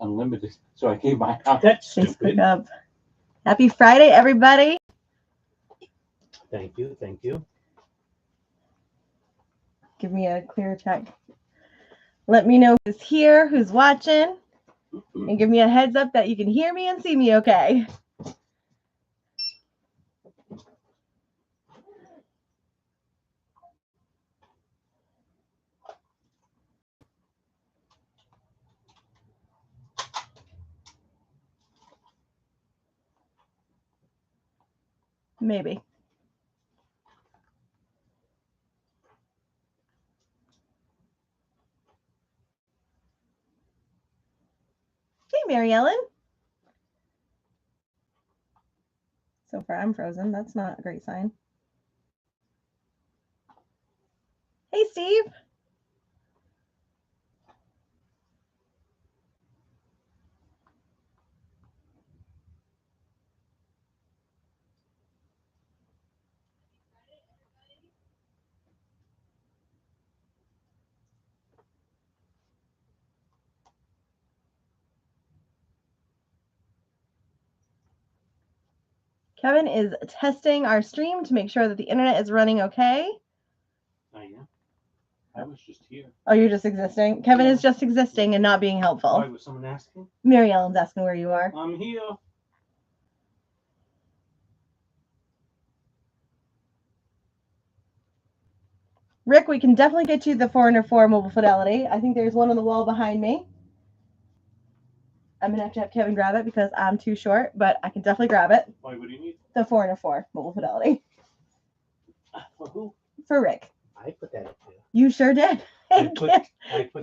unlimited, so I gave mine out. That's Facebook stupid. up. Happy Friday, everybody. Thank you. Thank you. Give me a clear check. Let me know who's here, who's watching, and give me a heads up that you can hear me and see me okay. Maybe. Hey, Mary Ellen. So far, I'm frozen. That's not a great sign. Hey, Steve. Kevin is testing our stream to make sure that the internet is running okay. Oh, yeah. I was just here. Oh, you're just existing? Kevin is just existing and not being helpful. Why was someone asking? Mary Ellen's asking where you are. I'm here. Rick, we can definitely get you the 404 mobile fidelity. I think there's one on the wall behind me. I'm going to have Kevin grab it because I'm too short, but I can definitely grab it. Why, what do you need? The 404 mobile fidelity. For who? For Rick. I put that up there. You sure did. I put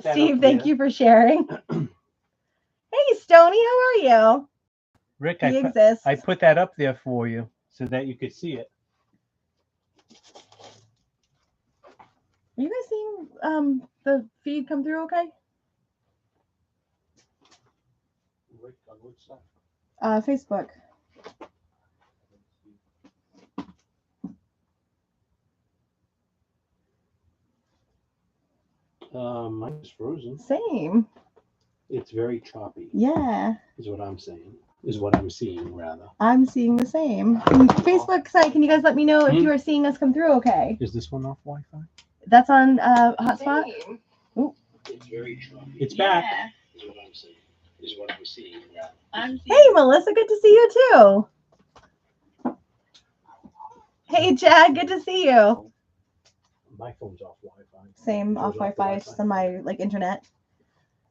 that Steve, up thank there. you for sharing. Hey, Stony, how are you? Rick, He exists. I put that up there for you so that you could see it. Are you guys seeing the feed come through okay? Facebook. Mine's frozen. Same. It's very choppy. Yeah. Is what I'm saying. Is what I'm seeing, rather. I'm seeing the same. Facebook site, can you guys let me know if you are seeing us come through okay? Is this one off Wi-Fi? That's on hotspot. It's very choppy. It's back. Is what I'm saying. Is what I'm seeing, rather. Hey, Melissa, good to see you too. Hey, Chad, good to see you. My phone's off Wi-Fi. Same, off Wi-Fi, it's just on my internet.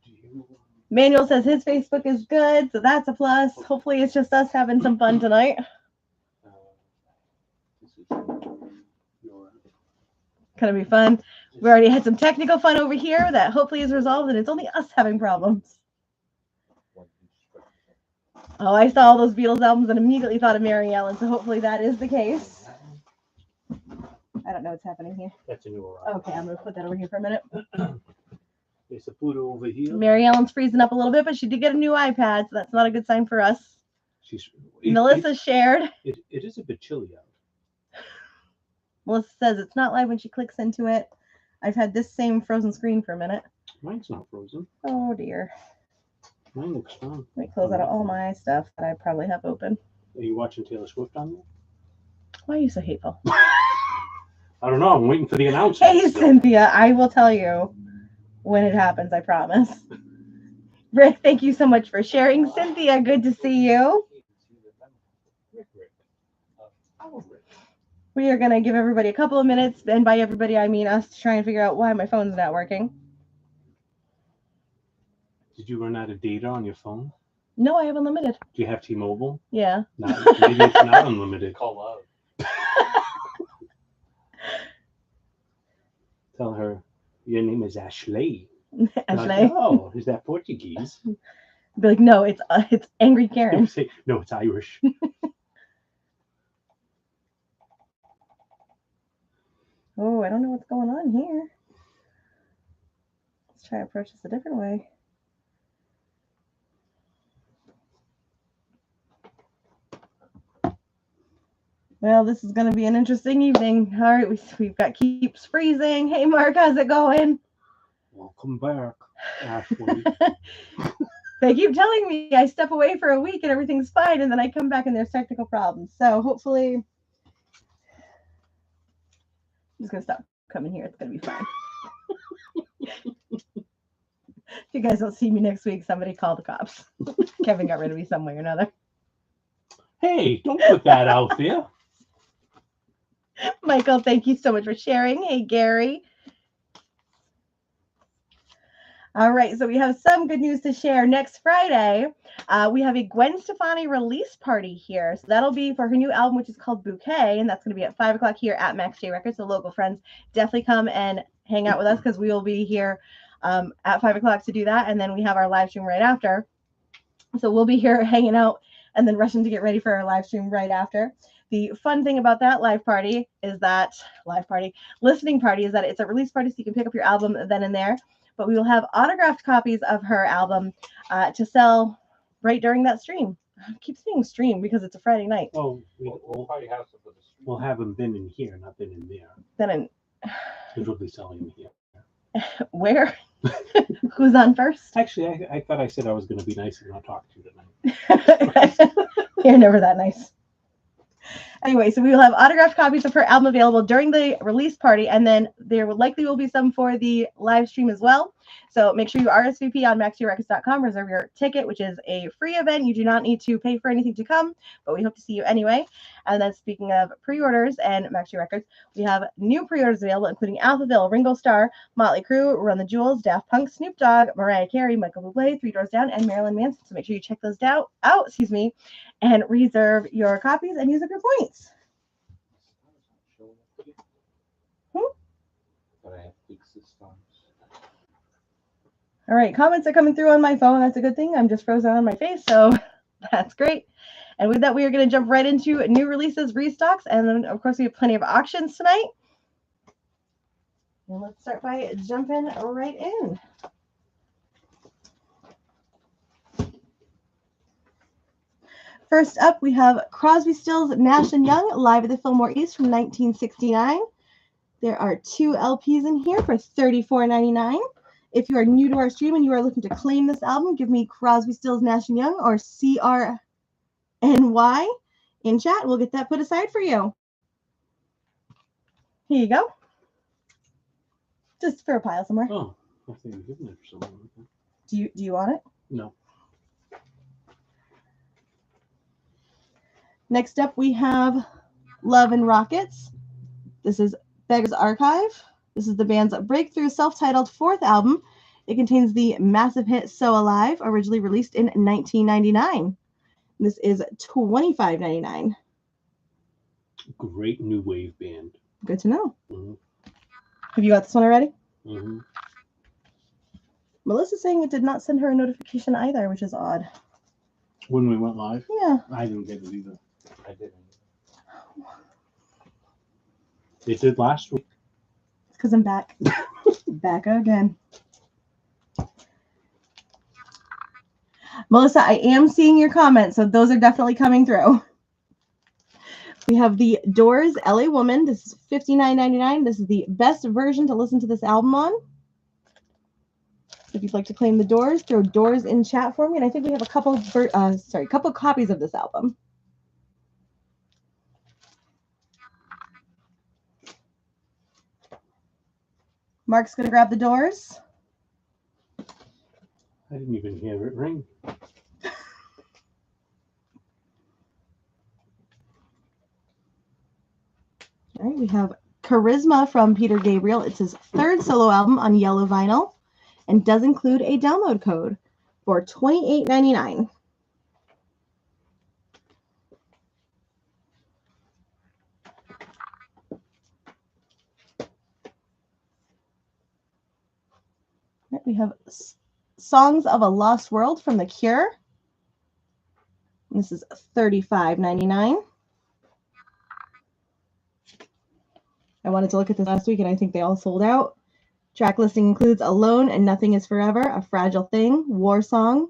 Do you... Manuel says his Facebook is good, so that's a plus. Hopefully it's just us having some fun tonight. Gonna be fun. We already had some technical fun over here that hopefully is resolved, and it's only us having problems. Oh, I saw all those Beatles albums and immediately thought of Mary Ellen, so hopefully that is the case. I don't know what's happening here. That's a new arrival. Okay, I'm gonna put that over here for a minute. There's a photo over here. Mary Ellen's freezing up a little bit, but she did get a new iPad, so that's not a good sign for us. Melissa shared. It is a bit chilly out. Melissa says it's not live when she clicks into it. I've had this same frozen screen for a minute. Mine's not frozen. Oh dear. Mine looks fine. Let me close out all my stuff that I probably have open. Are you watching Taylor Swift on there? Why are you so hateful? I don't know. I'm waiting for the announcement. Hey, Cynthia, I will tell you when it happens, I promise. Rick, thank you so much for sharing. Cynthia, good to see you. We are going to give everybody a couple of minutes, and by everybody, I mean us, to try and figure out why my phone's not working. Did you run out of data on your phone? No, I have unlimited. Do you have T-Mobile? Yeah. No, maybe it's not unlimited. Call out. Tell her your name is Ashley. Ashley. Oh, is that Portuguese? Be like, no, it's Angry Karen. Say, no, it's Irish. Oh, I don't know what's going on here. Let's try to approach this a different way. Well, this is going to be an interesting evening. All right, we've got Keeps Freezing. Hey, Mark, how's it going? Welcome back, Ashley. They keep telling me I step away for a week and everything's fine, and then I come back and there's technical problems. So hopefully, I'm just gonna stop coming here. It's gonna be fine. If you guys don't see me next week, somebody call the cops. Kevin got rid of me some way or another. Hey, don't put that out there. Michael, thank you so much for sharing. Hey, Gary. All right, so we have some good news to share. Next Friday, we have a Gwen Stefani release party here. So that'll be for her new album, which is called Bouquet, and that's going to be at 5 o'clock here at Max J Records. So local friends, definitely come and hang out with us because we will be here at 5 o'clock to do that. And then we have our live stream right after. So we'll be here hanging out and then rushing to get ready for our live stream right after. The fun thing about that listening party is that it's a release party, so you can pick up your album then and there. But we will have autographed copies of her album to sell right during that stream. I keep saying stream because it's a Friday night. Oh, We'll probably have some for the stream. we'll have them been in here, not been in there. Then in Because we'll be selling them here. where? Who's on first? Actually, I thought I said I was going to be nice and not talk to you tonight. You're never that nice. Anyway, so we will have autographed copies of her album available during the release party, and then there will be some for the live stream as well. So make sure you RSVP on maxjrecords.com, reserve your ticket, which is a free event. You do not need to pay for anything to come, but we hope to see you anyway. And then speaking of pre-orders and Max J Records, we have new pre-orders available, including Alphaville, Ringo Starr, Motley Crue, Run the Jewels, Daft Punk, Snoop Dogg, Mariah Carey, Michael Bublé, Three Doors Down, and Marilyn Manson. So make sure you check those out, and reserve your copies and use up your points. But I have fixed this time. All right, comments are coming through on my phone. That's a good thing. I'm just frozen on my face, so that's great. And with that, we are going to jump right into new releases, restocks, and then, of course, we have plenty of auctions tonight. And let's start by jumping right in. First up, we have Crosby, Stills, Nash & Young, live at the Fillmore East from 1969. There are 2 LPs in here for $34.99. If you are new to our stream and you are looking to claim this album, give me Crosby, Stills, Nash & Young or CRNY in chat. We'll get that put aside for you. Here you go. Just for a pile somewhere. Oh, I think you're giving it for someone. Do you want it? No. Next up, we have Love and Rockets. This is Beggars Archive. This is the band's breakthrough self-titled 4th album. It contains the massive hit So Alive, originally released in 1999. This is $25.99. Great new wave band. Good to know. Mm-hmm. Have you got this one already? Mm-hmm. Melissa's saying it did not send her a notification either, which is odd. When we went live? Yeah. I didn't get it either. I didn't. It did last week. It's because I'm back. Back again. Melissa, I am seeing your comments, so those are definitely coming through. We have the Doors LA Woman. This is $59.99. This is the best version to listen to this album on. If you'd like to claim the Doors, throw Doors in chat for me. And I think we have a couple copies of this album. Mark's going to grab the Doors. I didn't even hear it ring. All right, we have Charisma from Peter Gabriel. It's his 3rd solo album on yellow vinyl and does include a download code for $28.99. We have Songs of a Lost World from The Cure. This is $35.99. I wanted to look at this last week, and I think they all sold out. Track listing includes Alone and Nothing Is Forever, A Fragile Thing, War Song,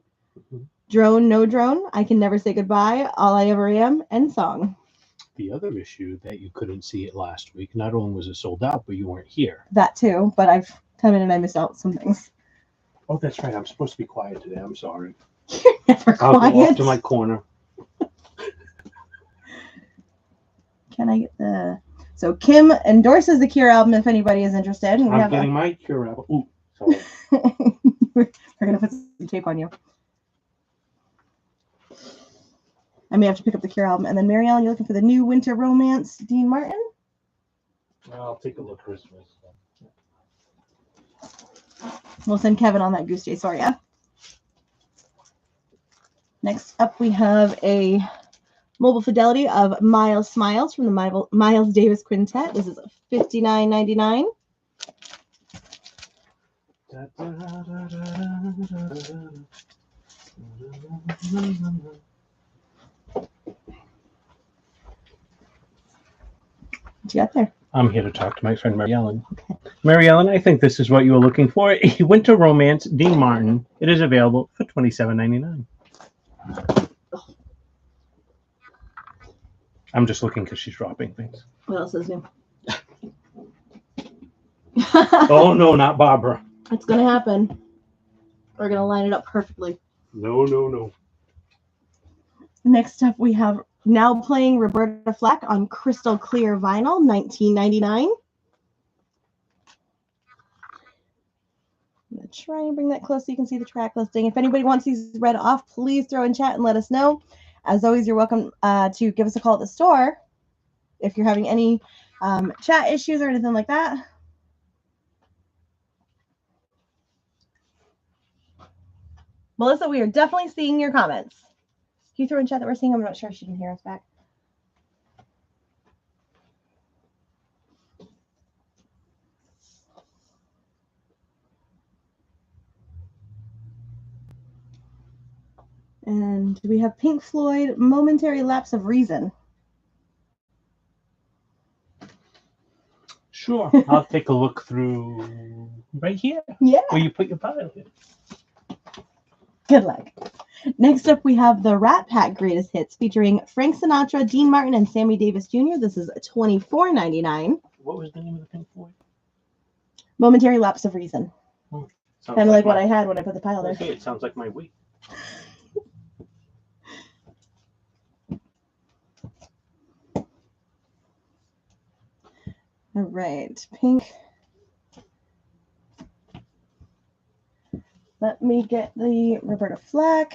Drone, No Drone, I Can Never Say Goodbye, All I Ever Am, and Song. The other issue that you couldn't see it last week, not only was it sold out, but you weren't here. That too, but I've come in and I missed out some things. Oh, that's right. I'm supposed to be quiet today. I'm sorry. You're never I'll go off quiet. to my corner. Can I get the... So Kim endorses the Cure album if anybody is interested. And we I'm have getting my Cure album. Ooh, sorry. we're going to put some tape on you. I may have to pick up the Cure album. And then Mary Ellen, you're looking for the new Winter Romance, Dean Martin? I'll take a look Christmas. We'll send Kevin on that Goose Chase for you. Next up, we have a mobile fidelity of Miles Smiles from the Miles Davis Quintet. This is $59.99. What you got there? I'm here to talk to my friend Mary Ellen. Okay. Mary Ellen, I think this is what you were looking for. A Winter Romance, Dean Martin. It is available for $27.99. I'm just looking because she's dropping things. What else is new? Oh, no, not Barbara. It's going to happen. We're going to line it up perfectly. No. Next up, we have Now Playing Roberta Flack on crystal clear vinyl, $19.99. I'm going to try and bring that close so you can see the track listing. If anybody wants these read off, please throw in chat and let us know. As always, you're welcome to give us a call at the store if you're having any chat issues or anything like that. Melissa, we are definitely seeing your comments. Can you throw in chat that we're seeing them? I'm not sure if she can hear us back. And we have Pink Floyd, Momentary Lapse of Reason. Sure. I'll take a look through right here. Yeah. Where you put your pile here. Good luck. Next up, we have the Rat Pack Greatest Hits featuring Frank Sinatra, Dean Martin, and Sammy Davis Jr. This is $24.99. What was the name of the Pink Floyd? Momentary Lapse of Reason. Sounds Kind of like what I had when I put the pile there. Okay, it sounds like my week. All right, Pink. Let me get the Roberta Flack.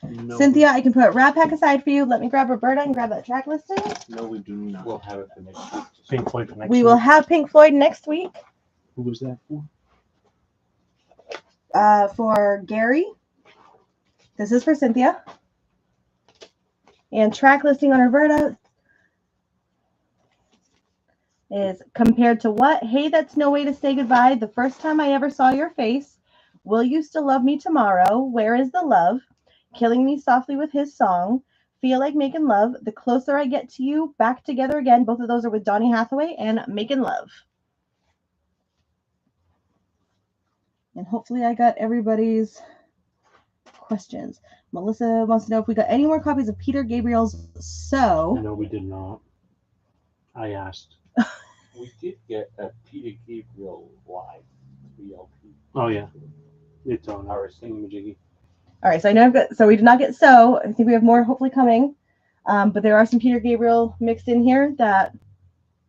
No, Cynthia, I can put Rat Pack aside for you. Let me grab Roberta and grab that track listing. No, we do not. We'll have it for next week. Pink Floyd for next We week. will have Pink Floyd next week. Who was that for? For Gary. This is for Cynthia. And track listing on Roberta is Compared to What? Hey, that's no way to say goodbye. The first time I ever saw your face. Will you still love me tomorrow? Where is the love? Killing me softly with his song. Feel like making love. The closer I get to you. Back together again. Both of those are with Donny Hathaway and Making Love. And hopefully I got everybody's questions. Melissa wants to know if we got any more copies of Peter Gabriel's So. No, we did not. I asked. We did get a Peter Gabriel live 3LP. Oh, yeah. It's on our thingamajiggy. All right, so I know I've got, so we did not get So. I think we have more hopefully coming. But there are some Peter Gabriel mixed in here that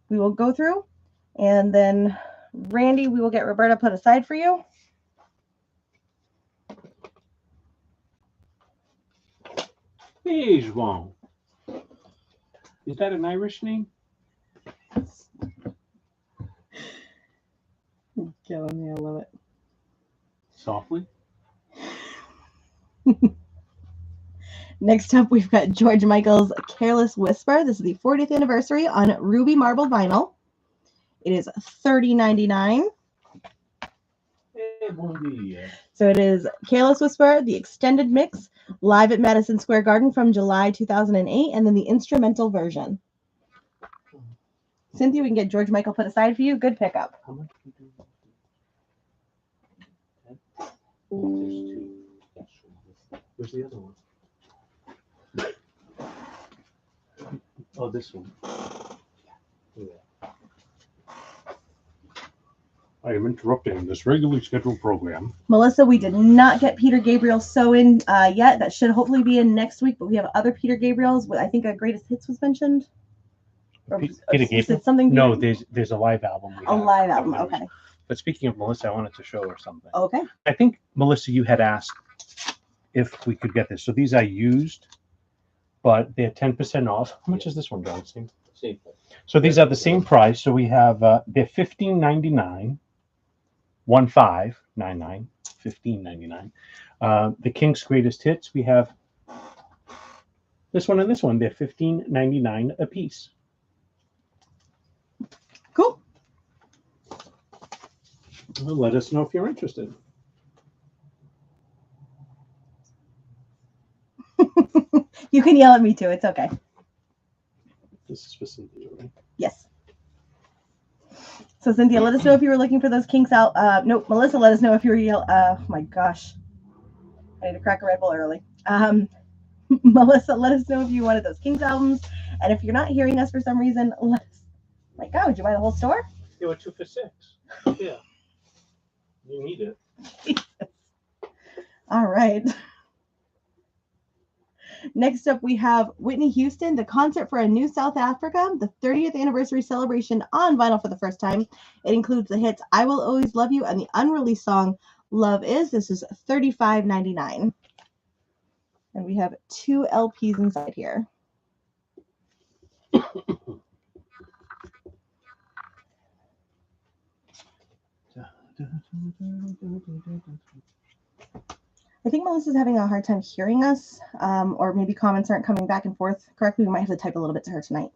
we will go through. And then Randy, we will get Roberta put aside for you. Beijão. Is that an Irish name? Killing me, I love it. Softly? Next up, we've got George Michael's Careless Whisper. This is the 40th anniversary on Ruby Marble Vinyl. It is $30.99. So it is Careless Whisper, the extended mix, live at Madison Square Garden from July 2008, and then the instrumental version. Cynthia, we can get George Michael put aside for you. Good pickup. How much do you do? Where's the other one? Oh, this one. Yeah. I am interrupting this regularly scheduled program. Melissa, we did not get Peter Gabriel so in yet. That should hopefully be in next week, but we have other Peter Gabriels. I think a Greatest Hits was mentioned. Peter Gabriel? Something No, Peter- there's a live album. a live album. Okay. But speaking of Melissa, I wanted to show her something. Okay. I think, Melissa, you had asked if we could get this. So these are used, but they're 10% off. How much is this one, John? Same. So these are the same price. So we have, they're $15.99, $15.99, $15.99. The King's Greatest Hits, we have this one and this one. They're $15.99 a piece. Cool. Well, let us know if you're interested. You can yell at me too. It's okay. This is for Cynthia, right? Yes. So Cynthia, let us know if you were looking for those kinks out. Nope, Melissa, let us know if you were oh my gosh. I need to crack a Red Bull early. Melissa, let us know if you wanted those Kings albums. And if you're not hearing us for some reason, let us, like, oh, did you buy the whole store? They were 2 for $6. Yeah. You need it. Jesus. All right. Next up, we have Whitney Houston, the concert for a new South Africa, the 30th anniversary celebration on vinyl for the first time. It includes the hits I Will Always Love You and the unreleased song Love Is. This is $35.99. And we have 2 LPs inside here. I think Melissa's having a hard time hearing us, or maybe comments aren't coming back and forth correctly. We might have to type a little bit to her tonight.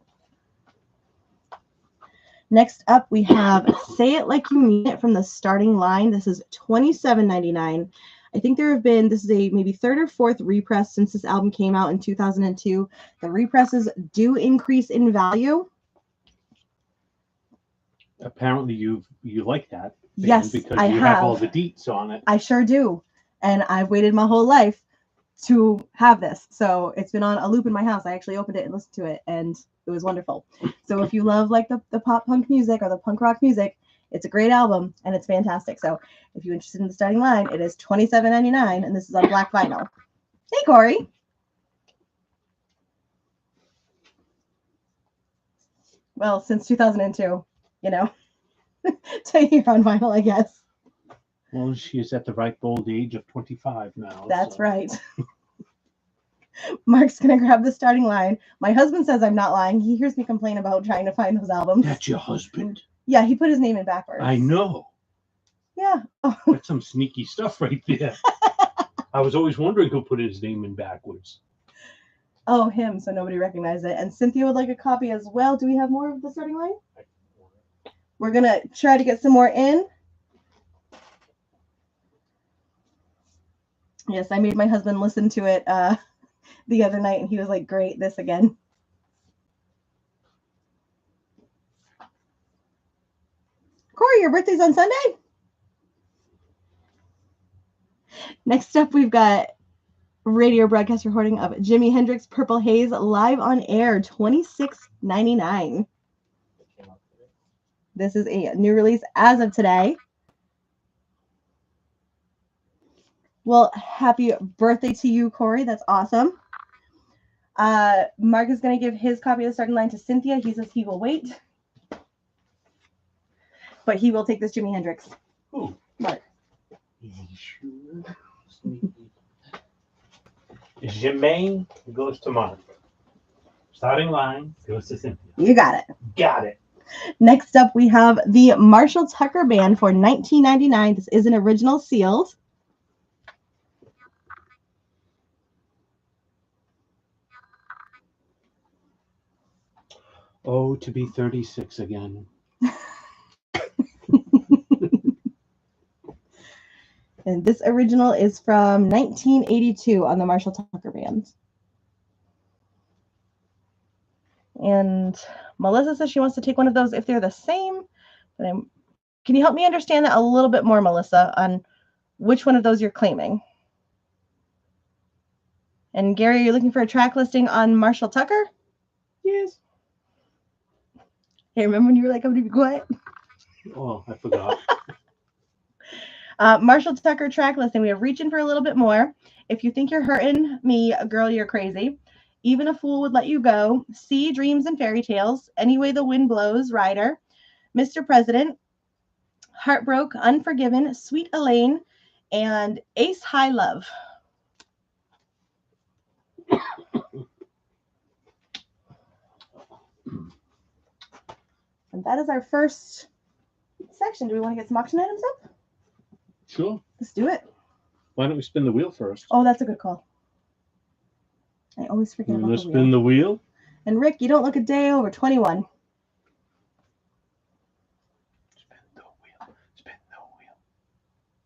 Next up, we have Say It Like You Mean It from the Starting Line. This is $27.99. I think there have been, this is a maybe 3rd or 4th repress since this album came out in 2002. The represses do increase in value. Apparently you like that. Yes, because I you have all the deets on it. I sure do. And I've waited my whole life to have this. So it's been on a loop in my house. I actually opened it and listened to it, and it was wonderful. So if you love like the pop punk music or the punk rock music, it's a great album and it's fantastic. So if you're interested in the Starting Line, it is $27.99, and this is on black vinyl. Hey, Corey. Well, since 2002, you know, to hear on vinyl, I guess. Well, she is at the ripe old age of 25 now. That's so. right. Mark's going to grab the Starting Line. My husband says I'm not lying. He hears me complain about trying to find those albums. That's your husband? Yeah, he put his name in backwards. I know. Yeah. Oh. That's some sneaky stuff right there. I was always wondering who put his name in backwards. Oh, him, so nobody recognized it. And Cynthia would like a copy as well. Do we have more of the Starting Line? We're going to try to get some more in. Yes, I made my husband listen to it the other night, and he was like, great, this again. Corey, your birthday's on Sunday? Next up, we've got radio broadcast recording of Jimi Hendrix Purple Haze live on air, $26.99. This is a new release as of today. Well, happy birthday to you, Corey. That's awesome. Mark is going to give his copy of the Starting Line to Cynthia. He says he will wait. But he will take this Jimi Hendrix. Who? Mark. Jermaine goes to Mark. Starting Line goes to Cynthia. You got it. Got it. Next up, we have the Marshall Tucker Band for $19.99. This is an original sealed. Oh, to be 36 again. And this original is from 1982 on the Marshall Tucker Band. And Melissa says she wants to take one of those if they're the same. But can you help me understand that a little bit more, Melissa, on which one of those you're claiming? And Gary, are you looking for a track listing on Marshall Tucker? Yes. Hey, remember when you were like, I'm going to be quiet? Oh, I forgot. Marshall Tucker track listing. We have Reaching for a Little Bit More. If You Think You're Hurting Me, Girl, You're Crazy. Even a Fool Would Let You Go. Sea, Dreams, and Fairy Tales. Any Way the Wind Blows, Rider. Mr. President. Heartbroke, Unforgiven, Sweet Elaine, and Ace High Love. And that is our first section. Do we want to get some auction items up? Sure. Let's do it. Why don't we spin the wheel first? Oh, that's a good call. I always forget about Let's the spin wheel. the wheel. And Rick, you don't look a day over 21. Spin the wheel. Spin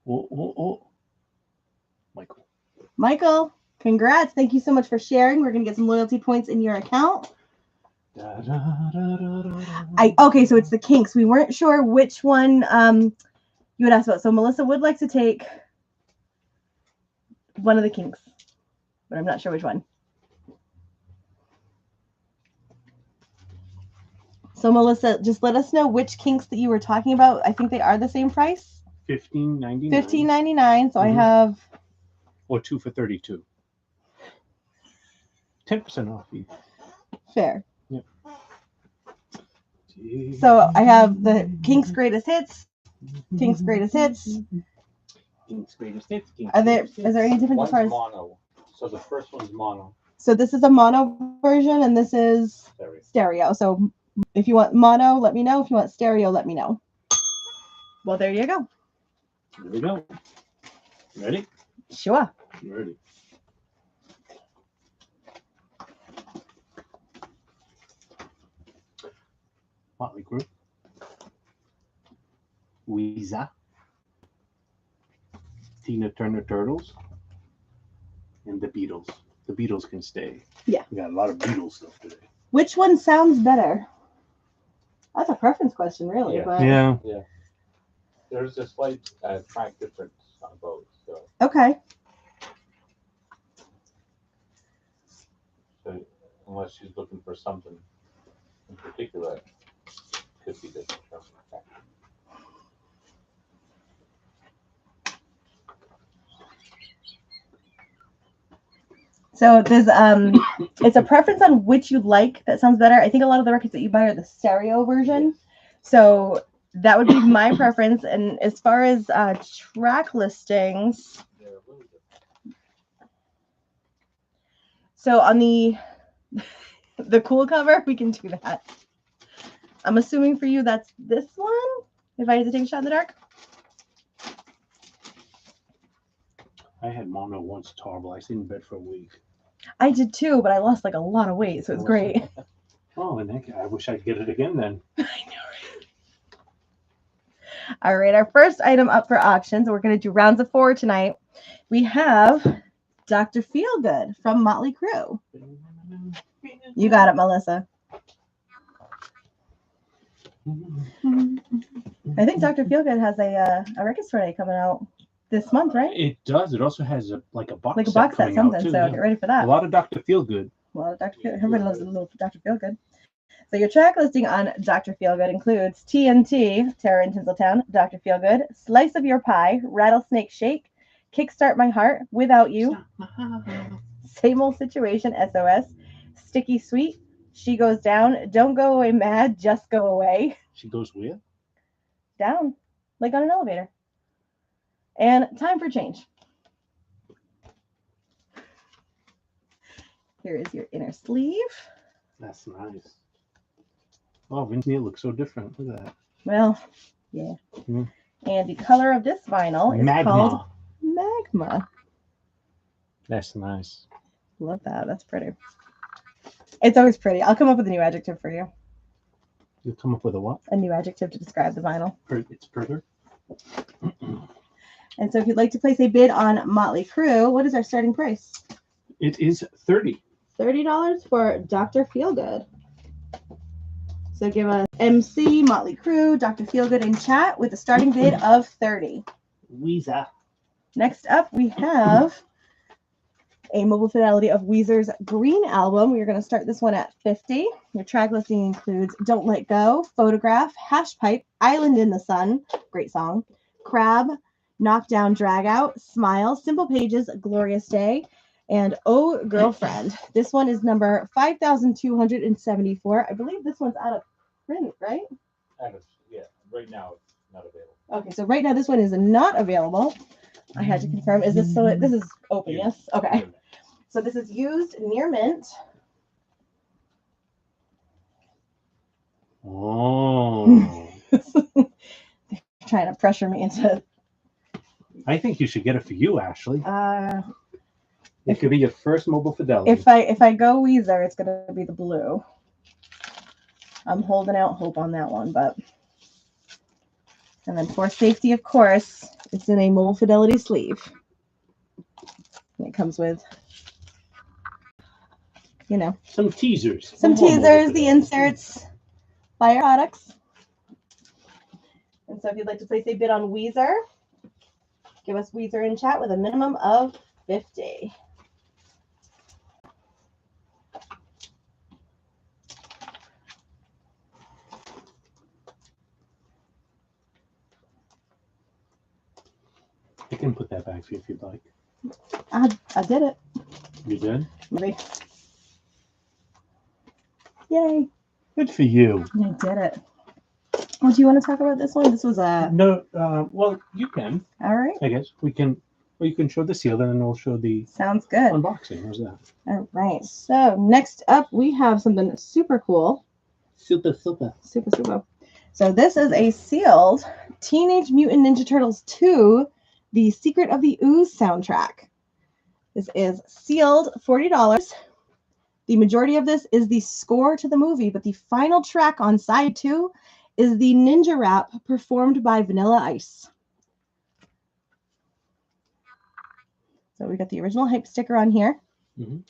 the wheel. Oh. Michael. Michael, congrats. Thank you so much for sharing. We're going to get some loyalty points in your account. Okay, so it's the kinks. We weren't sure which one you would ask about. So Melissa would like to take one of the kinks, but I'm not sure which one. So Melissa, just let us know which kinks that you were talking about. I think they are the same price. $15.99. $15.99. So I have Or 2 for $32. 10% off each. fair. Yep. So I have the Kinks Greatest Hits, Kinks Greatest Hits. King's Greatest Hits. Is there any difference as far as? mono. So the first one's mono. So this is a mono version, and this is stereo. So if you want mono, let me know. If you want stereo, let me know. Well, there you go. Here we go. Ready? Sure. Ready. Motley Crue. Weezer. Tina Turner Turtles. And the Beatles. The Beatles can stay. Yeah. We got a lot of Beatles stuff today. Which one sounds better? That's a preference question, really. Yeah. But Yeah. There's a slight track difference on both. So okay. unless she's looking for something in particular, could be different. So there's it's a preference on which you like that sounds better. I think a lot of the records that you buy are the stereo version. So that would be my preference. And as far as track listings, so on the cool cover, we can do that. I'm assuming for you that's this one. If I had to take a shot in the dark. I had mono once. It's horrible. I stayed in bed for a week. I did too, but I lost like a lot of weight, so it was great. Oh, and I wish I'd get it again then. I know, right? All right, our first item up for auction. So we're going to do rounds of 4 tonight. We have Dr. Feelgood from Motley Crue. You got it, Melissa. I think Dr. Feelgood has a record store day coming out this month, right? It does. It also has a box Like a set box set, coming out, something. too, So yeah. get ready for A that. lot of Dr. Feelgood. Well, everybody loves a little Dr. Feelgood. So your track listing on Dr. Feelgood includes TNT, Terror in Tinseltown, Dr. Feelgood, Slice of Your Pie, Rattlesnake Shake, Kickstart My Heart, Without You, Same Old Situation, SOS, Sticky Sweet, She Goes Down, Don't Go Away Mad, Just Go Away. She goes where? Down, like on an elevator. And Time for Change. Here is your inner sleeve. That's nice. Oh, Vince Neil looks so different. Look at that. Well, yeah. Mhm. And the color of this vinyl is called Magma. That's nice. Love that. That's pretty. It's always pretty. I'll come up with a new adjective for you. You'll come up with a what? A new adjective to describe the vinyl. It's prettier. And so if you'd like to place a bid on Motley Crue, what is our starting price? It is $30. $30 for Dr. Feelgood. So give us MC, Motley Crue, Dr. Feelgood in chat with a starting bid of $30. Weezer. Next up, we have a mobile fidelity of Weezer's Green album. We are going to start this one at $50. Your track listing includes Don't Let Go, Photograph, Hash Pipe, Island in the Sun, great song, Crab, Knockdown, Drag Out, Smile, Simple Pages, Glorious Day, and Oh Girlfriend. This one is number 5,274. I believe this one's out of print, right? Yeah, right now it's not available. Okay, so right now this one is not available. I had to confirm. Is this so? This is open, Yeah. yes? Okay. So this is used near mint. Oh. Trying to pressure me into. I think you should get it for you, Ashley. It could be your first Mobile Fidelity. If I go Weezer, it's gonna be the blue. I'm holding out hope on that one, but. And then for safety, of course, it's in a Mobile Fidelity sleeve. And it comes with, you know, Some teasers. some More Mobile teasers, the Fidelity. inserts, by our products. And so if you'd like to place a bid on Weezer, give us Weezer in chat with a minimum of 50. I can put that back for you if you'd like. I did it. You did? Maybe. Yay. Good for you. I did it. Well, do you want to talk about this one? This was a. No, well, you can. All right. I guess we can. Or you can show the seal, and then we'll show the Sounds good. unboxing. How's that? All right. So next up, we have something super cool. Super. Super. So this is a sealed Teenage Mutant Ninja Turtles 2, The Secret of the Ooze soundtrack. This is sealed $40. The majority of this is the score to the movie, but the final track on side 2 is the Ninja Rap performed by Vanilla Ice. So we got the original hype sticker on here. Mhm.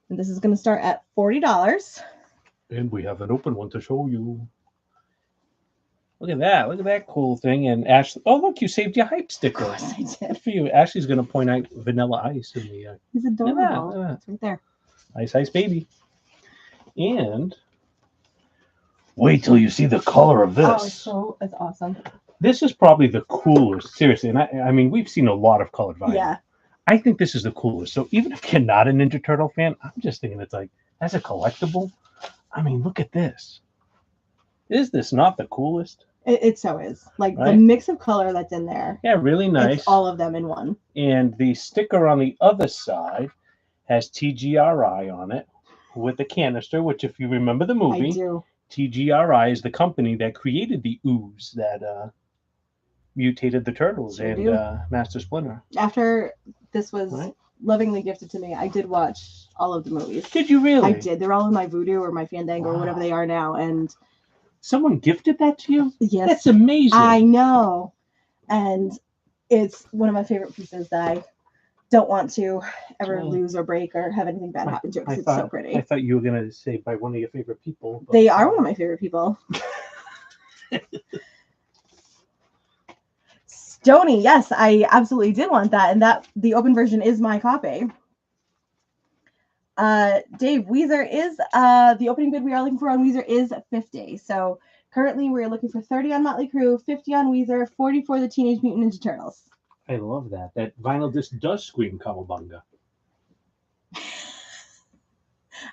And this is going to start at $40. And we have an open one to show you. Look at that. Look at that cool thing. And Ashley, oh, look, you saved your hype sticker. Of course I did. Good for you. Ashley's going to point out Vanilla Ice in the He's look adorable. at that, look at that. It's right there. Ice Baby. And wait till you see the color of this. Oh, it's awesome. This is probably the coolest. Seriously. And I mean, we've seen a lot of colored vinyl. Yeah. I think this is the coolest. So even if you're not a Ninja Turtle fan, I'm just thinking it's like, as a collectible, I mean, look at this. Is this not the coolest? It so is. Like the Right? mix of color that's in there. Yeah, really nice. It's all of them in one. And the sticker on the other side has TGRI on it with the canister, which if you remember the I movie, do. TGRI is the company that created the ooze that mutated the turtles Sure and do. Master Splinter. After this was Right. lovingly gifted to me, I did watch all of the movies. Did you really? I did. They're all in my Voodoo or my Fandango or whatever Wow. they are now. And Someone gifted that to you? yes, That's amazing. I know. And it's one of my favorite pieces that I don't want to ever Oh. lose or break or have anything bad happen to it because it's so pretty. I thought you were gonna say by one of your favorite people. But They are one of my favorite people. Stony, yes, I absolutely did want that, and that the open version is my copy. Dave, Weezer is the opening bid we are looking for on Weezer is 50. So currently we're looking for 30 on Motley Crue, 50 on Weezer, 40 for the Teenage Mutant Ninja Turtles. I love that. That vinyl disc does scream Cowabunga,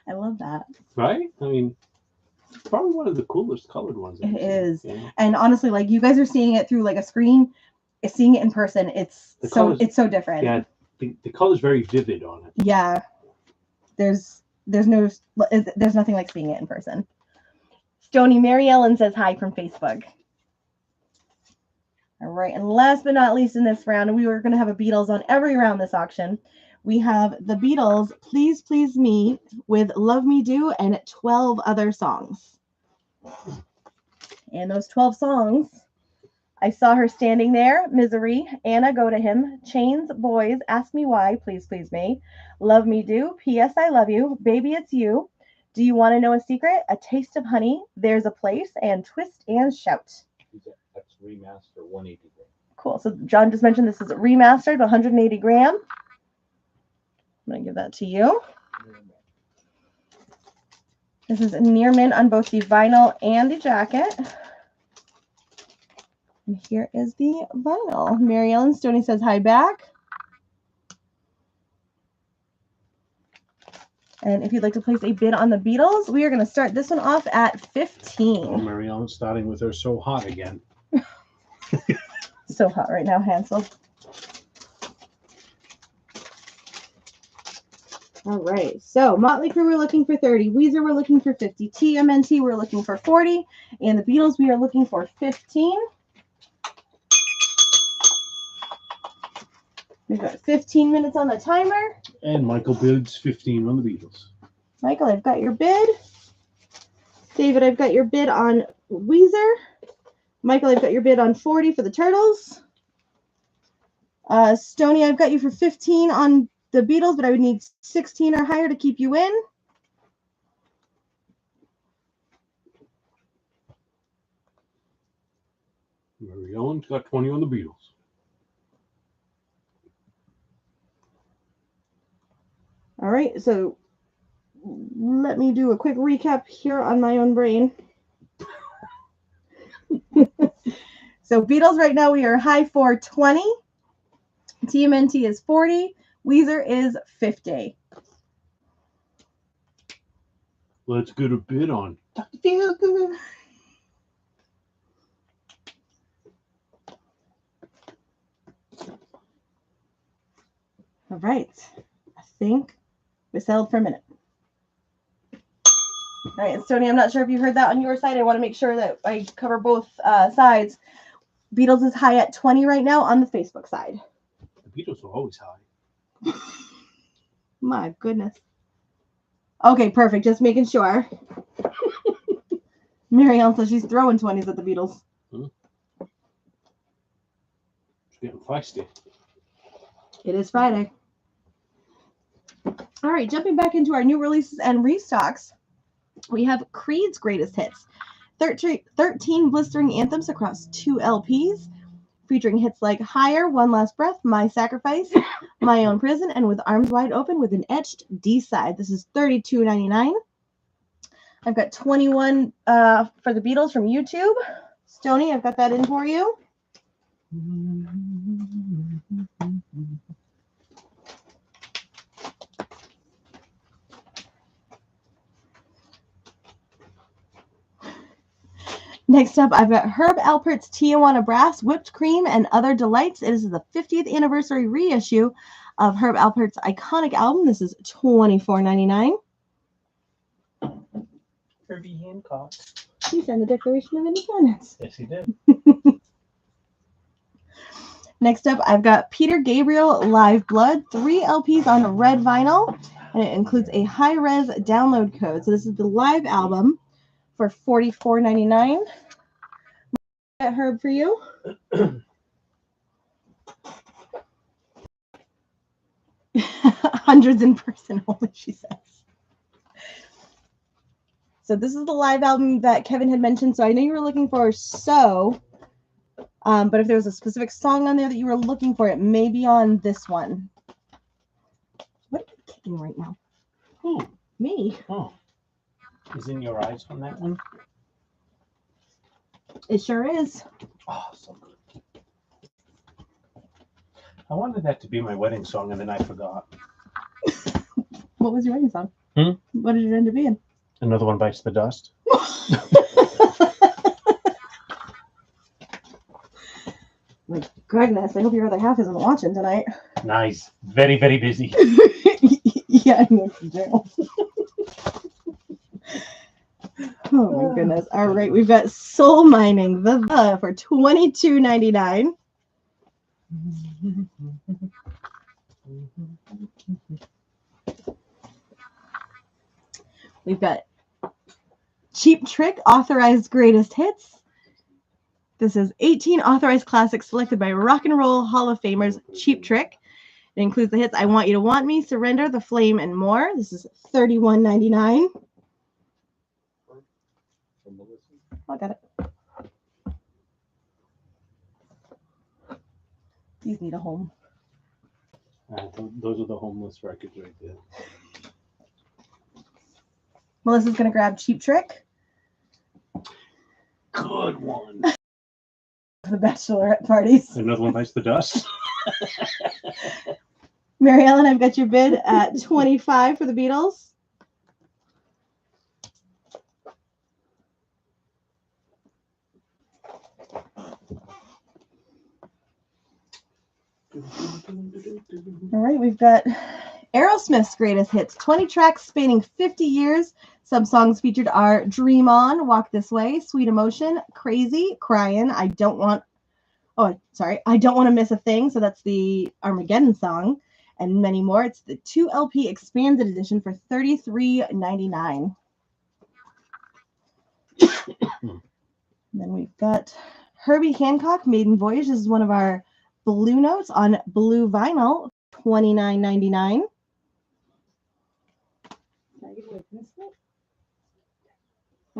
I love that. right? I mean, probably one of the coolest colored ones. I've It seen, is. you know? And honestly, like you guys are seeing it through like a screen, seeing it in person, it's The so colors- it's so different. Yeah, the color's very vivid on it. Yeah. There's nothing like seeing it in person. Stony Mary Ellen says hi from Facebook. All right, and last but not least in this round, we were going to have a Beatles on every round this auction. We have the Beatles, Please Please Me with Love Me Do and 12 other songs. And those 12 songs, I Saw Her Standing There, Misery, Anna Go to Him, Chains, Boys, Ask Me Why, Please Please Me, Love Me Do, P.S. I Love You, Baby It's You, Do You Want to Know a Secret, A Taste of Honey, There's a Place, and Twist and Shout. That's remaster 180 gram. Cool. So John just mentioned this is remastered, 180 gram. I'm going to give that to you. This is near mint on both the vinyl and the jacket. And here is the vinyl. Mary Ellen Stoney says hi back. And if you'd like to place a bid on the Beatles, we are going to start this one off at Oh, 15. Mary Ellen's starting with her So Hot again. So hot right now, Hansel. All right. So Motley Crue, we're looking for 30. Weezer, we're looking for 50. TMNT, we're looking for 40. And the Beatles, we are looking for 15. We've got 15 minutes on the timer. And Michael bids 15 on the Beatles. Michael, I've got your bid. David, I've got your bid on Weezer. Michael, I've got your bid on 40 for the Turtles. Stoney, I've got you for 15 on the Beatles, but I would need 16 or higher to keep you in. Mary Ellen's got 20 on the Beatles. All right, so let me do a quick recap here on my own brain. So Beatles right now, we are high for 20. TMNT is 40. Weezer is 50. Let's get a bid on. All right, I think we settled for a minute. All right, Stoney, I'm not sure if you heard that on your side. I want to make sure that I cover both sides. Beatles is high at 20 right now on the Facebook side. The Beatles were always high. My goodness. Okay, perfect. Just making sure. Mary Ellen says she's throwing 20s at the Beatles. It's getting feisty. It is Friday. All right, jumping back into our new releases and restocks, we have Creed's greatest hits. 13 blistering anthems across 2 LPs, featuring hits like Higher, One Last Breath, My Sacrifice, My Own Prison, and With Arms Wide Open with an etched D-side. This is $32.99. I've got 21 for the Beatles from YouTube. Stoney, I've got that in for you. Next up, I've got Herb Alpert's Tijuana Brass, Whipped Cream, and Other Delights. It is the 50th anniversary reissue of Herb Alpert's iconic album. This is $24.99. Herbie Hancock. He signed the Declaration of Independence. Yes, he did. Next up, I've got Peter Gabriel Live Blood, 3 LPs on red vinyl, and it includes a high-res download code. So this is the live album for $44.99. Herb, for you. Hundreds in person only, she says. So this is the live album that Kevin had mentioned. So I know you were looking for So, but if there was a specific song on there that you were looking for, it may be on this one. What are you kicking right now? Who? Me. Oh. Is in your eyes on that one? It sure is. Oh, so good. I wanted that to be my wedding song, and then I forgot. What was your wedding song? What did it end up being? Another One Bites the Dust. My goodness, I hope your other half isn't watching tonight. Nice. Very, very busy. Yeah, I know you do. Oh my goodness. All right, we've got Soul Mining, the for $22.99. We've got Cheap Trick, Authorized Greatest Hits. This is 18 authorized classics selected by Rock and Roll Hall of Famers Cheap Trick. It includes the hits I Want You to Want Me, Surrender, The Flame, and more. This is $31.99. I got it. These need a home. Those are the homeless records right there. Melissa's going to grab Cheap Trick. Good one. the bachelorette parties. Another one bites the dust. Mary Ellen, I've got your bid at $25 for the Beatles. All right, we've got Aerosmith's greatest hits, 20 tracks spanning 50 years. Some songs featured are Dream On, Walk This Way, Sweet Emotion, Crazy, Crying, I Don't Want to Miss a Thing. So that's the Armageddon song, and many more. It's the 2 LP expanded edition for $33.99. Then we've got Herbie Hancock, Maiden Voyage. This is one of our Blue Notes on blue vinyl, $29.99.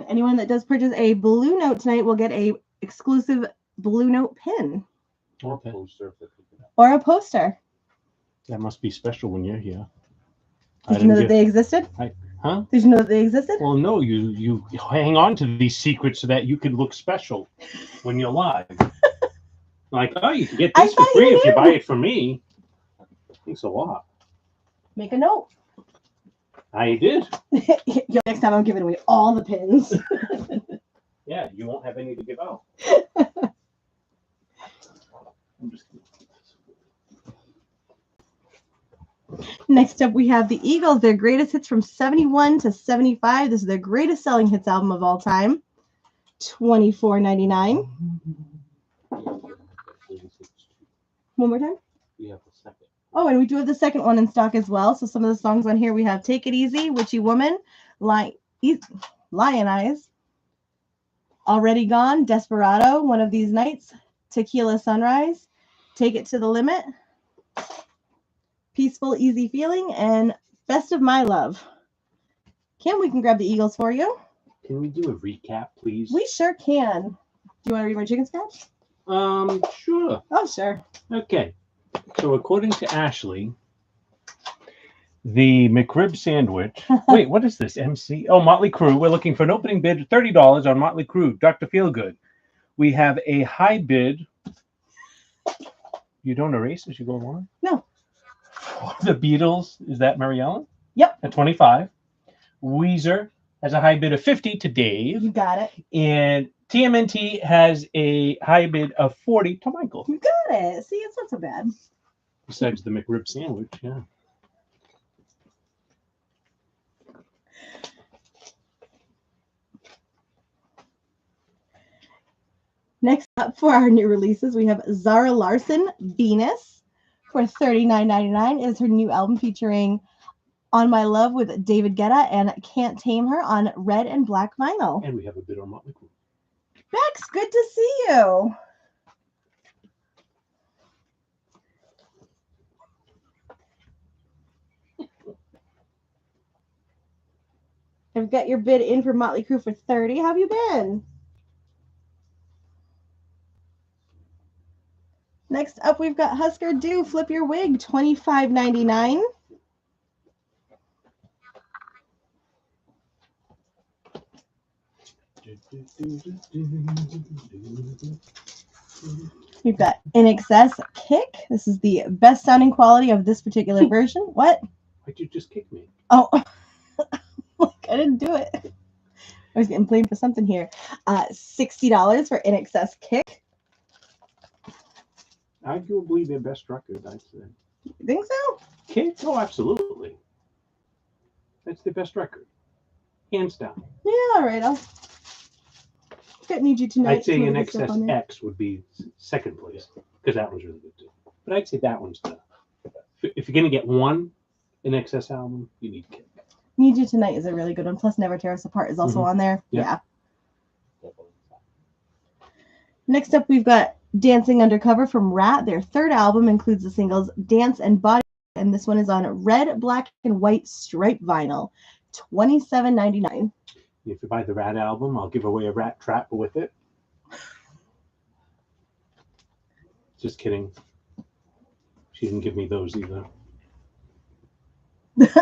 Anyone that does purchase a Blue Note tonight will get a exclusive Blue Note pin Or Okay. poster. or a poster. That must be special when you're here. Did you know that they existed? Huh? Did you know that they existed? Well, no, you hang on to these secrets so that you can look special when you're live. Like, oh, you can get I this for thought free you if you knew. buy it from me. Thanks a lot. Make a note. I did. Next time I'm giving away all the pins. Yeah, you won't have any to give out. I'm just Next up, we have the Eagles, their greatest hits from 71 to 75. This is their greatest selling hits album of all time. $24.99. One more time. We have the second. Oh, and we do have the second one in stock as well. So some of the songs on here, we have Take It Easy, Witchy Woman, Lion Eyes, Already Gone, Desperado, One of These Nights, Tequila Sunrise, Take It to the Limit, Peaceful Easy Feeling, and Best of My Love. Kim, we can grab the Eagles for you. Can we do a recap, please? We sure can. Do you want to read my chicken scratch? Sure. Oh, sure. Okay. So according to Ashley, the McRib sandwich. Wait, what is this? MC? Oh, Motley Crue. We're looking for an opening bid of $30 on Motley Crue. Dr. Feelgood. We have a high bid. You don't erase as you go along? No. The Beatles. Is that Mary Ellen? Yep. At 25. Weezer has a high bid of 50 to Dave. You got it. And TMNT has a high bid of 40 to Michael. You got it. See, it's not so bad. Besides the McRib sandwich, yeah. Next up for our new releases, we have Zara Larsson, Venus, for $39.99. It is her new album featuring On My Love with David Guetta and Can't Tame Her on red and black vinyl. And we have a bid on Motley Crue. Bex, good to see you. I've got your bid in for Motley Crue for $30. How have you been? Next up, we've got Husker Du, Flip Your Wig, $25.99. We've got In Excess, Kick. This is the best sounding quality of this particular version. What? Why'd you just kick me? Oh, look, I didn't do it. I was getting blamed for something here. $60 for In Excess, Kick. Arguably their best record, I'd say. You think so? Kids? Oh, absolutely. That's their best record. Hands down. Yeah, all right. I'll need you tonight. I'd say to In move this stuff Excess on there. X would be second place because that one's really good too. But I'd say that one's the. If you're going to get one In Excess album, you need Kick. Need You Tonight is a really good one. Plus, Never Tear Us Apart is also Mhm. on there. Yeah. Yeah. Next up, we've got Dancing Undercover from Rat. Their third album includes the singles Dance and Body, and this one is on red, black, and white striped vinyl. $27.99. If you buy the Rat album, I'll give away a Rat Trap with it. Just kidding. She didn't give me those either.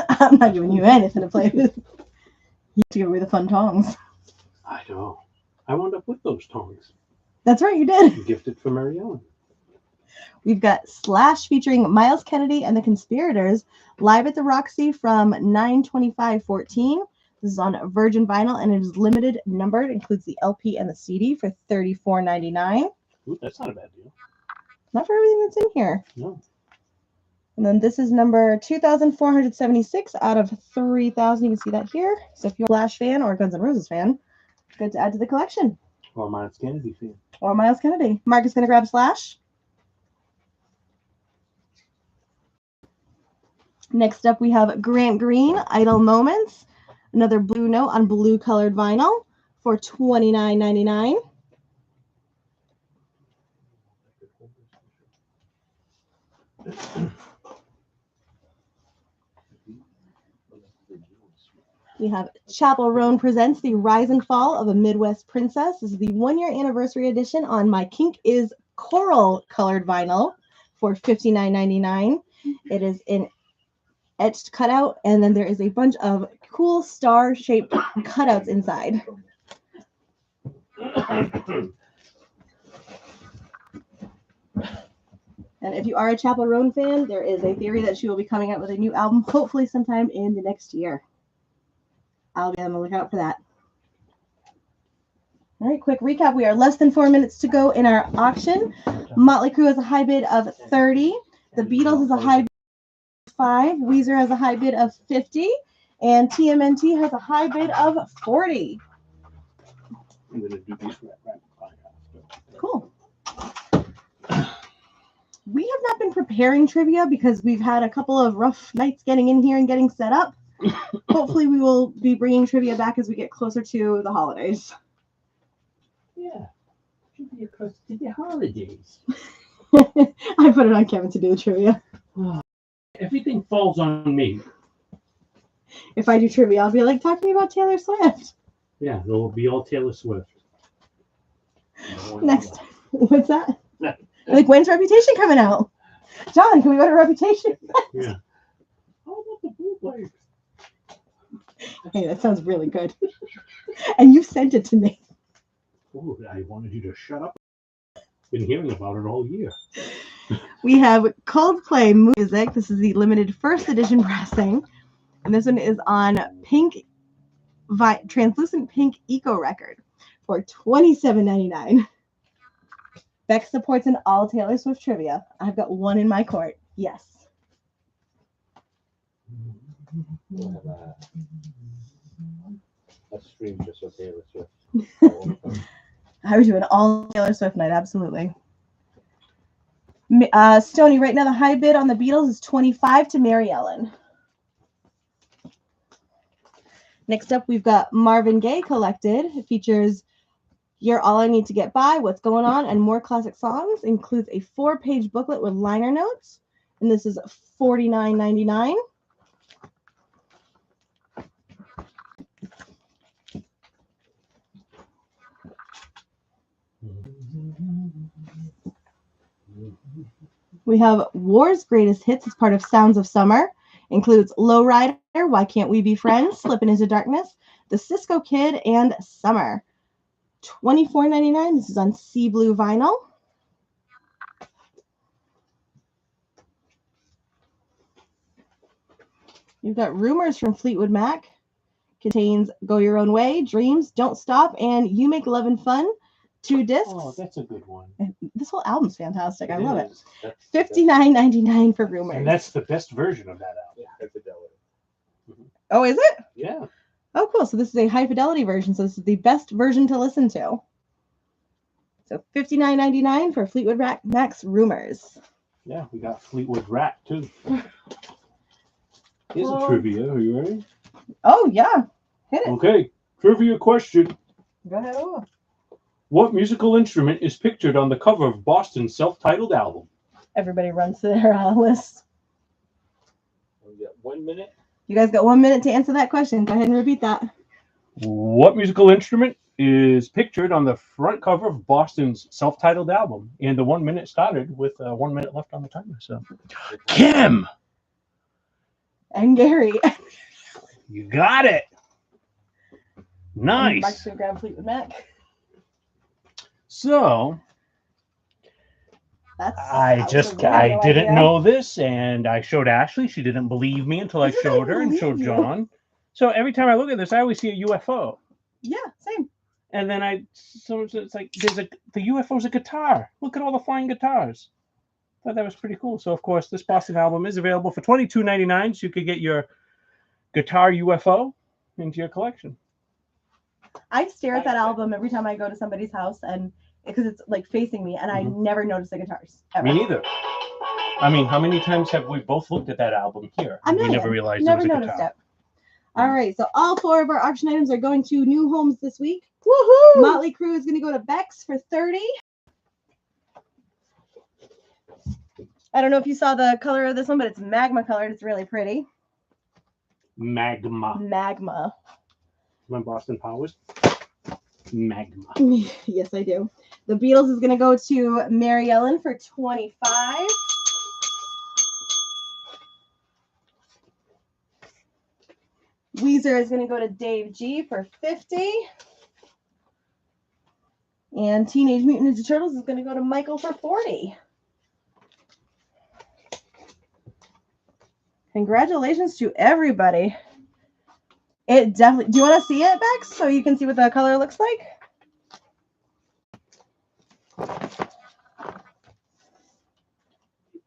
I'm not giving you anything to play with. You have to give away the fun tongs. I know. I wound up with those tongs. That's right, you did. Gifted for Mary Ellen. We've got Slash featuring Miles Kennedy and the Conspirators live at the Roxy from 9/25/14. This is on Virgin Vinyl and it is limited numbered. It includes the LP and the CD for $34.99. Ooh, that's not a bad deal. Not for everything that's in here. No. And then this is number 2,476 out of 3,000. You can see that here. So if you're a Slash fan or a Guns N' Roses fan, good to add to the collection. Or Miles Kennedy fan. Or Miles Kennedy. Mark is going to grab Slash. Next up, we have Grant Green, Idle Moments. Another blue note on blue colored vinyl for $29.99. We have Chapel Roan presents The Rise and Fall of a Midwest Princess. This is the 1-year anniversary edition on My Kink is Coral colored vinyl for $59.99. It is in etched cutout, and then there is a bunch of cool star-shaped cutouts inside. And if you are a Chapel Roan fan, there is a theory that she will be coming out with a new album, hopefully sometime in the next year. I'll be on the lookout for that. All right, quick recap. We are less than 4 minutes to go in our auction. Motley Crue has a high bid of 30. The Beatles is a high bid of 5. Weezer has a high bid of 50. And TMNT has a high bid of 40. I'm going to do these rapid fire. Cool. We have not been preparing trivia because we've had a couple of rough nights getting in here and getting set up. Hopefully we will be bringing trivia back as we get closer to the holidays. Yeah. Trivia close to the holidays. I put it on Kevin to do the trivia. Everything falls on me. If I do trivia, I'll be like, talk to me about Taylor Swift. Yeah, it'll be all Taylor Swift. Next. What's that? Like, when's Reputation coming out? John, can we go to Reputation? Yeah. How about the bootleg? Hey, that sounds really good. And you sent it to me. Oh, I wanted you to shut up. Been hearing about it all year. We have Coldplay Music. This is the limited first edition pressing. And this one is on translucent pink eco record for $27.99. Beck supports an all Taylor Swift trivia. I've got one in my court. Yes. We'll have a stream just for Taylor Swift. I would do an all Taylor Swift night, absolutely. Stoney, right now the high bid on the Beatles is 25 to Mary Ellen. Next up, we've got Marvin Gaye Collected. It features You're All I Need to Get By, What's Going On, and more classic songs. Includes a 4-page booklet with liner notes. And this is $49.99. We have War's Greatest Hits as part of Sounds of Summer. Includes Lowrider, Why Can't We Be Friends, Slipping Into Darkness, The Cisco Kid, and Summer. $24.99. This is on Sea Blue vinyl. You've got Rumors from Fleetwood Mac. Contains Go Your Own Way, Dreams, Don't Stop, and You Make Lovin' Fun. 2 discs. Oh, that's a good one. This whole album's fantastic. I love it. is. $59.99 for Rumors. And that's the best version of that album. High fidelity. Oh, is it? Yeah. Oh, cool. So this is a high fidelity version. So this is the best version to listen to. So $59.99 for Fleetwood Mac's Rumors. Yeah, we got Fleetwood Rat too. Here's Well- a trivia. Are you ready? Oh, yeah. Hit it. Okay. Trivia question. Go ahead. Oh. What musical instrument is pictured on the cover of Boston's self-titled album? Everybody runs to their list. We got 1 minute. You guys got 1 minute to answer that question. Go ahead and repeat that. What musical instrument is pictured on the front cover of Boston's self-titled album? And the 1 minute started with 1 minute left on the timer. So, Kim, And Gary. you got it. Nice. Mark's gonna grab Fleetwood Mac. So That's I no didn't idea. know this, and I showed Ashley. She didn't believe me until I Didn't showed her and believe showed you. John. So every time I look at this, I always see a UFO. Yeah, same. And then it's like the UFO's a guitar. Look at all the flying guitars. Thought that was pretty cool. So of course, this Boston album is available for $22.99, so you could get your guitar UFO into your collection. I stare at that album every time I go to somebody's house, and because it's like facing me, and I never notice the guitars. Ever. Me neither. I mean, how many times have we both looked at that album here? A We million. never realized Never it was a noticed guitar. it. All right, so all 4 of our auction items are going to new homes this week. Woohoo! Motley Crue is going to go to Bex for $30. I don't know if you saw the color of this one, but it's magma colored. It's really pretty. Magma. Magma. My Boston Powers. Magma. Yes, I do. The Beatles is going to go to Mary Ellen for $25. Weezer is going to go to Dave G for $50. And Teenage Mutant Ninja Turtles is going to go to Michael for $40. Congratulations to everybody. It definitely. Do you want to see it, Bex, so you can see what the color looks like?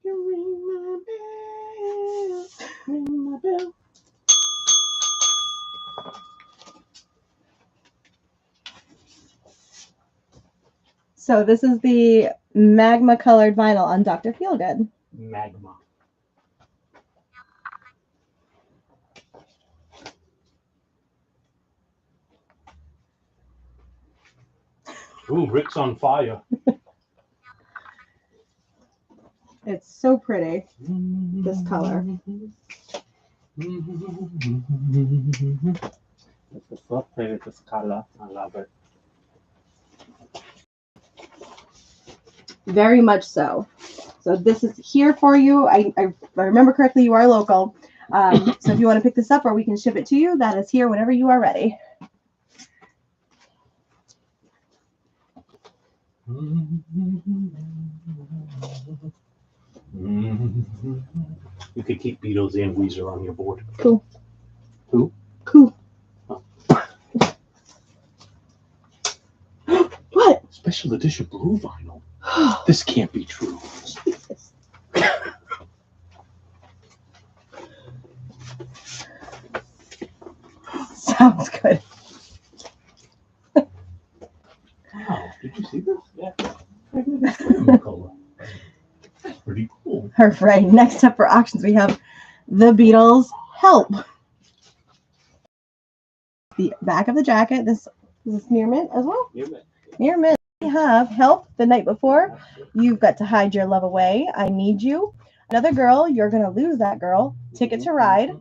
Ring my bell, ring my bell. So this is the magma colored vinyl on Dr. Feelgood. Magma. Ooh, Rick's on fire. It's so pretty, this color. It's so pretty, this color. I love it. Very much so. So this is here for you. I remember correctly, you are local. So if you want to pick this up or we can ship it to you, that is here whenever you are ready. You could keep Beatles and Weezer on your board. Cool. Who? Cool. What? Special edition blue vinyl. This can't be true. Sounds good. Wow, did you see this? Yeah. Color. Pretty cool. All right. Next up for auctions, we have the Beatles Help. The back of the jacket. This is near mint as well. Near mint. We have Help, The Night Before. You've got to hide your love away. I Need You. Another Girl. You're gonna lose that girl. Ticket to Ride.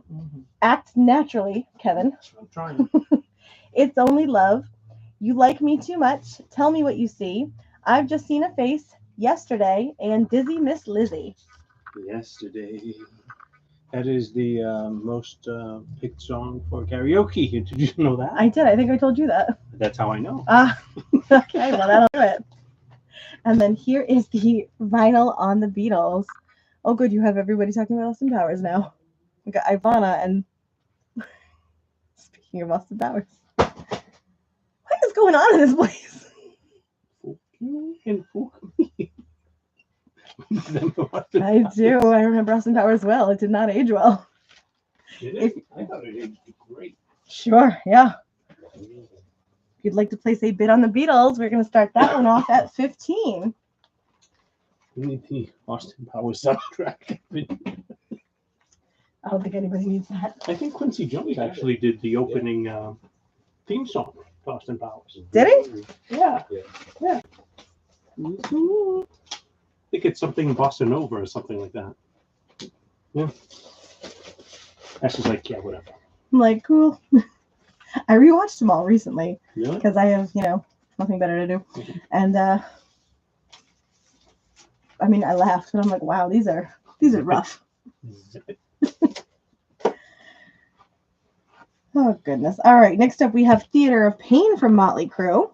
Act Naturally, Kevin. I'm trying. It's Only Love. You Like Me Too Much. Tell Me What You See. I've Just Seen a Face. Yesterday, and Dizzy Miss Lizzie. Yesterday. That is the most picked song for karaoke. Did you know that? I did. I think I told you that. That's how I know. Okay, well, that'll do it. And then here is the vinyl on the Beatles. Oh, good. You have everybody talking about Austin Powers now. We got Ivana and speaking of Austin Powers. What is going on in this place? And I do. I remember Austin Powers well. It did not age well. I thought it aged great. Sure, yeah. If you'd like to place a bid on the Beatles, we're going to start that one off at 15. We need the Austin Powers soundtrack. I don't think anybody needs that. I think Quincy Jones actually did the opening theme song to Austin Powers. Did he? Yeah. Yeah. I think it's something Bossa Nova or something like that. Yeah. That's just like, yeah, whatever. I'm like, cool. I rewatched them all recently Really? because I have, nothing better to do. And I mean, I laughed, but I'm like, wow, these are rough. Zip it. Oh goodness. All right, next up we have Theater of Pain from Motley Crue.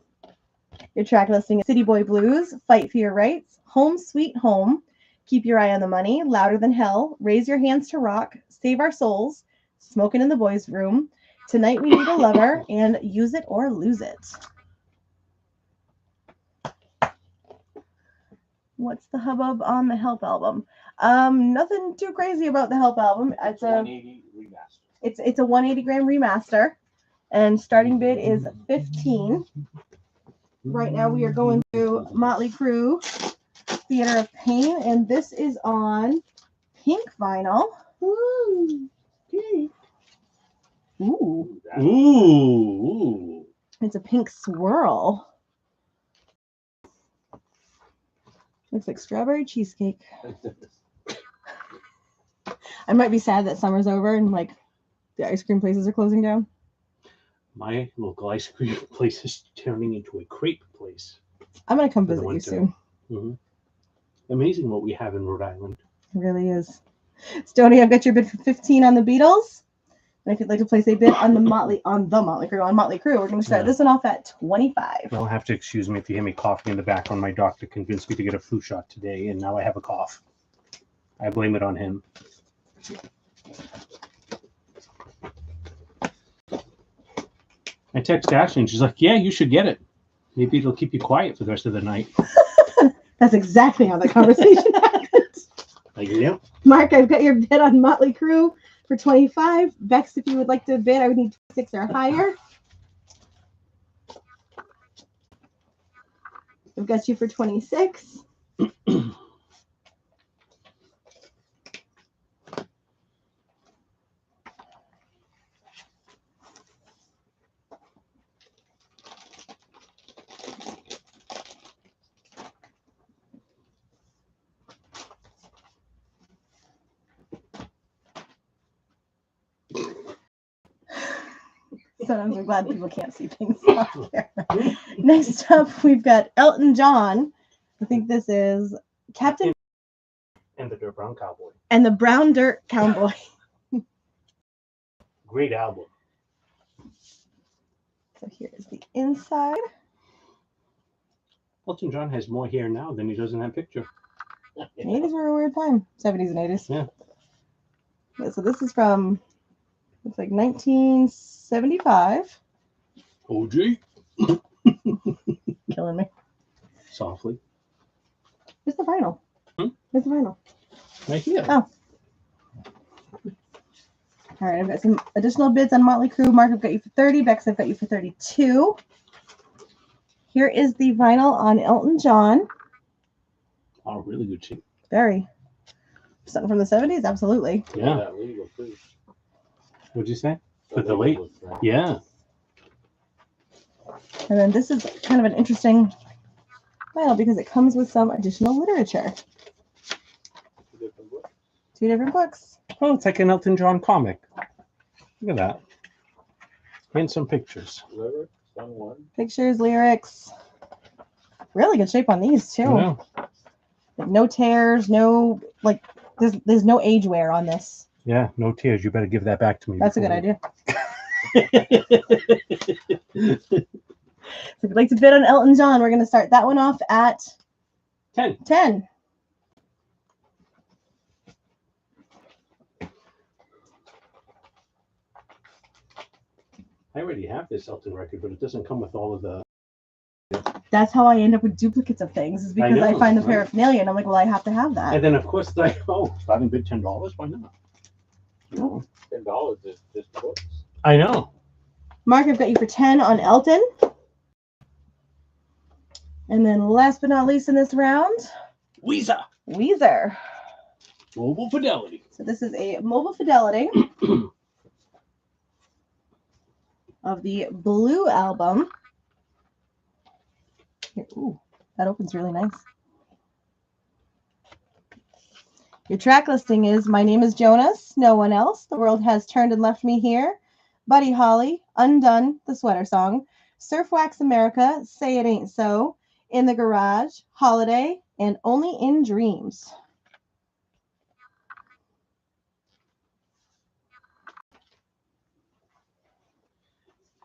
Your track listing is City Boy Blues, Fight for Your Rights, Home Sweet Home, Keep Your Eye on the Money, Louder Than Hell, Raise Your Hands to Rock, Save Our Souls, Smoking in the Boys' Room, Tonight We Need a Lover, and Use It or Lose It. What's the hubbub on the Help album? Nothing too crazy about the Help album. It's a 180 remaster. it's a 180 gram remaster, and starting bid is 15. Right now we are going through Motley Crue, Theater of Pain, and this is on pink vinyl. Ooh, okay. Ooh, Ooh. it's a pink swirl. Looks like strawberry cheesecake. I might be sad that summer's over and like the ice cream places are closing down. My local ice cream place is turning into a crepe place. I'm gonna come For the visit you winter. soon. Mm-hmm. Amazing what we have in Rhode Island. It really is. Stoney, I've got your bid for 15 on the Beatles. And if you'd like to place a bid on the Motley Crue, we're going to start this one off at 25. You'll have to excuse me if you hear me coughing in the background. My doctor convinced me to get a flu shot today, and now I have a cough. I blame it on him. I text Ashley, and she's like, "Yeah, you should get it. Maybe it'll keep you quiet for the rest of the night." That's exactly how the conversation happened. Like, yep. Mark, I've got your bid on Motley Crue for 25. Bex, if you would like to bid, I would need 26 or higher. I've got you for 26. Sometimes I'm glad people can't see things off camera. Next up, we've got Elton John. I think this is Captain And the Dirt Brown Cowboy. and the Brown Dirt Cowboy. Great album. So here is the inside. Elton John has more hair now than he does in that picture. The 80s were a weird time. 70s and 80s. Yeah. So this is from, looks like 1975. OG. Killing me. Softly. Where's the vinyl? Where's the vinyl? Right here. Oh. All right, I've got some additional bids on Motley Crue. Mark, I've got you for 30. Bex, I've got you for 32. Here is the vinyl on Elton John. Oh, really good shape. Very. Something from the 70s? Absolutely. Yeah. That legal too. What'd you say? But the legal late. was that. Yeah. And then this is kind of an interesting vinyl because it comes with some additional literature. Different book. 2 different books. Oh, it's like an Elton John comic. Look at that. And some pictures. Lyrics on one. Pictures, lyrics. Really good shape on these too. Yeah. Like no tears, no like there's no age wear on this. Yeah, no tears. You better give that back to me. That's a good before idea. So if you'd like to bid on Elton John, we're going to start that one off at 10. 10. I already have this Elton record, but it doesn't come with all of the. That's how I end up with duplicates of things, is because I know, find the right? paraphernalia and I'm like, well, I have to have that. And then, of course, like, oh, starting bid $10. Why not? No. $10 is just books. I know. Mark, I've got you for 10 on Elton. And then last but not least in this round, Weezer. Weezer. Mobile Fidelity. So this is a mobile fidelity of the Blue album. Here, ooh, that opens really nice. Your track listing is My Name is Jonas, No One Else, The World Has Turned and Left Me Here, Buddy Holly, Undone, The Sweater Song, Surf Wax America, Say It Ain't So, In the Garage, Holiday, and Only in Dreams.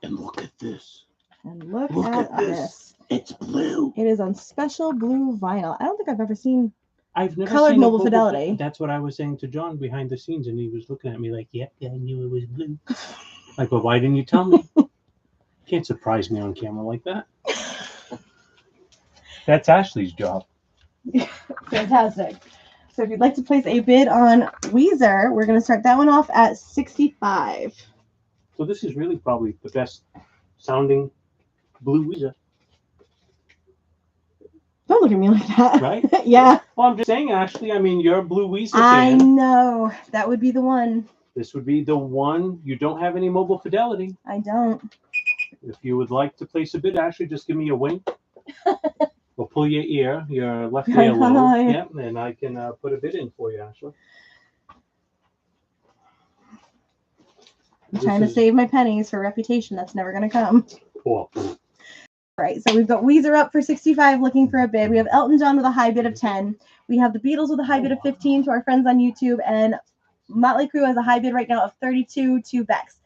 And look at this. And look, Look at, at this. this. It's blue. It is on special blue vinyl. I don't think I've ever seen. I've never Colored seen a mobile fidelity. That's what I was saying to John behind the scenes, and he was looking at me like, "Yep, I knew it was blue." Like, well, why didn't you tell me? Can't surprise me on camera like that. That's Ashley's job. Fantastic. So if you'd like to place a bid on Weezer, we're going to start that one off at 65. So this is really probably the best sounding blue Weezer, Don't look at me like that. right? Yeah, Well, I'm just saying, Ashley. I mean, you're a blue Weezer I fan. know. That would be the one. This would be the one. You don't have any mobile fidelity. I don't. If you would like to place a bid, Ashley, just give me a wink. We'll pull your ear, your left Hi, ear lobe. hi. Yep, and I can put a bid in for you, Ashley. I'm trying to save my pennies for reputation. That's never going to come. Cool. All right, so we've got Weezer up for 65 looking for a bid. We have Elton John with a high bid of 10. We have the Beatles with a high bid of 15 to our friends on YouTube. And Motley Crue has a high bid right now of 32 to Bex.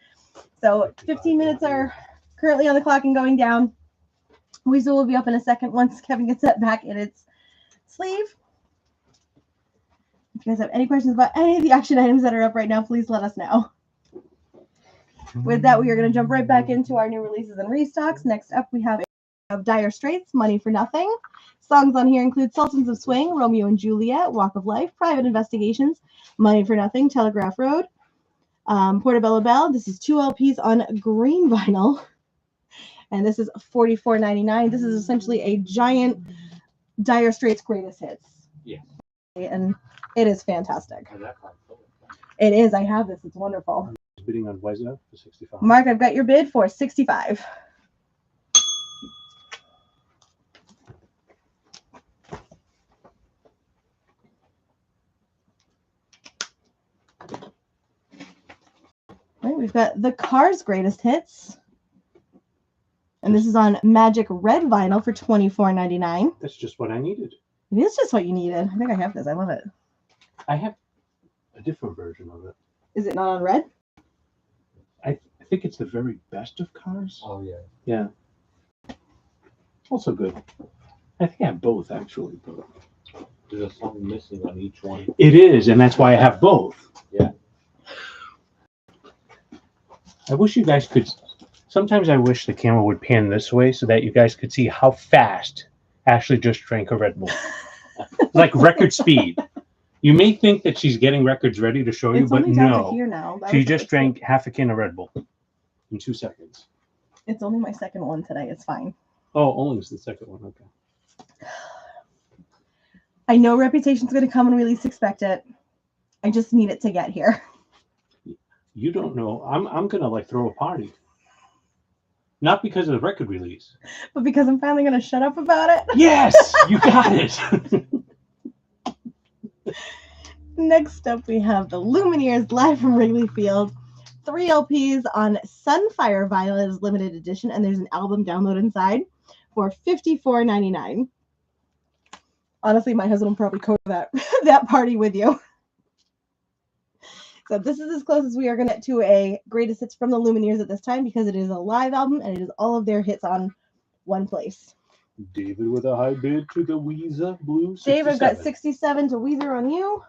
So 15 minutes are currently on the clock and going down. Weezer will be up in a second once Kevin gets that back in its sleeve. If you guys have any questions about any of the auction items that are up right now, please let us know. With that, we are going to jump right back into our new releases and restocks. Next up, we have Dire Straits, Money for Nothing. Songs on here include Sultans of Swing, Romeo and Juliet, Walk of Life, Private Investigations, Money for Nothing, Telegraph Road, Portobello Bell. This is 2 LPs on green vinyl. And this is $44.99. This is essentially a giant Dire Straits greatest hits. Yeah. And it is fantastic. And that part, cool. It is. I have this. It's wonderful. Bidding on Weezer for 65. Mark, I've got your bid for 65. All right, we've got the Cars Greatest Hits. And this is on Magic Red Vinyl for $24.99. That's just what I needed. It is just what you needed. I think I have this. I love it. I have a different version of it. Is it not on red? I think it's the very best of Cars. Oh, yeah. Yeah. Also good. I think I have both, actually. There's something missing on each one. It is, and that's why I have both. Yeah. I wish you guys could. Sometimes I wish the camera would pan this way so that you guys could see how fast Ashley just drank a Red Bull. Like record speed. You may think that she's getting records ready to show you, It's but only down to no. here now. That She was the just first one. drank half a can of Red Bull in 2 seconds. It's only my second one today. It's fine. Oh, only was the second one. Okay. I know Reputation's going to come when we least expect it. I just need it to get here. You don't know. I'm gonna like throw a party. Not because of the record release. But because I'm finally going to shut up about it. Yes, you got it. Next up, we have the Lumineers live from Wrigley Field. 3 LPs on Sunfire vinyl. It is limited edition, and there's an album download inside for $54.99. Honestly, my husband will probably cover that party with you. So this is as close as we are going to get to a greatest hits from the Lumineers at this time because it is a live album and it is all of their hits on one place. David with a high bid to the Weezer Blue 67. Dave, I've got 67 to Weezer on you.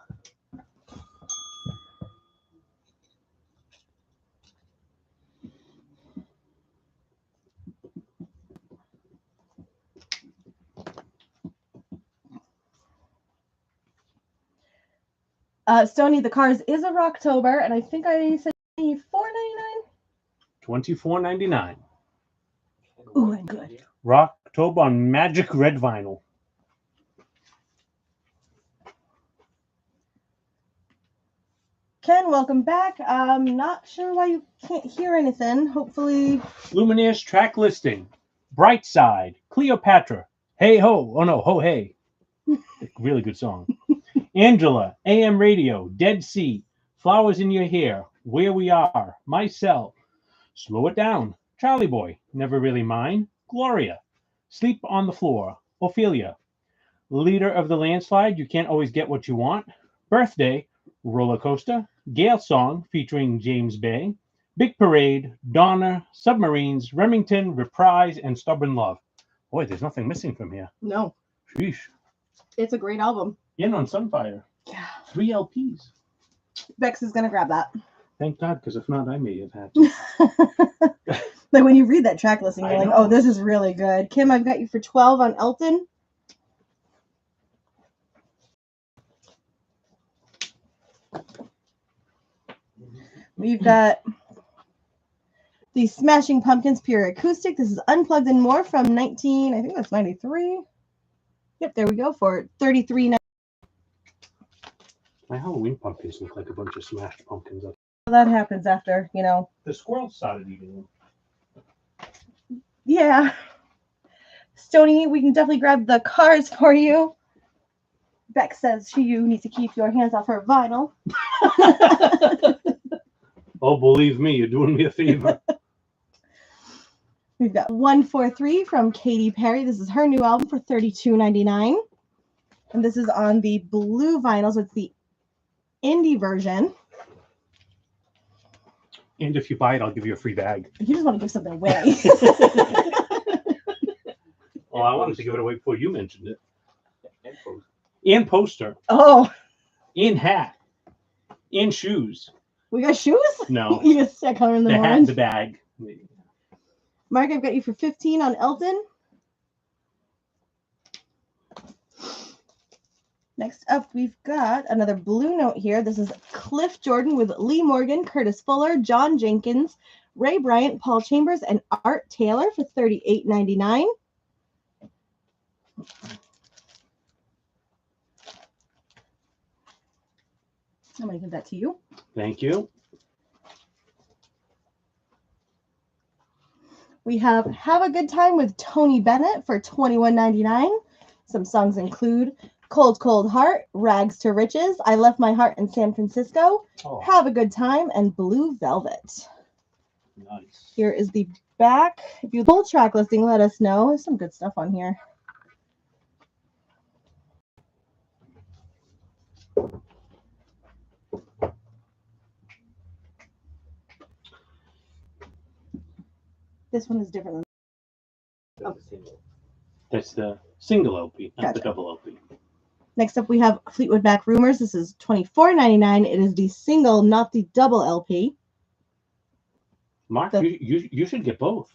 Stony, the Cars is a Rocktober, and I think I said $4.99. $24.99. Ooh, and good. Rocktober on Magic Red Vinyl. Ken, welcome back. I'm not sure why you can't hear anything. Hopefully, Lumineers track listing. Bright Side. Cleopatra. Hey Ho. Oh no, Ho Hey. Really good song. Angela. AM Radio. Dead Sea. Flowers in Your Hair. Where We Are. Myself. Slow It Down. Charlie Boy. Never Really Mine. Gloria. Sleep on the Floor. Ophelia. Leader of the Landslide. You Can't Always Get What You Want. Birthday. Roller Coaster. Gale Song featuring James Bay. Big Parade, Donna, Submarines, Remington, Reprise, and Stubborn Love. Boy, there's nothing missing from here. No, Sheesh. it's a great album. In on Sunfire. Yeah. 3 LPs. Bex is gonna grab that. Thank God, because if not, I may have had to. Like when you read that track listing, I you're like, know. oh, this is really good. Kim, I've got you for 12 on Elton. We've got the Smashing Pumpkins Pure Acoustic. This is Unplugged and More from I think that's 93. Yep, there we go for $33.99. My Halloween pumpkins look like a bunch of smashed pumpkins. That happens after, The squirrels started eating them. Yeah. Stony, we can definitely grab the cards for you. Beck says you need to keep your hands off her vinyl. Oh, believe me, you're doing me a favor. We've got 143 from Katy Perry. This is her new album for $32.99. And this is on the blue vinyl, so it's the indie version. And if you buy it, I'll give you a free bag. You just want to give something away. Well, I wanted to give it away before you mentioned it. And poster. Oh, And hat. And shoes. we got shoes? No. You just start coloring them The hat and orange. the bag. Mark, I've got you for 15 on Elton. Next up, we've got another blue note here. This is Cliff Jordan with Lee Morgan, Curtis Fuller, John Jenkins, Ray Bryant, Paul Chambers, and Art Taylor for $38.99. I'm going to give that to you. Thank you. We have a Good Time with Tony Bennett for $21.99. Some songs include Cold, Cold Heart, Rags to Riches, I Left My Heart in San Francisco, Oh, Have a Good Time, and Blue Velvet. nice. Here is the back. If you pull track listing, let us know. There's some good stuff on here. This one is different. That's the single LP, not the Gotcha. double LP. Next up, we have Fleetwood Mac Rumors. This is $24.99. It is the single, not the double LP. Mark, The- you should get both.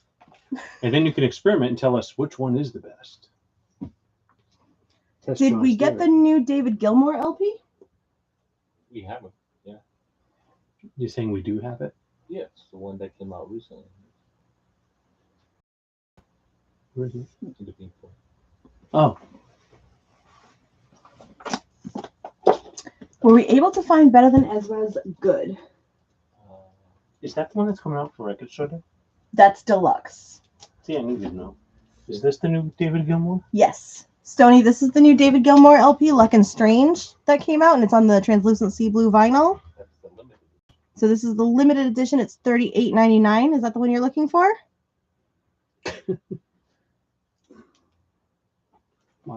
And then you can experiment and tell us which one is the best. Test Did John's we get the theory. new David Gilmour LP? We have it. You're saying we do have it? Yes, the one that came out recently. Where is it? Looking for. Oh, Were we able to find Better Than Ezra's Good? is that the one that's coming out for Record Store Day? That's deluxe. See, I needed to know. Is this the new David Gilmour? Yes. Stony, this is the new David Gilmour LP, Luck and Strange, that came out, and it's on the translucent sea blue vinyl. That's the limited. So this is the limited edition. It's $38.99. Is that the one you're looking for?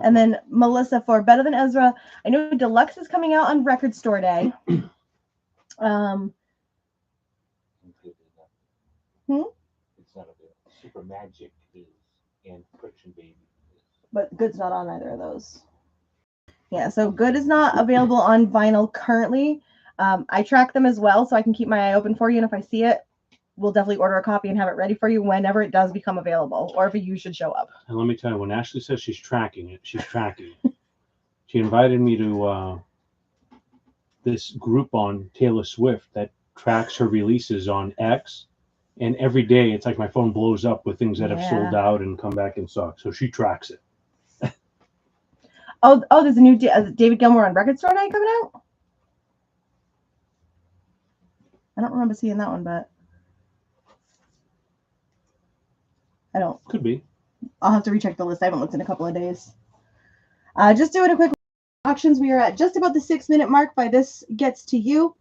And then Melissa for Better Than Ezra. I know Deluxe is coming out on Record Store Day. It's not available. Super Magic is, and Friction Baby is. But Good's not on either of those. Yeah, so Good is not available on vinyl currently. I track them as well, so I can keep my eye open for you. And if I see it, we'll definitely order a copy and have it ready for you whenever it does become available, or if you should show up. And let me tell you, when Ashley says she's tracking it, she's tracking it. She invited me to this group on Taylor Swift that tracks her releases on X. And every day, it's like my phone blows up with things that have sold out and come back in stock. So she tracks it. Oh, there's a new David Gilmour on Record Store Day coming out? I don't remember seeing that one, but I don't. Could be. I'll have to recheck the list. I haven't looked in a couple of days. Just doing a quick auctions. We are at just about the 6-minute mark by this gets to you.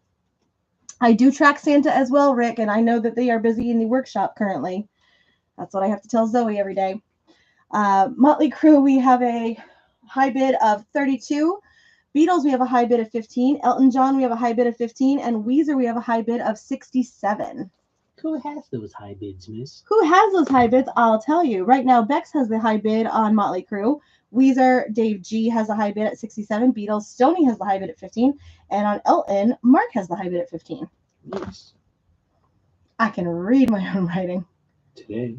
I do track Santa as well, Rick, and I know that they are busy in the workshop currently. That's what I have to tell Zoe every day. Motley Crue, we have a high bid of 32. Beatles, we have a high bid of 15. Elton John, we have a high bid of 15. And Weezer, we have a high bid of 67. Who has those high bids, miss? Who has those high bids? I'll tell you. Right now, Bex has the high bid on Motley Crue. Weezer, Dave G has the high bid at 67. Beatles, Stoney has the high bid at 15. And on Elton, Mark has the high bid at 15. Yes. I can read my own writing. Today.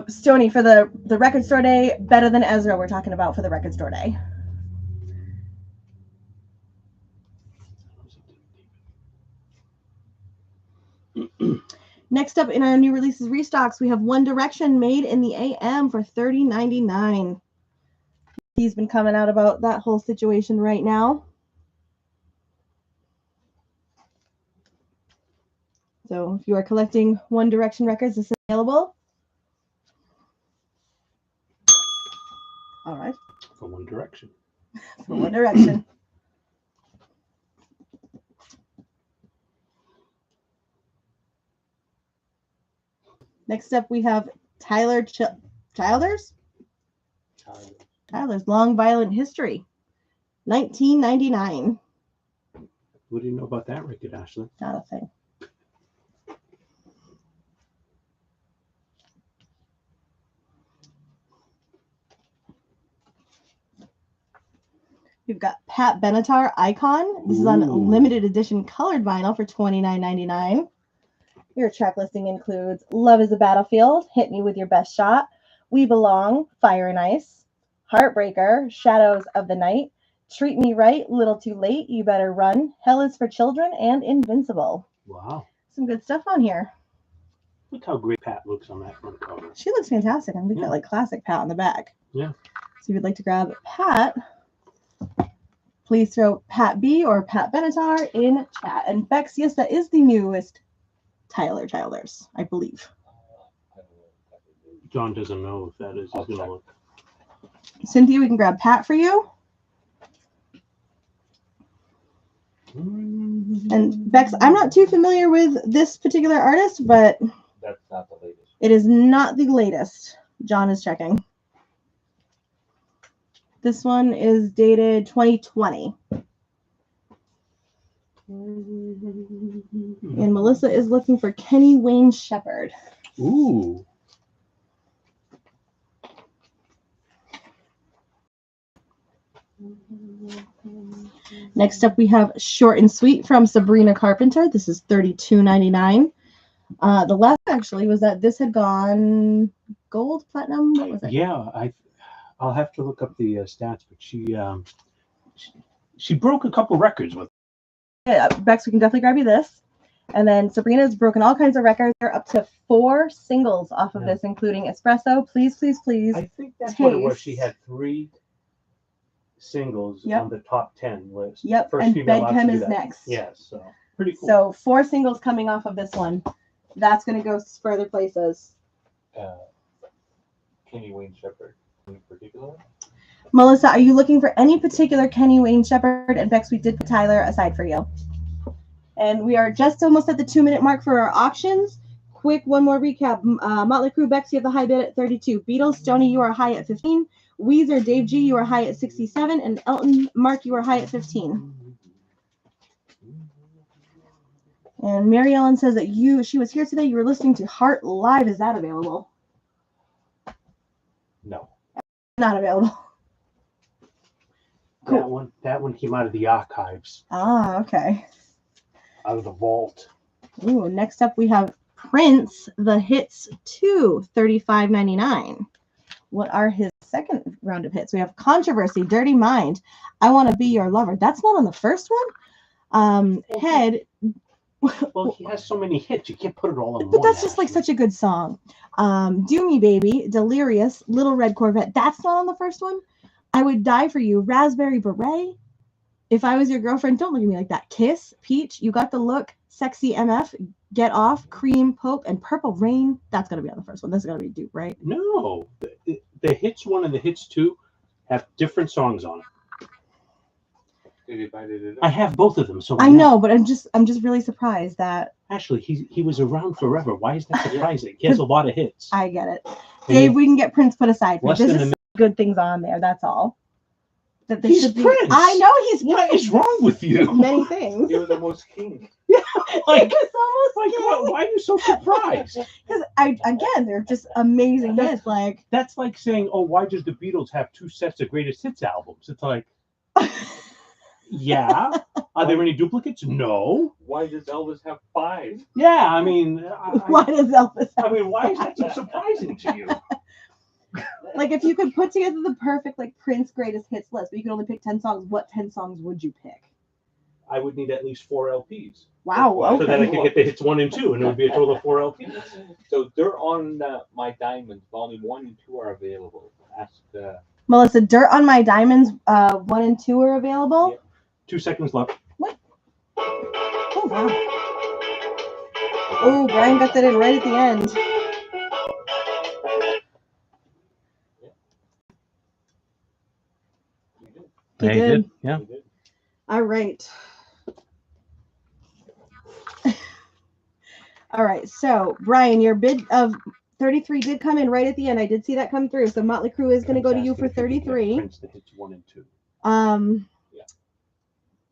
Stoney, for the record store day, Better Than Ezra we're talking about for the record store day. Next up in our new releases restocks, we have One Direction Made in the AM for $30.99. He's been coming out about that whole situation right now. So if you are collecting One Direction records, this is available. All right. For One Direction. For One Direction. Next up, we have Childers' Long Violent History, $19.99. What do you know about that record, Ashley? Not a thing. We've got Pat Benatar Icon. This is on Ooh. limited edition colored vinyl for $29.99. Your track listing includes Love is a Battlefield, Hit Me With Your Best Shot, We Belong, Fire and Ice, Heartbreaker, Shadows of the Night, Treat Me Right, Little Too Late, You Better Run, Hell is for Children, and Invincible. Wow. Some good stuff on here. Look how great Pat looks on that front cover. She looks fantastic. And we've got Yeah. like classic Pat on the back. Yeah. So if you'd like to grab Pat, please throw Pat B or Pat Benatar in chat. And Bex, yes, that is the newest Tyler Childers, I believe. John doesn't know if that is. He's going to look. Cynthia, we can grab Pat for you. And Bex, I'm not too familiar with this particular artist, but That's not the latest. it is not the latest. John is checking. This one is dated 2020. And Melissa is looking for Kenny Wayne Shepherd. Ooh. Next up, we have Short and Sweet from Sabrina Carpenter. This is $32.99. The last actually was that this had gone gold, platinum. What was it? Yeah, I'll have to look up the stats, but she broke a couple records with. Yeah, Bex, we can definitely grab you this. And then Sabrina's broken all kinds of records. They're up to 4 singles off of Yeah. this, including Espresso, Please, Please, Please. I think that's what it was. Taste. She had 3 singles Yep. on the top 10 list. Yep, First and female out to Bedchem do is that. next. Yes, so pretty cool. So 4 singles coming off of this one. That's going to go further places. Kenny Wayne Shepherd in particular. Melissa, are you looking for any particular Kenny Wayne Shepherd? And Bex, we did put Tyler aside for you. And we are just almost at the 2-minute mark for our auctions. Quick, one more recap. Motley Crue, Bex, you have the high bid at 32. Beatles, Stoney, you are high at 15. Weezer, Dave G, you are high at 67. And Elton, Mark, you are high at 15. And Mary Ellen says that she was here today. You were listening to Heart Live. Is that available? No. Not available. Cool. That one came out of the archives, Ah, okay. out of the vault. Ooh, next up we have Prince, The Hits 2, $35.99. What are his second round of hits? We have Controversy, Dirty Mind, I Want to Be Your Lover. That's not on the first one. Head. Well, he has so many hits, you can't put it all in one. But that's just like such a good song. Do Me Baby, Delirious, Little Red Corvette. That's not on the first one. I Would Die for You, Raspberry Beret. If I Was Your Girlfriend, Don't Look at Me Like That. Kiss, Peach, You Got the Look, Sexy MF, Get Off, Cream, Pope, and Purple Rain. That's going to be on the first one. This is going to be Dupe, right? No, the hits 1 and the hits 2 have different songs on it. They divided it I up. have both of them, so I know, but I'm just really surprised that Actually, he was around forever. Why is that surprising? He has a lot of hits. I get it. And Dave, we can get Prince put aside. less This than is good things on there. That's all. that there He's should be. Prince. I know he's What is wrong with you? many things. You're the most king. Like, It's almost like why are you so surprised? because again they're just amazing hits. Like That's like saying, oh, why does the Beatles have 2 sets of greatest hits albums? It's like, yeah. Are there any duplicates? No. Why does Elvis have 5? Yeah, I mean, why does Elvis? I mean, why is that so surprising to you? Like if you could put together the perfect like Prince greatest hits list, but you could only pick 10 songs, what 10 songs would you pick? I would need at least 4 LPs. Wow. So that I Okay. could get the hits 1 and 2, and it would be a total of 4 LPs. So they're on My Diamonds. Volume 1 and 2 are available. Ask. Melissa, Dirt on My Diamonds 1 and 2 are available. Yeah. 2 seconds left. Oh wow. Oh, Brian got that in right at the end. He Yeah, did. Yeah. All right. All right. So, Brian, your bid of 33 did come in right at the end. I did see that come through. So, Motley Crue is going to go to you for 33. Prince, the hits 1 and 2.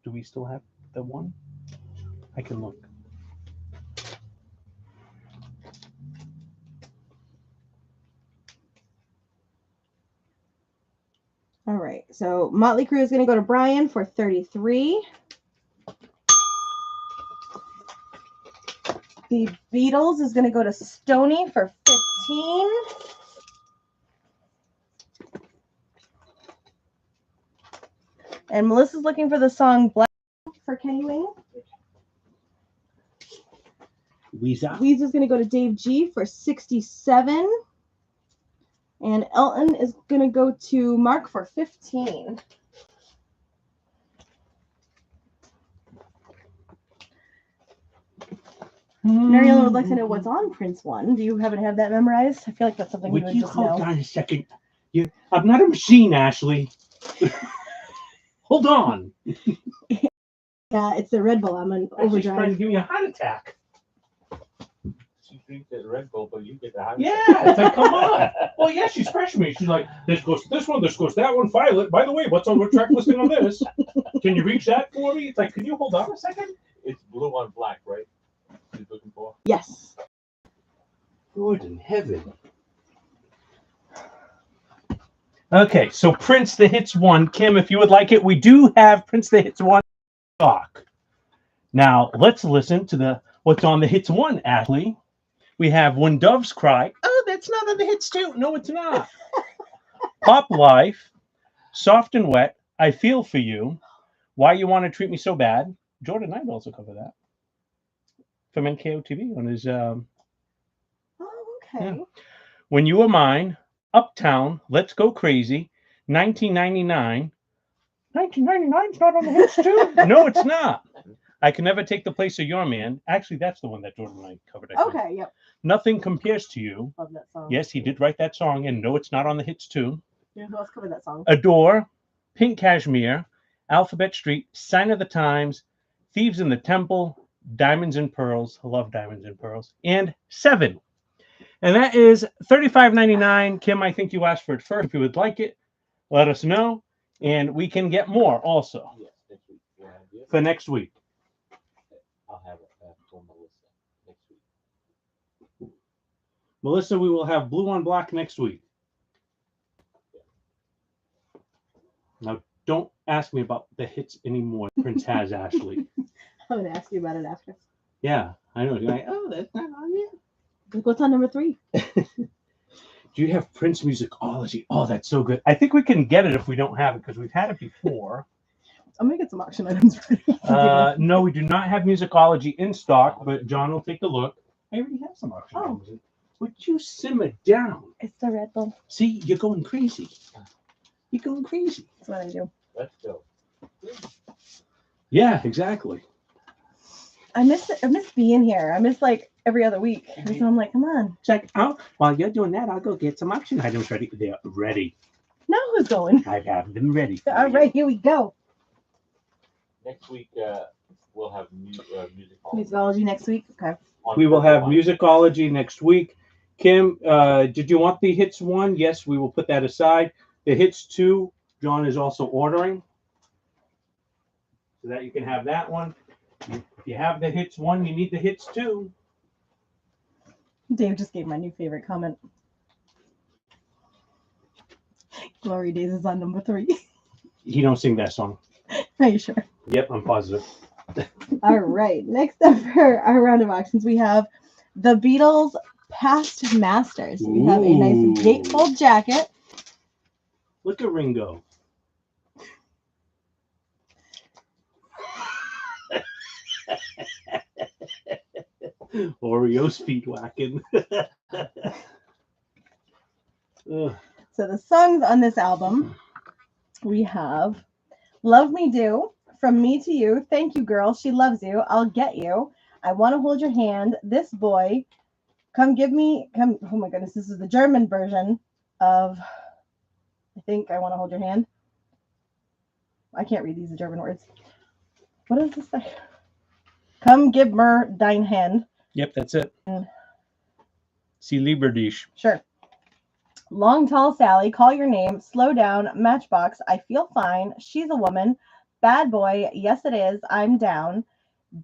Do we still have the 1? I can look. All right. So, Motley Crue is going to go to Brian for 33. The Beatles is going to go to Stoney for 15. And Melissa's looking for the song Black for Kenny Wayne. Weezer. Weezer's going to go to Dave G for 67. And Elton is going to go to Mark for 15. Mariella would like to know what's on Prince 1. Do you happen to have that memorized? I feel like that's something Would you would you just hold know. on a second? I'm not a machine, Ashley. Hold on. Yeah, it's the Red Bull. I'm an Ashley's trying to overdrive. give me a heart attack. She drinks that Red Bull, but you get the high. Yeah, it's like, come on. Well, yeah, she's pressuring me. She's like, this goes to this one, this goes to that one, file it. By the way, what's on what track listing on this? Can you reach that for me? It's like, can you hold on a second? It's blue on black, right? She's looking for. Yes. Lord in heaven. Okay, so Prince the Hits 1. Kim, if you would like it, we do have Prince the Hits 1 stock. Now, let's listen to what's on the Hits 1, Ashley. We have When Doves Cry. Oh, that's not on the Hits 2. No, it's not. Pop Life, Soft and Wet, I Feel For You, Why You Want to Treat Me So Bad. Jordan Knight also covered that from NKO TV on his Oh, okay. Yeah. When You Were Mine, Uptown, Let's Go Crazy, 1999. 1999's not on the Hits too? No, it's not. I Can Never Take the Place of Your Man. Actually, that's the one that Jordan Knight covered. I think. Okay, yep. Nothing Compares to You. Love that song. Yes, he did write that song, and no, it's not on the Hits too. Yeah, who else covered that song? Adore, Pink Cashmere, Alphabet Street, Sign of the Times, Thieves in the Temple, Diamonds and Pearls. I love Diamonds and Pearls. And 7. And that is $35.99. Kim, I think you asked for it first. If you would like it, let us know. And we can get more also Yes, next week. You have it? for next week. I'll have it for Melissa next week. Melissa, we will have Blue on Black next week. Now, don't ask me about the hits anymore Prince has, Ashley. I'm going to ask you about it after. Yeah, I know. You're like, oh, that's not on yet. Like, what's on number 3? Do you have Prince Musicology? Oh, that's so good. I think we can get it if we don't have it because we've had it before. I'm going to get some auction items ready. No, we do not have Musicology in stock, but John will take a look. I already have some auction Oh. items. Would you simmer down? It's the Red Bull. See, you're going crazy. You're going crazy. That's what I do. Let's go. Yeah, exactly. I miss being here. I miss like every other week. So I'm like, come on. It's like, oh, while you're doing that, I'll go get some auction items ready. They're ready. Now who's going? I have them ready. for All you. right, here we go. Next week we'll have music. Musicology next week. Okay. We will have Musicology next week. Kim, did you want the Hits 1? Yes, we will put that aside. The Hits 2, John is also ordering, so that you can have that one. If you have the hits one, you need the hits two. Dave just gave my new favorite comment. Glory Days is on number 3. He don't sing that song. Are you sure? Yep, I'm positive. All right. Next up for our round of auctions, we have the Beatles Past Masters. We have a nice Ooh. gatefold jacket. Look at Ringo. Oreo speed whacking. Ugh. So the songs on this album, we have Love Me Do, From Me to You, Thank You Girl, She Loves You, I'll Get You, I Want to Hold Your Hand, This Boy, Come oh my goodness, this is the German version of, I think, I Want to Hold Your Hand. I can't read these German words. What does this say? Come Gib mir dein Hand. Yep, that's it. See lieber dich. Sure. Long Tall Sally, Call Your Name, Slow Down, Matchbox, I Feel Fine, She's a Woman, Bad Boy, Yes It Is, I'm Down,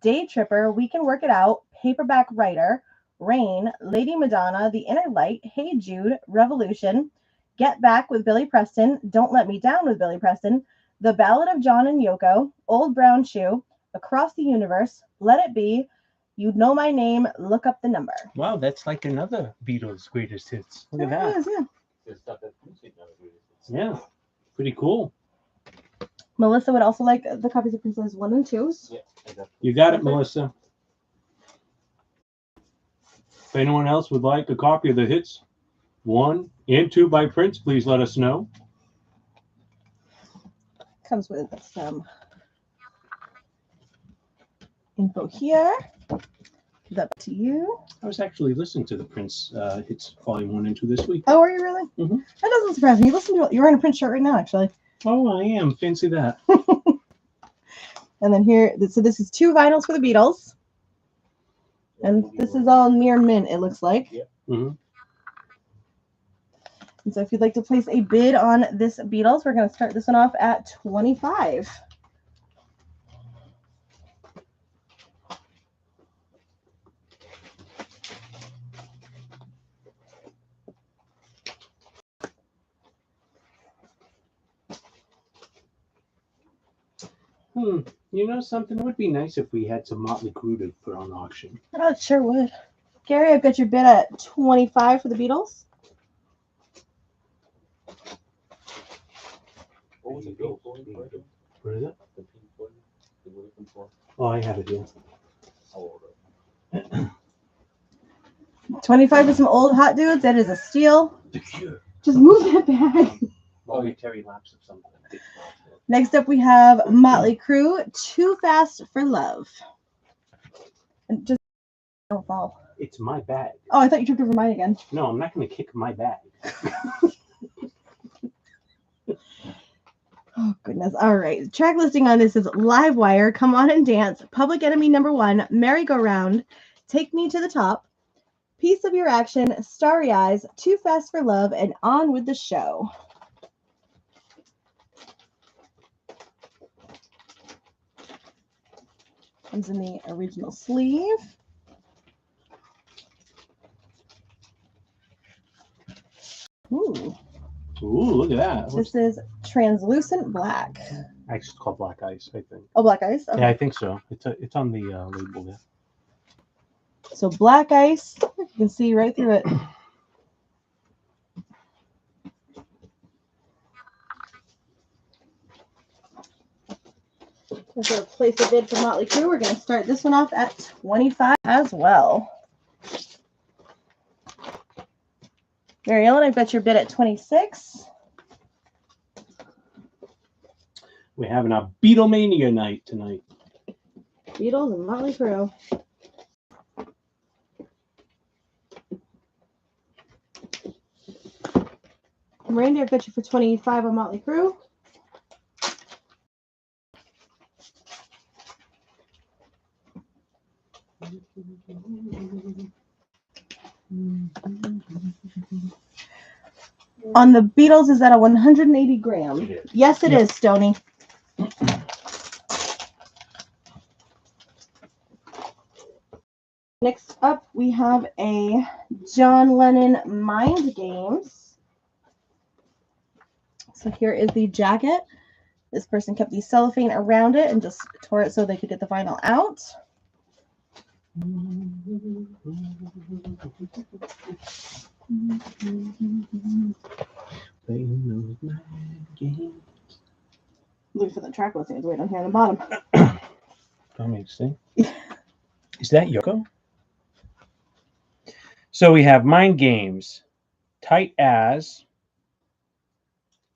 Day Tripper, We Can Work It Out, Paperback Writer, Rain, Lady Madonna, The Inner Light, Hey Jude, Revolution, Get Back with Billy Preston, Don't Let Me Down with Billy Preston, The Ballad of John and Yoko, Old Brown Shoe, Across the Universe, Let It Be, You'd Know My Name, Look Up the Number. Wow, that's like another Beatles greatest hits. Look at There it that. is, yeah. There's stuff that music never really is. Yeah, pretty cool. Melissa would also like the copies of Princess 1 and 2s. Yeah, I got You got it, Melissa. If anyone else would like a copy of the hits 1 and 2 by Prince, please let us know. Comes with some info here. Is that up to you? I was actually listening to the Prince hits volume 1 and 2 this week. Oh, are you really? Mhm. That doesn't surprise me. You listen to you're wearing a Prince shirt right now, actually. Oh, I am. Fancy that. And then here, so this is 2 vinyls for the Beatles, and this is all near mint. It looks like. hmm And so, if you'd like to place a bid on this Beatles, we're going to start this one off at $25. You know something? It would be nice if we had some Motley Crue to put on auction. Oh, it sure would. Gary, I've got your bid at $25 for the Beatles. What was it? Pink Floyd? What is it? The Pink Floyd? The Willie Pink Floyd? Oh, I have it here. I'll order. 25 for some old hot dudes. That is a steal. The Cure. Just move that bag. Oh, yeah, Terry Laps or something. Next up, we have Motley Crue, Too Fast for Love. And just don't fall. It's my bag. Oh, I thought you tripped over mine again. No, I'm not going to kick my bag. Oh, goodness. All right. Track listing on this is Livewire, Come On and Dance, Public Enemy #1, Merry Go Round, Take Me to the Top, Piece of Your Action, Starry Eyes, Too Fast for Love, and On with the Show. Comes in the original sleeve. Ooh, Ooh, look at that. this is translucent black. Actually, it's called Black Ice, I think. Oh, black ice. Okay. Yeah, I think so. It's on the label there. So black ice, you can see right through it. We're going to place a bid for Motley Crue. We're going to start this one off at $25 as well. Mary Ellen, I've got your bid at $26. We're having a Beatlemania night tonight. Beatles and Motley Crue. Randy, I've got you for $25 on Motley Crue. On the Beatles, is that a 180 gram? It is. Yes, it Yep. is, Stony. Next up, we have a John Lennon Mind Games. So here is the jacket. This person kept the cellophane around it and just tore it so they could get the vinyl out. Look for the track listing. It's right on here on the bottom. Let me see. Is that Yoko? So we have Mind Games, Tight As,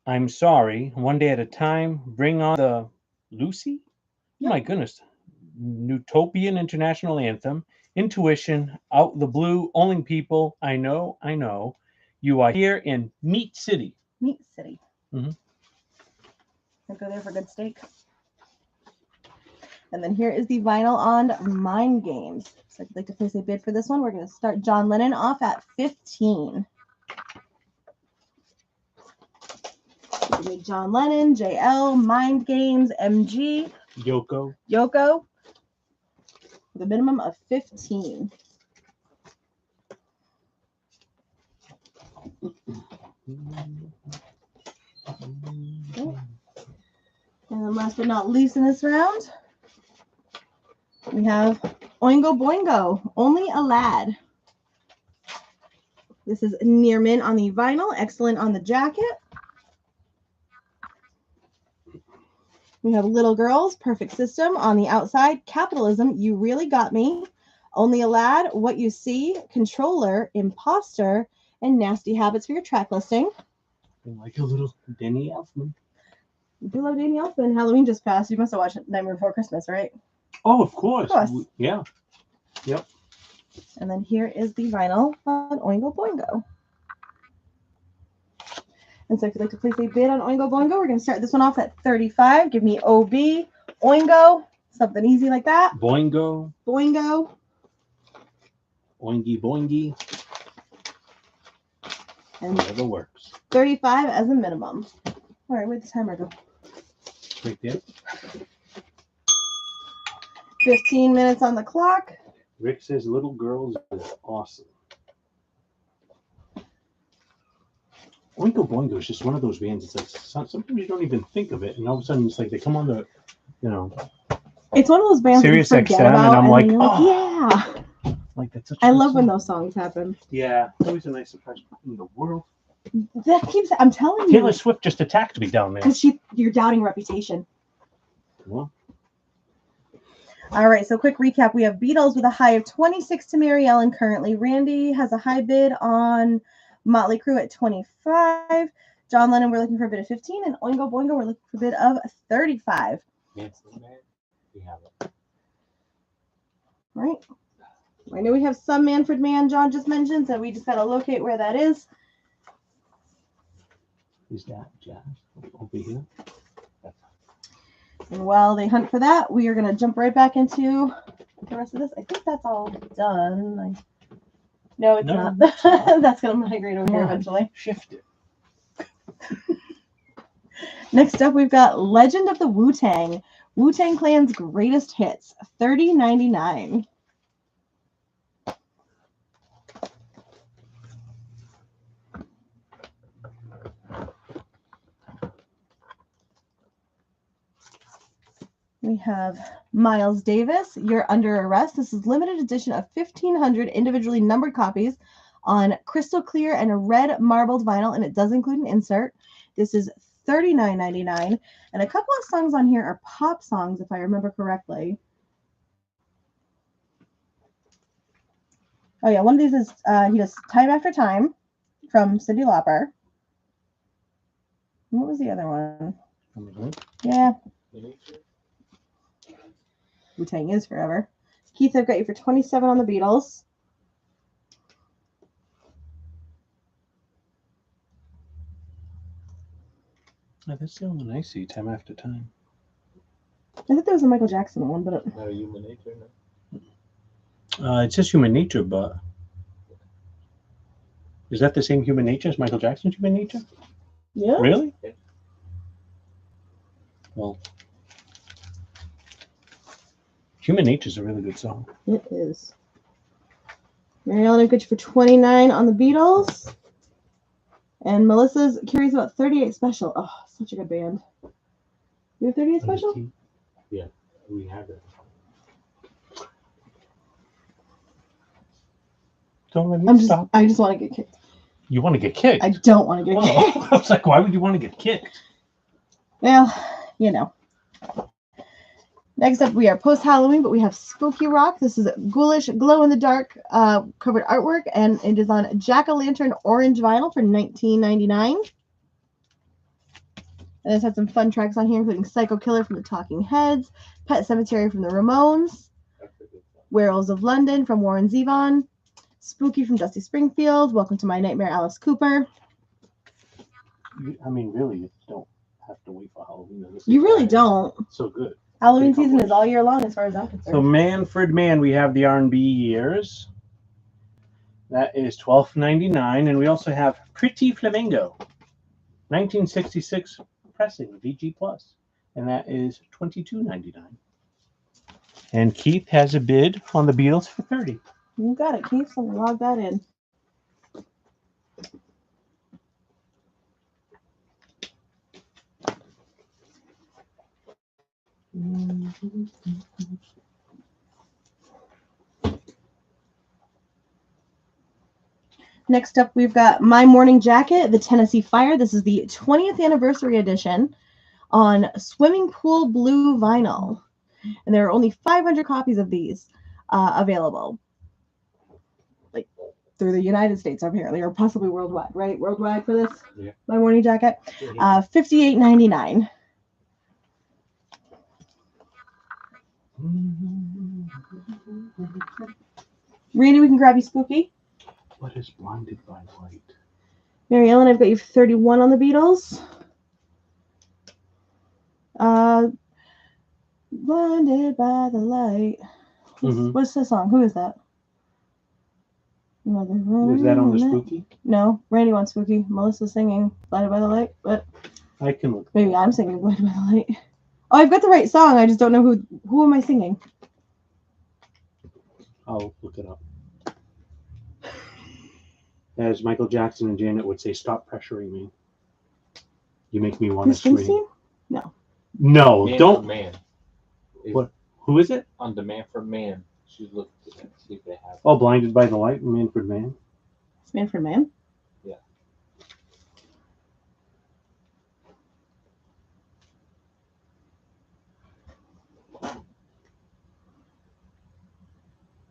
I'm Sorry, One Day at a Time, Bring On the Lucy? Yep. My goodness. Utopian International Anthem, Intuition, Out the Blue, Only People, I Know, You Are Here, in Meat City. Meat City. Mhm. I'll go there for good steak. And then here is the vinyl on Mind Games. So if you'd like to place a bid for this one, we're going to start John Lennon off at 15. Give me John Lennon, JL, Mind Games, MG, Yoko. Yoko, with a minimum of 15. And then last but not least in this round, we have Oingo Boingo, Only a Lad. This is near mint on the vinyl, excellent on the jacket. We have Little Girls, Perfect System on the outside, Capitalism, You Really Got Me, Only a Lad, What You See, Controller, Imposter, and Nasty Habits for your track listing. Like a little Danny Elfman. You do love Danny Elfman. Halloween just passed. You must have watched Nightmare Before Christmas, right? Oh, of course. Of course. Yeah. And then here is the vinyl on Oingo Boingo. And so if you'd like to place a bid on Oingo Boingo, we're going to start this one off at 35. Give me OB, Oingo, something easy like that. Boingo, Boingo. Oingy Boingy, And whatever works. 35 as a minimum. All right, where'd the timer go? Right there. 15 minutes on the clock. Rick says Little Girls is awesome. Oingo Boingo is just one of those bands. It's like sometimes you don't even think of it, and all of a sudden it's like they come on the, It's one of those bands Sirius that you forget XM, and about, I'm then like, you're oh. yeah. Like that's such. a I good love when song. those songs happen. Yeah, it's always a nice surprise in the world. That keeps, I'm telling Taylor you, Swift just attacked me down there. because you're doubting Reputation. Well, All right, so quick recap. We have Beatles with a high of 26 to Mary Ellen currently. Randy has a high bid on Motley Crue at 25. John Lennon, we're looking for a bid of 15. And Oingo Boingo, we're looking for a bid of 35. Yes, man. We have it. All right. I know we have some Manfred Mann John just mentioned, so we just got to locate where that is. is that jazz over here? And while they hunt for that, we are going to jump right back into the rest of this. I think that's all done. No, it's No, not. it's not. That's going to migrate over Come here on. eventually. Shift it. Next up, we've got Legend of the Wu-Tang. Wu-Tang Clan's greatest hits, $30.99. We have Miles Davis, You're Under Arrest. This is limited edition of 1,500 individually numbered copies on crystal clear and a red marbled vinyl, and it does include an insert. This is $39.99. And a couple of songs on here are pop songs, if I remember correctly. Oh, yeah, one of these is, he does Time After Time from Cyndi Lauper. What was the other one? Yeah. Wu-Tang is forever. Keith, I've got you for 27 on the Beatles. Oh, that's the only one I see. Time After Time. I think there was a Michael Jackson one, but Not a human nature, no. It's just Human Nature, but Is that the same Human Nature as Michael Jackson's Human Nature? Yeah. Really? Yeah. Well, Human Nature is a really good song. It is. Mary Ellen, I've got you for 29 on the Beatles. And Melissa's curious about 38 Special. Oh, such a good band. You have 38 Special? Yeah, we have it. Don't let me stop. I just want to get kicked. You want to get kicked? I don't want to get kicked. Oh, I was like, why would you want to get kicked? Well, you know. Next up, we are post-Halloween, but we have Spooky Rock. This is a ghoulish, glow-in-the-dark covered artwork, and it is on Jack-o'-lantern orange vinyl for $19.99. And it's had some fun tracks on here, including Psycho Killer from the Talking Heads, Pet Sematary from the Ramones, Werewolves of London from Warren Zevon, Spooky from Dusty Springfield, Welcome to My Nightmare, Alice Cooper. I mean, really, you don't have to wait for Halloween. You really don't. So good. Halloween season is all year long as far as I'm So concerned. Manfred Mann, we have the R&B years. That is $12.99, and we also have Pretty Flamingo, 1966 pressing VG Plus, and that is $22.99. And Keith has a bid on the Beatles for $30. You got it, Keith. So log that in. Next up, we've got My Morning Jacket, the Tennessee Fire. This is the 20th anniversary edition on swimming pool blue vinyl. And there are only 500 copies of these available. Like through the United States, apparently, or possibly worldwide, right? Worldwide for this? Yeah. My Morning Jacket. $58.99. Randy, we can grab you Spooky. What is Blinded by Light? Mary Ellen, I've got you 31 on the Beatles. Blinded by the Light. What's the song? Who is that? Was that on the Spooky? No, Randy wants Spooky. Melissa's singing Blinded by the Light, but I can look. maybe I'm singing Blinded by the Light. Oh, I've got the right song. I just don't know who am I singing. I'll look it up. As Michael Jackson and Janet would say, stop pressuring me. You make me want to Bruce scream. Springsteen? No. No, Man don't. for Man. What? Who is it? On Demand for Man. She looked to see if they have. Oh, Blinded by the Light, Manfred Mann. It's Manfred Mann? Yeah.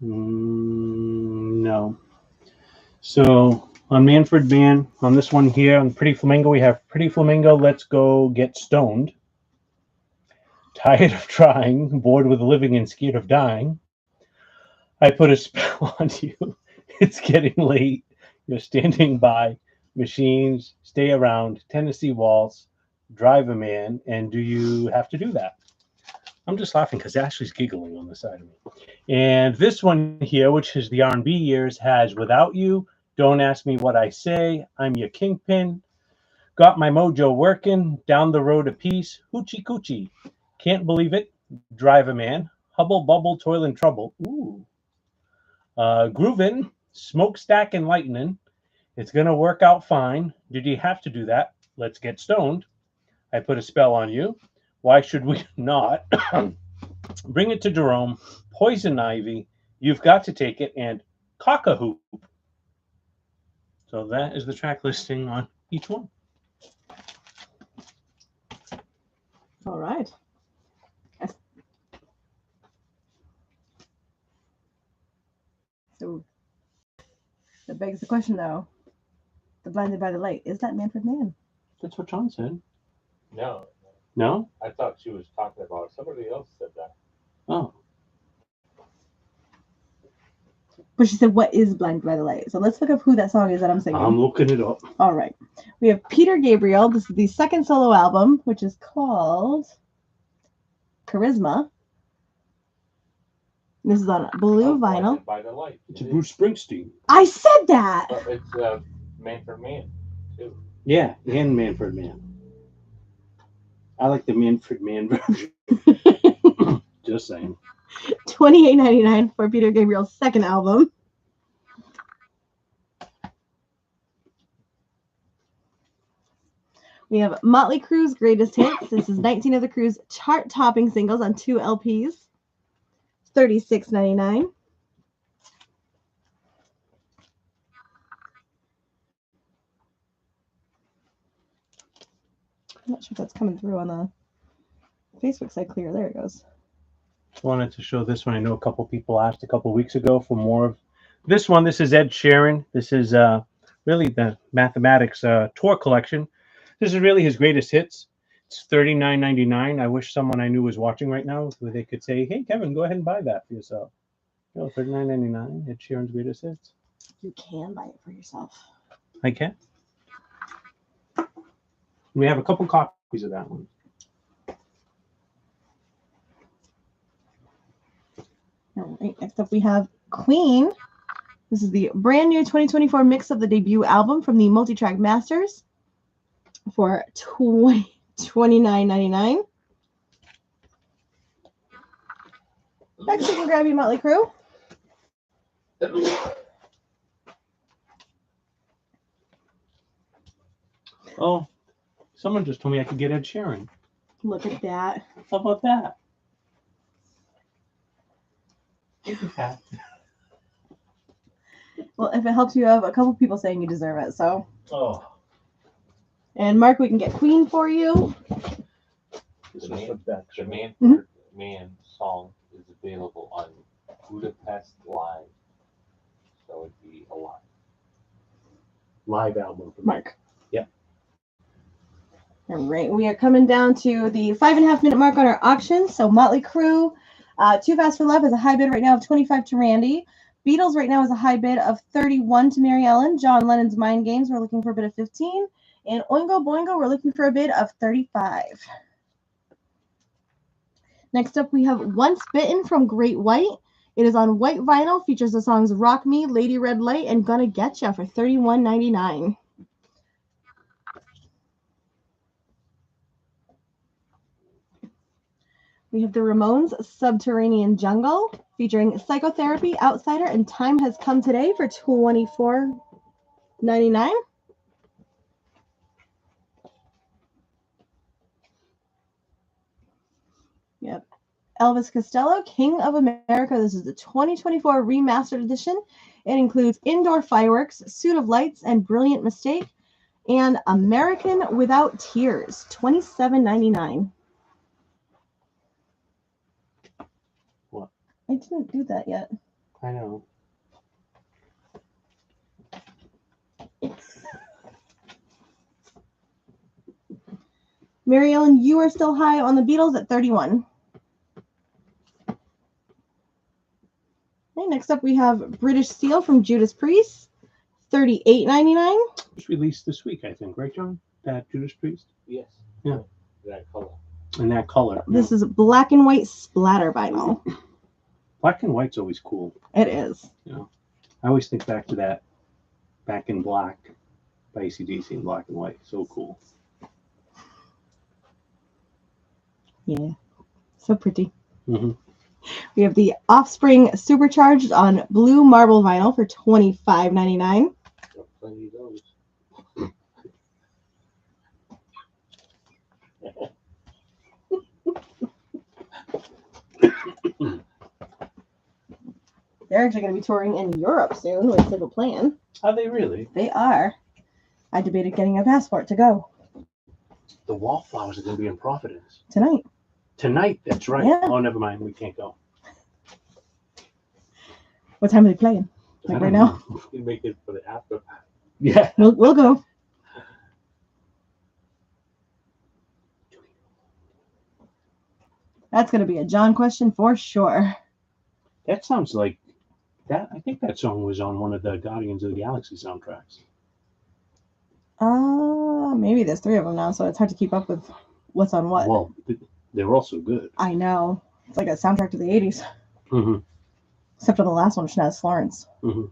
No. So on Manfred Mann, on this one here, on Pretty Flamingo, we have Pretty Flamingo, Let's Go Get Stoned. Tired of trying, bored with living and scared of dying. I put a spell on you. It's getting late. You're standing by. Machines, stay around. Tennessee Waltz, Drive a Man, and do you have to do that? I'm just laughing because Ashley's giggling on the side of me. And this one here, which is the R&B years, has Without You, Don't Ask Me What I Say, I'm Your Kingpin, Got My Mojo Working, Down the Road of Peace, Hoochie Coochie, Can't Believe It, Drive a Man, Hubble Bubble, Toil and Trouble, ooh, Groovin', Smokestack and Lightning, It's Gonna Work Out Fine, Did You Have to Do That, Let's Get Stoned, I Put a Spell on You, Why Should We Not, Bring It to Jerome, Poison Ivy, You've Got to Take It, and Cock-a-Hoop. So that is the track listing on each one. All right. So that begs the question, though. The Blinded by the Light, is that Manfred Mann? That's what John said. No. No? I thought she was talking about somebody else said that. Oh. But she said, what is Blinded by the Light? So let's look up who that song is that I'm singing. I'm looking it up. All right. We have Peter Gabriel. This is the second solo album, which is called Charisma. This is on blue vinyl. Blinded by the Light. It's Bruce Springsteen. I said that! It's Manfred Mann, too. Yeah, and Manfred Mann. I like the Manfred Mann version. Just saying. $28.99 for Peter Gabriel's second album. We have Motley Crue's Greatest Hits. This is 19 of the Crue's chart-topping singles on 2 LPs. $36.99. I'm not sure if that's coming through on the Facebook side clear. There it goes. Wanted to show this one. I know a couple people asked a couple weeks ago for more of this one. This is Ed Sheeran. This is really the Mathematics tour collection. This is really his greatest hits. It's $39.99. I wish someone I knew was watching right now where they could say, "Hey, Kevin, go ahead and buy that for yourself." You know, $39.99. Ed Sheeran's greatest hits. You can buy it for yourself. I can. We have a couple copies of that one. All right, next up we have Queen. This is the brand new 2024 mix of the debut album from the Multitrack Masters for $29.99. Next we can grab you Motley Crue. Oh, someone just told me I could get Ed Sheeran. Look at that. How about that? Well, if it helps you have a couple people saying you deserve it, so. Oh. And Mark, we can get Queen for you. The Manfred Mann song is available on Budapest Live. So it'd be a lot. Live album from Mark. Yep. All right, we are coming down to the 5.5 minute mark on our auction. So Motley Crue, Too Fast for Love is a high bid right now of 25 to Randy. Beatles right now is a high bid of 31 to Mary Ellen. John Lennon's Mind Games, we're looking for a bid of 15. And Oingo Boingo, we're looking for a bid of 35. Next up, we have Once Bitten from Great White. It is on white vinyl, features the songs Rock Me, Lady Red Light, and Gonna Getcha for $31.99. We have the Ramones Subterranean Jungle, featuring Psychotherapy, Outsider, and Time Has Come Today for $24.99. Yep. Elvis Costello, King of America. This is the 2024 remastered edition. It includes Indoor Fireworks, Suit of Lights, and Brilliant Mistake, and American Without Tears, $27.99. What? I didn't do that yet. I know. Mary Ellen, you are still high on the Beatles at 31. Okay, next up we have British Steel from Judas Priest, $38.99. It's released this week, I think, right, John? That Judas Priest? Yes. Yeah. That color. In that color. This is black and white splatter vinyl. Black and white's always cool. It is. You know, I always think back to that Back in Black by AC/DC in black and white. So cool. Yeah. So pretty. Mm-hmm. We have the Offspring Supercharged on blue marble vinyl for $25.99. Plenty of those. They're actually going to be touring in Europe soon with Simple Plan. Are they really? They are. I debated getting a passport to go The Wallflowers are going to be in Providence. tonight. Tonight, that's right. Yeah. Oh, never mind. We can't go. What time are they playing? I Like don't right now? know. You make it for the after. Yeah. We'll go. That's going to be a John question for sure. That sounds like that. I think that song was on one of the Guardians of the Galaxy soundtracks. Maybe there's 3 of them now, so it's hard to keep up with what's on what. Well, they're also good. I know. It's like a soundtrack to the 80s. Mm-hmm. Except for the last one, which now is Florence. Mm-hmm.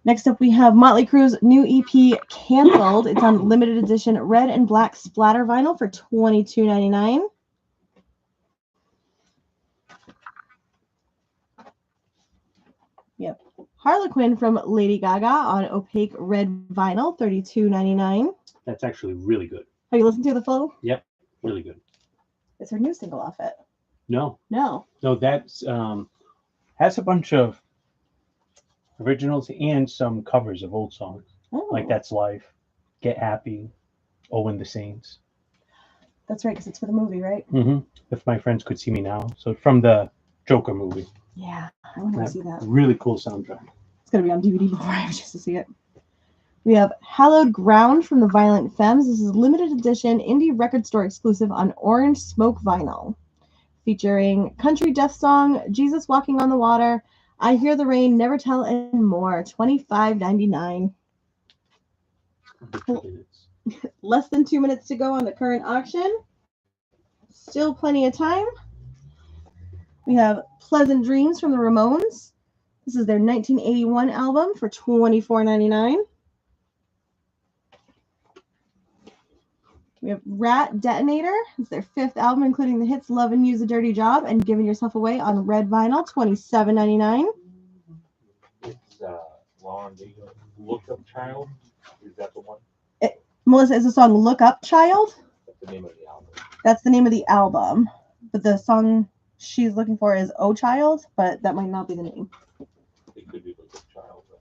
Next up, we have Motley Crue's new EP, Canceled. It's on limited edition red and black splatter vinyl for $22.99. Yep. Harlequin from Lady Gaga on opaque red vinyl, $32.99. That's actually really good. Have you listened to the full? Yep, really good. It's her new single off it. No, No. that's has a bunch of originals and some covers of old songs. Oh. Like That's Life, Get Happy, Oh and the Saints. That's right, because it's for the movie, right? Mm-hmm. If My Friends Could See Me Now. So from the Joker movie. Yeah, I want to see that. Really cool soundtrack. It's going to be on DVD before I have a chance to see it. We have Hallowed Ground from the Violent Femmes. This is limited edition indie record store exclusive on orange smoke vinyl. Featuring country death song, Jesus Walking on the Water, I Hear the Rain, Never Tell, and more. $25.99. Less than 2 minutes to go on the current auction. Still plenty of time. We have Pleasant Dreams from the Ramones. This is their 1981 album for $24.99. We have Rat Detonator. It's their 5th album, including the hits Love and Use a Dirty Job and Giving Yourself Away on red vinyl, $27.99. It's Lauren Daigle, Look Up Child. Is that the one? Melissa, is the song Look Up Child? That's the name of the album. That's the name of the album. But the song she's looking for is Oh Child, but that might not be the name. It could be Look Up Child. But...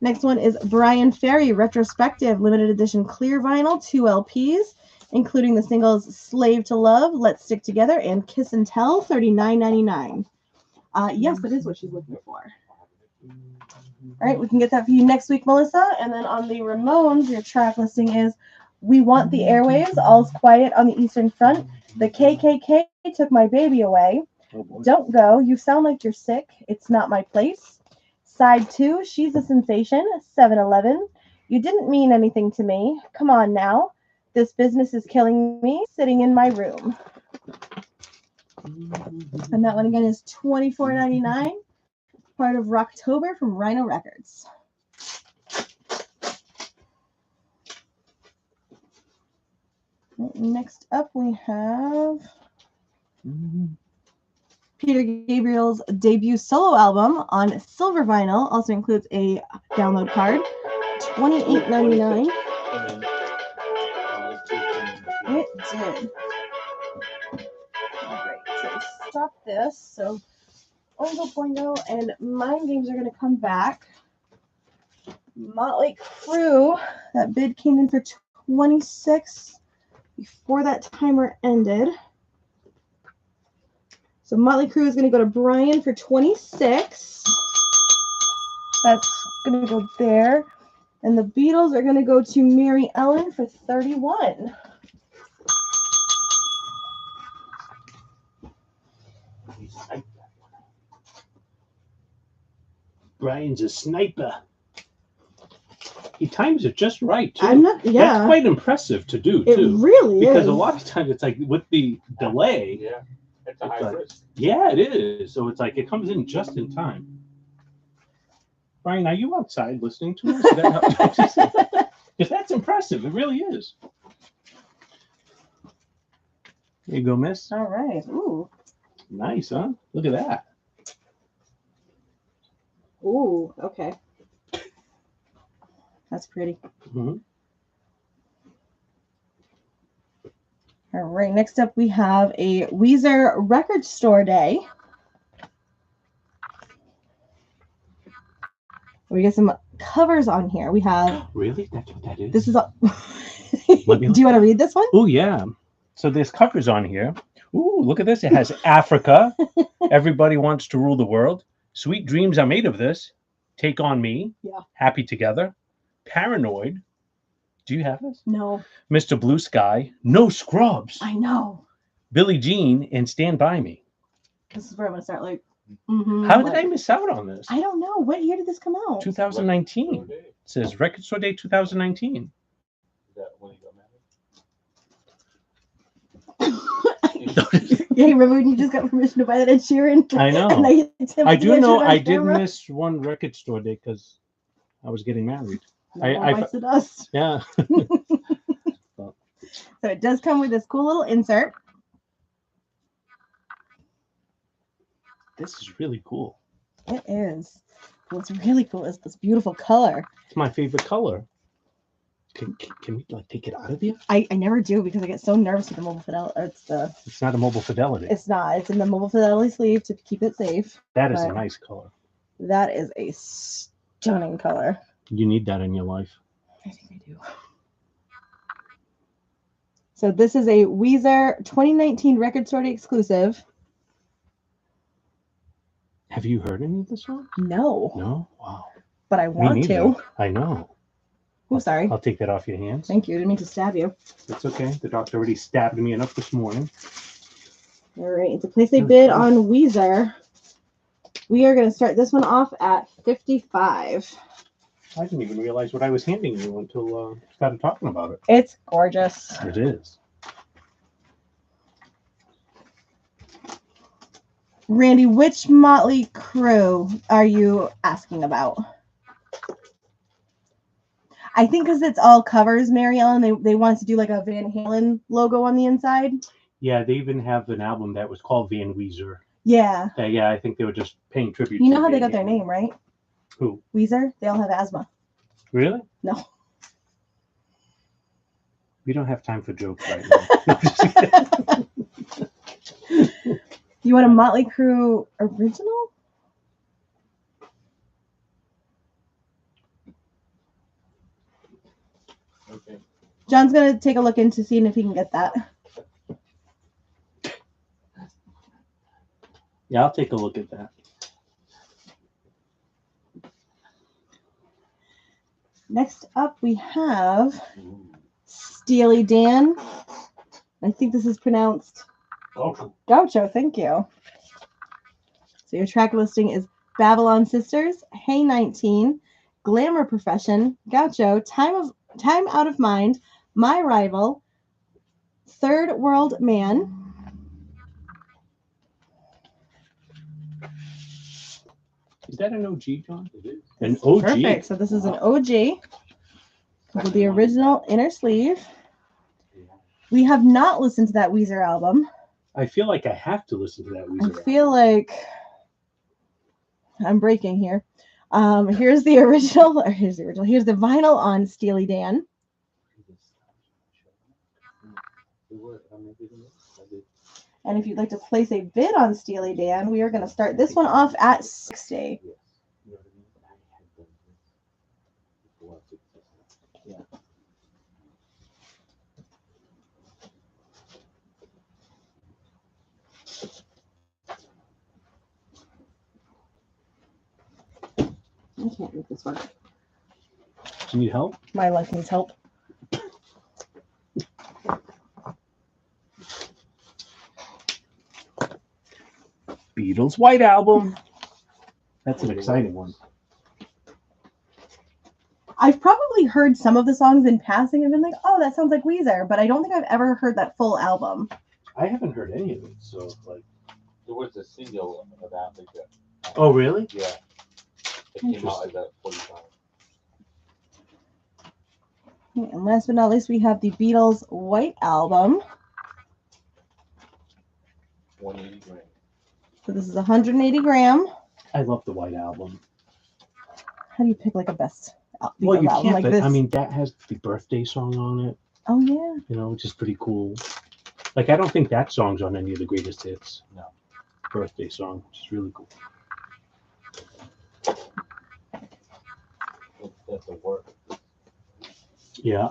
Next one is Brian Ferry Retrospective Limited Edition Clear Vinyl, 2 LPs, including the singles Slave to Love, Let's Stick Together, and Kiss and Tell, $39.99. Yes, that is what she's looking for. All right, we can get that for you next week, Melissa. And then on the Ramones, your track listing is We Want the Airwaves, All's Quiet on the Eastern Front, The KKK Took My Baby Away, Don't Go, You Sound Like You're Sick, It's Not My Place, Side 2, She's a Sensation, 7-Eleven, You Didn't Mean Anything to Me, Come On Now, This Business is Killing Me, Sitting in My Room. And that one again is $24.99. Part of Rocktober from Rhino Records. Next up, we have Peter Gabriel's debut solo album on silver vinyl. Also includes a download card. $28.99. It did. All right, so stop this. So Oingo Boingo and Mind Games are going to come back. Motley Crue, that bid came in for $26 before that timer ended. So Motley Crue is going to go to Brian for $26. That's going to go there. And the Beatles are going to go to Mary Ellen for $31. Brian's a sniper. He times it just right, too. That's quite impressive to do, too. It really is. Because a lot of times it's like with the delay. Yeah, it's a high risk. Yeah, it is. So it's like it comes in just in time. Brian, are you outside listening to us? Because that's impressive. It really is. There you go, miss. All right. Ooh. Nice, huh? Look at that. Ooh, okay. That's pretty. Mm-hmm. All right, next up we have a Weezer Record Store Day. We get some covers on here. We have... Really? That's what that is? This is... Do you want to read this one? Oh, yeah. So there's covers on here. Ooh, look at this. It has Africa. Everybody Wants to Rule the World. Sweet Dreams Are Made of This. Take on Me. Yeah. Happy Together. Paranoid. Do you have this? No. Mr. Blue Sky. No Scrubs. I know. Billie Jean and Stand By Me. This is where I'm going to start like... How did I miss out on this? I don't know. What year did this come out? 2019. It says Record Store Day 2019. Is that when you got married? Yeah, remember when you just got permission to buy that Ed Sheeran? I know. And I, hit him I with the do Ed know Sheeran on I did camera? miss one record store day because I was getting married. No I- more I- bites of dust. Yeah. So it does come with this cool little insert. This is really cool. It is. What's really cool is this beautiful color. It's my favorite color. Can we like take it out of here? I never do because I get so nervous with the mobile fidelity. It's not a mobile fidelity. It's not. It's in the mobile fidelity sleeve to keep it safe. That is a but- nice color. That is a stunning color. You need that in your life. I think I do. So this is a Weezer 2019 Record Store Day exclusive. Have you heard any of this one? No, No? Wow. but I Me want neither. to. I know. Oh, sorry. I'll take that off your hands. Thank you. Didn't mean to stab you. It's okay. The doctor already stabbed me enough this morning. All right. To place a bid on Weezer, we are going to start this one off at 55. I didn't even realize what I was handing you until started talking about it. It's gorgeous. It is. Randy, which Motley Crue are you asking about? I think because it's all covers, Mary Ellen, they wanted to do like a Van Halen logo on the inside. Yeah, they even have an album that was called Van Weezer. Yeah. Yeah, I think they were just paying tribute. You to know how they Van got their Halen. name, right? Who? Weezer? They all have asthma. Really? No. We don't have time for jokes right now. You want a Motley Crue original? Okay. John's going to take a look into seeing if he can get that. Yeah, I'll take a look at that. Next up, we have Steely Dan. I think this is pronounced Gaucho. Thank you. So your track listing is Babylon Sisters, Hey 19, Glamour Profession, Gaucho, Time Out of Mind, My Rival, Third World Man. Is that an OG, John? It is. An OG? Perfect. So this is an OG with the original inner sleeve. We have not listened to that Weezer album. I feel like I have to listen to that Weezer. I feel like I'm breaking here. Here's the original. Or here's the original. Here's the vinyl on Steely Dan. And if you'd like to place a bid on Steely Dan, we are going to start this one off at 60. Yeah. I can't make this work. Do you need help? My life needs help. Beatles White Album. That's an exciting one. I've probably heard some of the songs in passing and been like, oh, that sounds like Weezer, but I don't think I've ever heard that full album. I haven't heard any of it, so like. There was a single about like that. Oh, really? Yeah. It came out as a 45. And last but not least, we have the Beatles White Album. 180 grams. So this is 180 gram. I love the White Album. How do you pick like a best Well, Beatles you album can't, like but this? I mean, that has the birthday song on it, Oh yeah. you know, which is pretty cool. Like, I don't think that song's on any of the greatest hits. No. Birthday song, which is really cool. That's a work. Yeah.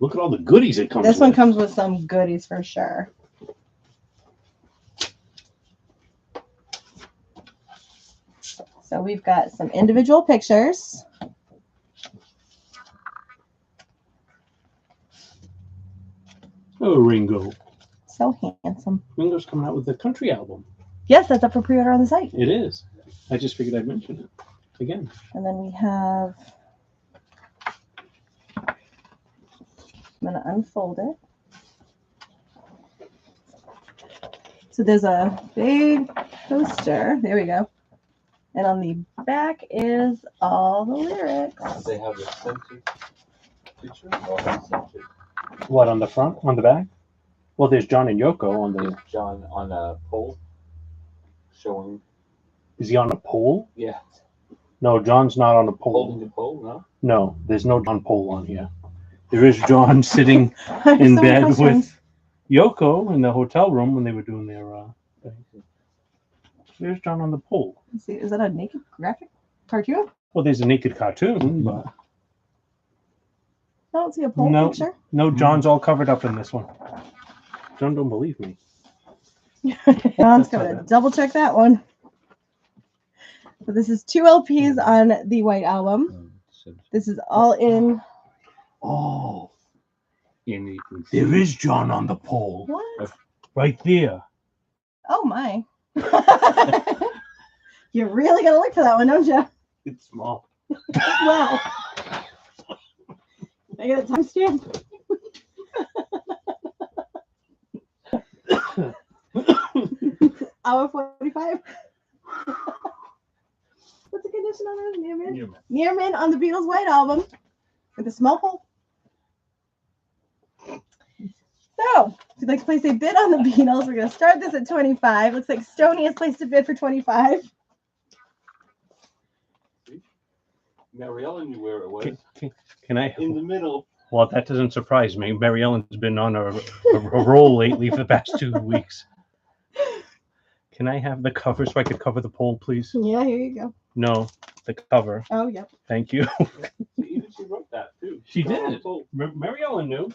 Look at all the goodies it comes This one with. comes with some goodies for sure. So we've got some individual pictures. Oh, Ringo. So handsome. Ringo's coming out with a country album. Yes, that's up for pre-order on the site. It is. I just figured I'd mention it again. And then we have, I'm going to unfold it. So there's a big poster. There we go. And on the back is all the lyrics. They have a censored picture or uncensored. What, on the front? On the back? Well, there's John and Yoko on the. Is John on a pole showing? Is he on a pole? Yeah, No, John's not on a holding pole. the pole. No. No, there's no John pole on here. There is John sitting I have in so many bed questions. with Yoko in the hotel room when they were doing their thing. There's John on the pole. Let's see, is that a naked graphic cartoon? Well, there's a naked cartoon, but I don't see a pole No. picture. no, John's all covered up in this one. John don't believe me. John's gonna double check that one. So this is 2 LPs on the White Album. This is all in. Oh, And you can see there is John on the pole. What? Right there. Oh my. You're really gonna look for that one, don't you? It's small. Wow. I get a timestamp. Hour 45. What's the condition on this? Nearman? Nearman on the Beatles White Album with a small hole. So, if you'd like to place a bid on the Beatles, we're going to start this at 25. Looks like Stoney has placed a bid for 25. Mary Ellen knew where it was. Can I? In the middle. Well, that doesn't surprise me. Mary Ellen's been on a roll lately for the past 2 weeks. Can I have the cover so I could cover the pole, please? Yeah, here you go. No, the cover. Oh, yep. Thank you. Even she wrote that too. She John on the did. pole. Mary Ellen knew.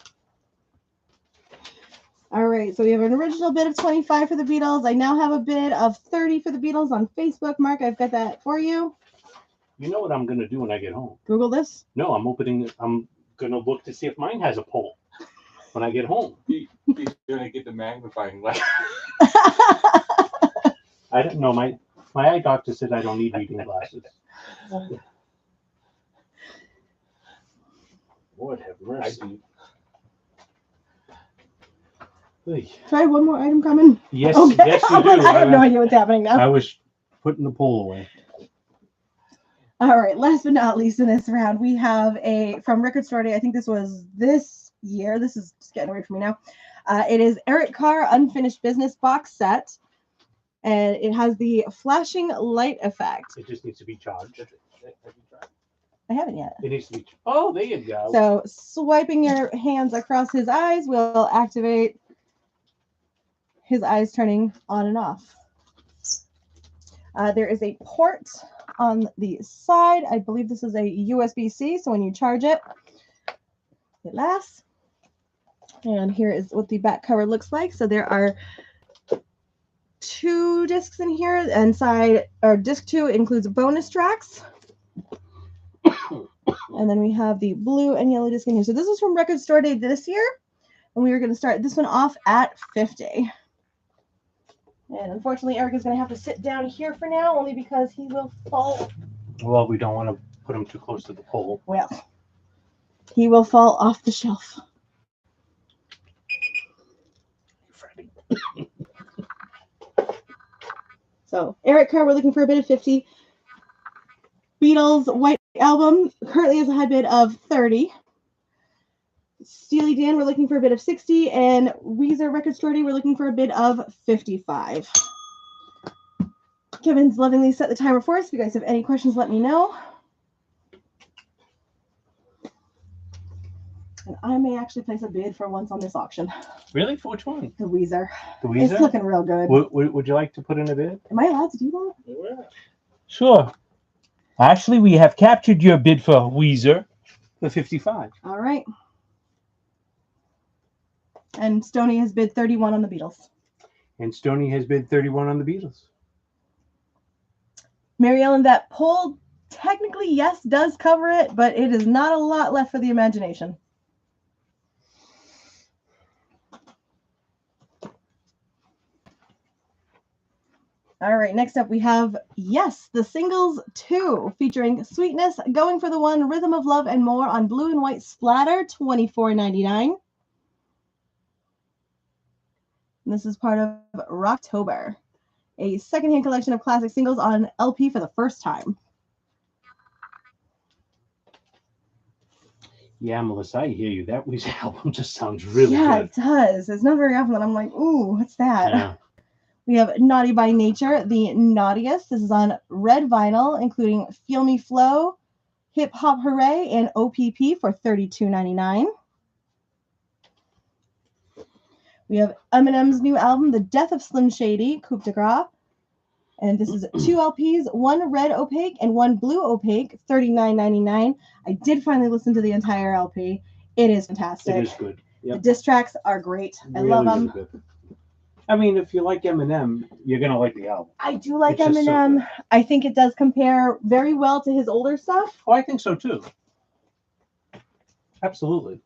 All right, so we have an original bid of 25 for the Beatles. I now have a bid of 30 for the Beatles on Facebook. Mark, I've got that for you. You know what I'm gonna do when I get home? Google this. No, I'm gonna look to see if mine has a pole when I get home. He's gonna get the magnifying glass. I don't know. My eye doctor said I don't need reading glasses. Lord have I mercy. do. Hey. Do I have one more item coming? Yes, Okay. yes, you do. I have no idea what's happening now. I was putting the pole away. All right, last but not least in this round, we have from Record Store Day. I think this was this year. This is just getting away from me now. It is Eric Carr Unfinished Business box set, and it has the flashing light effect. It just needs to be charged. Have you tried? I haven't yet. It needs to be. Oh, there you go. So swiping your hands across his eyes will activate his eyes turning on and off. There is a port on the side. I believe this is a USB-C, so when you charge it, it lasts. And here is what the back cover looks like. So there are 2 discs in here. Inside, or disc 2 includes bonus tracks. And then we have the blue and yellow disc in here. So this is from Record Store Day this year. And we are going to start this one off at 50. And unfortunately, Eric is going to have to sit down here for now, only because he will fall. Well, we don't want to put him too close to the pole. Well, he will fall off the shelf. Freddie. So, Eric Carr, we're looking for a bid of 50. Beatles White Album currently has a high bid of 30. Steely Dan, we're looking for a bid of 60. And Weezer Record Store Day, we're looking for a bid of 55. Kevin's lovingly set the timer for us. If you guys have any questions, let me know. And I may actually place a bid for once on this auction. Really? For which one? The Weezer. The It's Weezer? looking real good. Would you like to put in a bid? Am I allowed to do that? Yeah. Sure. Actually, we have captured your bid for Weezer for 55. All right. And Stoney has bid 31 on the Beatles. And Stoney has bid 31 on the Beatles. Mary Ellen, that poll technically, yes, does cover it, but it is not a lot left for the imagination. All right, next up we have Yes, the Singles 2, featuring Sweetness, Going for the One, Rhythm of Love, and More on blue and white splatter, $24.99. This is part of Rocktober, a secondhand collection of classic singles on LP for the first time. Yeah, Melissa, I hear you. That Weezer album just sounds really Yeah, good. it does. It's not very often that I'm like, ooh, what's that? Yeah. We have Naughty by Nature, the naughtiest. This is on red vinyl, including Feel Me Flow, Hip Hop Hooray, and OPP for $32.99. We have Eminem's new album, The Death of Slim Shady, Coup de Grace. And this is 2 LPs, one red opaque and one blue opaque, $39.99. I did finally listen to the entire LP. It is fantastic. It is good. The Yep. diss tracks are great. I Really, love really them. good. I mean, if you like Eminem, you're gonna like the album. I do like It's just so Eminem. good. I think it does compare very well to his older stuff. Oh, I think so too. Absolutely.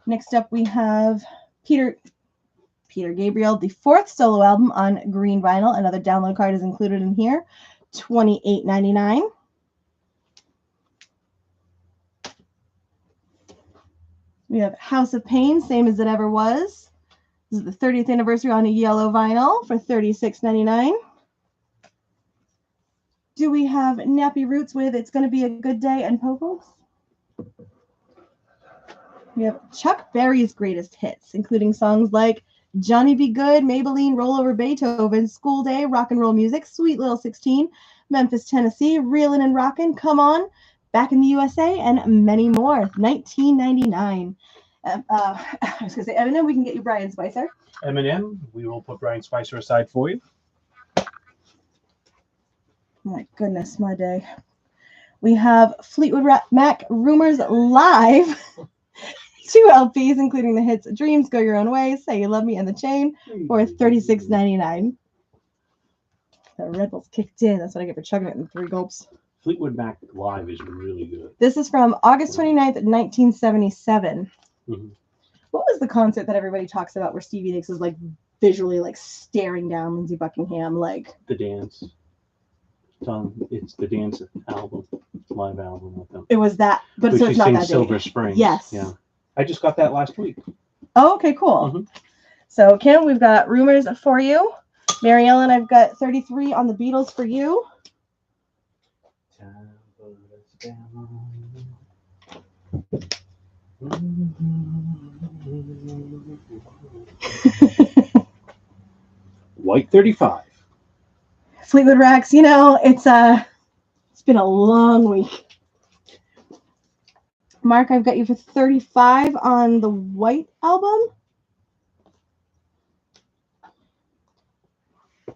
Next up, we have Peter Gabriel, the 4th solo album on green vinyl. Another download card is included in here, $28.99. We have House of Pain, Same as It Ever Was. This is the 30th anniversary on a yellow vinyl for $36.99. Do we have Nappy Roots with It's Gonna Be a Good Day and Popos? We have Chuck Berry's greatest hits, including songs like Johnny Be Good, Maybelline, Roll Over Beethoven, School Day, Rock and Roll Music, Sweet Little 16, Memphis, Tennessee, Reelin' and Rockin', Come On, Back in the USA, and many more. $19.99. I was going to say, Eminem, we can get you Brian Spicer. Eminem, we will put Brian Spicer aside for you. My goodness, my day. We have Fleetwood Mac Rumors Live. 2 LPs, including the hits Dreams, Go Your Own Way, Say You Love Me, and The Chain for $36.99. The Red Bull's kicked in. That's what I get for chugging it in 3 gulps. Fleetwood Mac Live is really good. This is from August 29th, 1977. Mm-hmm. What was the concert that everybody talks about where Stevie Nicks is like visually like staring down Lindsey Buckingham? Like The Dance. It's the Dance album, live album with them. it was that, but Where so she it's not sings that Silver date. Springs. Yes. Yeah. I just got that last week. Oh, okay, cool. Mhm. So Kim, we've got Rumors for you. Mary Ellen, I've got 33 on the Beatles for you. White 35. Fleetwood Mac, you know, it's been a long week. Mark, I've got you for 35 on the White album.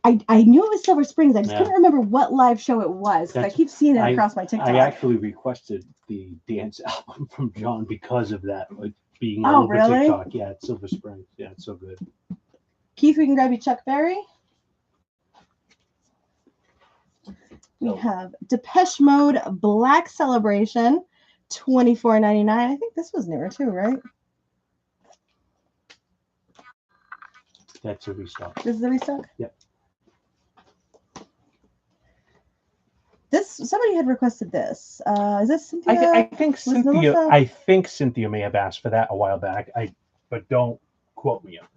I knew it was Silver Springs. I just couldn't remember what live show it was because I keep seeing it across my TikTok. I actually requested the Dance album from John because of that, like being Oh, all over really? TikTok. Yeah, it's Silver Springs. Yeah, it's so good. Keith, we can grab you Chuck Berry. We have Depeche Mode Black Celebration, $24.99. I think this was newer too, right? That's a restock. This is the restock? Yep. Somebody had requested this. Is this Cynthia? I think Cynthia. Melissa? I think Cynthia may have asked for that a while back. But don't quote me on it.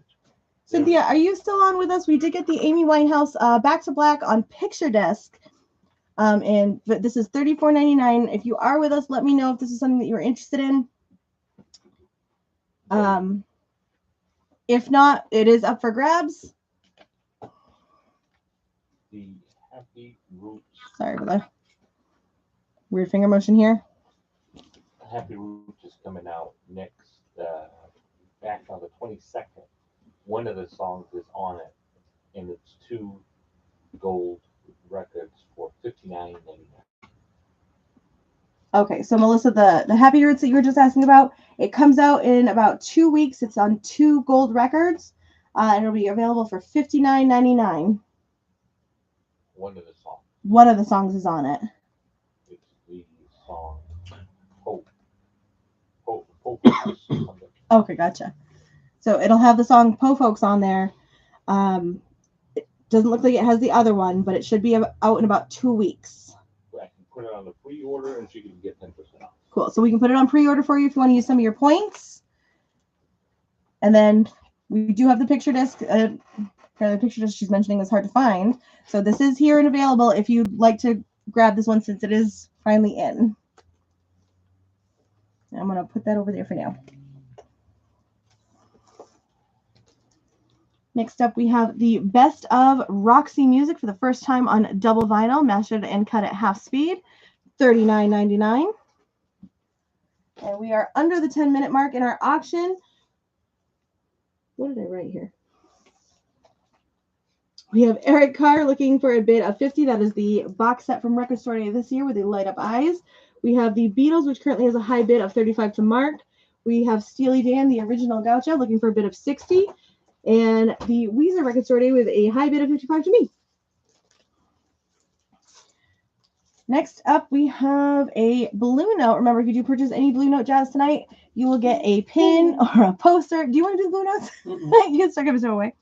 Cynthia, are you still on with us? We did get the Amy Winehouse Back to Black on Picture Desk. But this is $34.99. If you are with us, let me know if this is something that you're interested in. If not, it is up for grabs. The Happy Roots. Sorry for the weird finger motion here. Happy Roots is coming out next, back on the 22nd. One of the songs is on it, and it's 2 gold records for $59.99. Okay, so Melissa, the Happy Roots that you were just asking about, it comes out in about 2 weeks. It's on 2 gold records, and it'll be available for $59.99. One of the songs. One of the songs is on it. It's the song Hope. Hope. Okay, gotcha. So it'll have the song Po Folks on there. It doesn't look like it has the other one, but it should be out in about 2 weeks. I can put it on the pre-order and she can get 10% off. Cool. So we can put it on pre-order for you if you want to use some of your points. And then we do have the picture disc. The picture disc she's mentioning is hard to find. So this is here and available if you'd like to grab this one since it is finally in. I'm going to put that over there for now. Next up, we have the Best of Roxy Music for the first time on double vinyl, mastered and cut at half speed, $39.99. And we are under the 10-minute mark in our auction. What did I write here? We have Eric Carr looking for a bid of $50. That is the box set from Record Store Day this year with the light up eyes. We have the Beatles, which currently has a high bid of $35 to Mark. We have Steely Dan, the original Gaucho, looking for a bid of $60. And the Weezer Record Store Day with a high bid of $55 to me. Next up, we have a Blue Note. Remember, if you do purchase any Blue Note Jazz tonight, you will get a pin or a poster. Do you want to do the Blue Notes? You can start giving some away.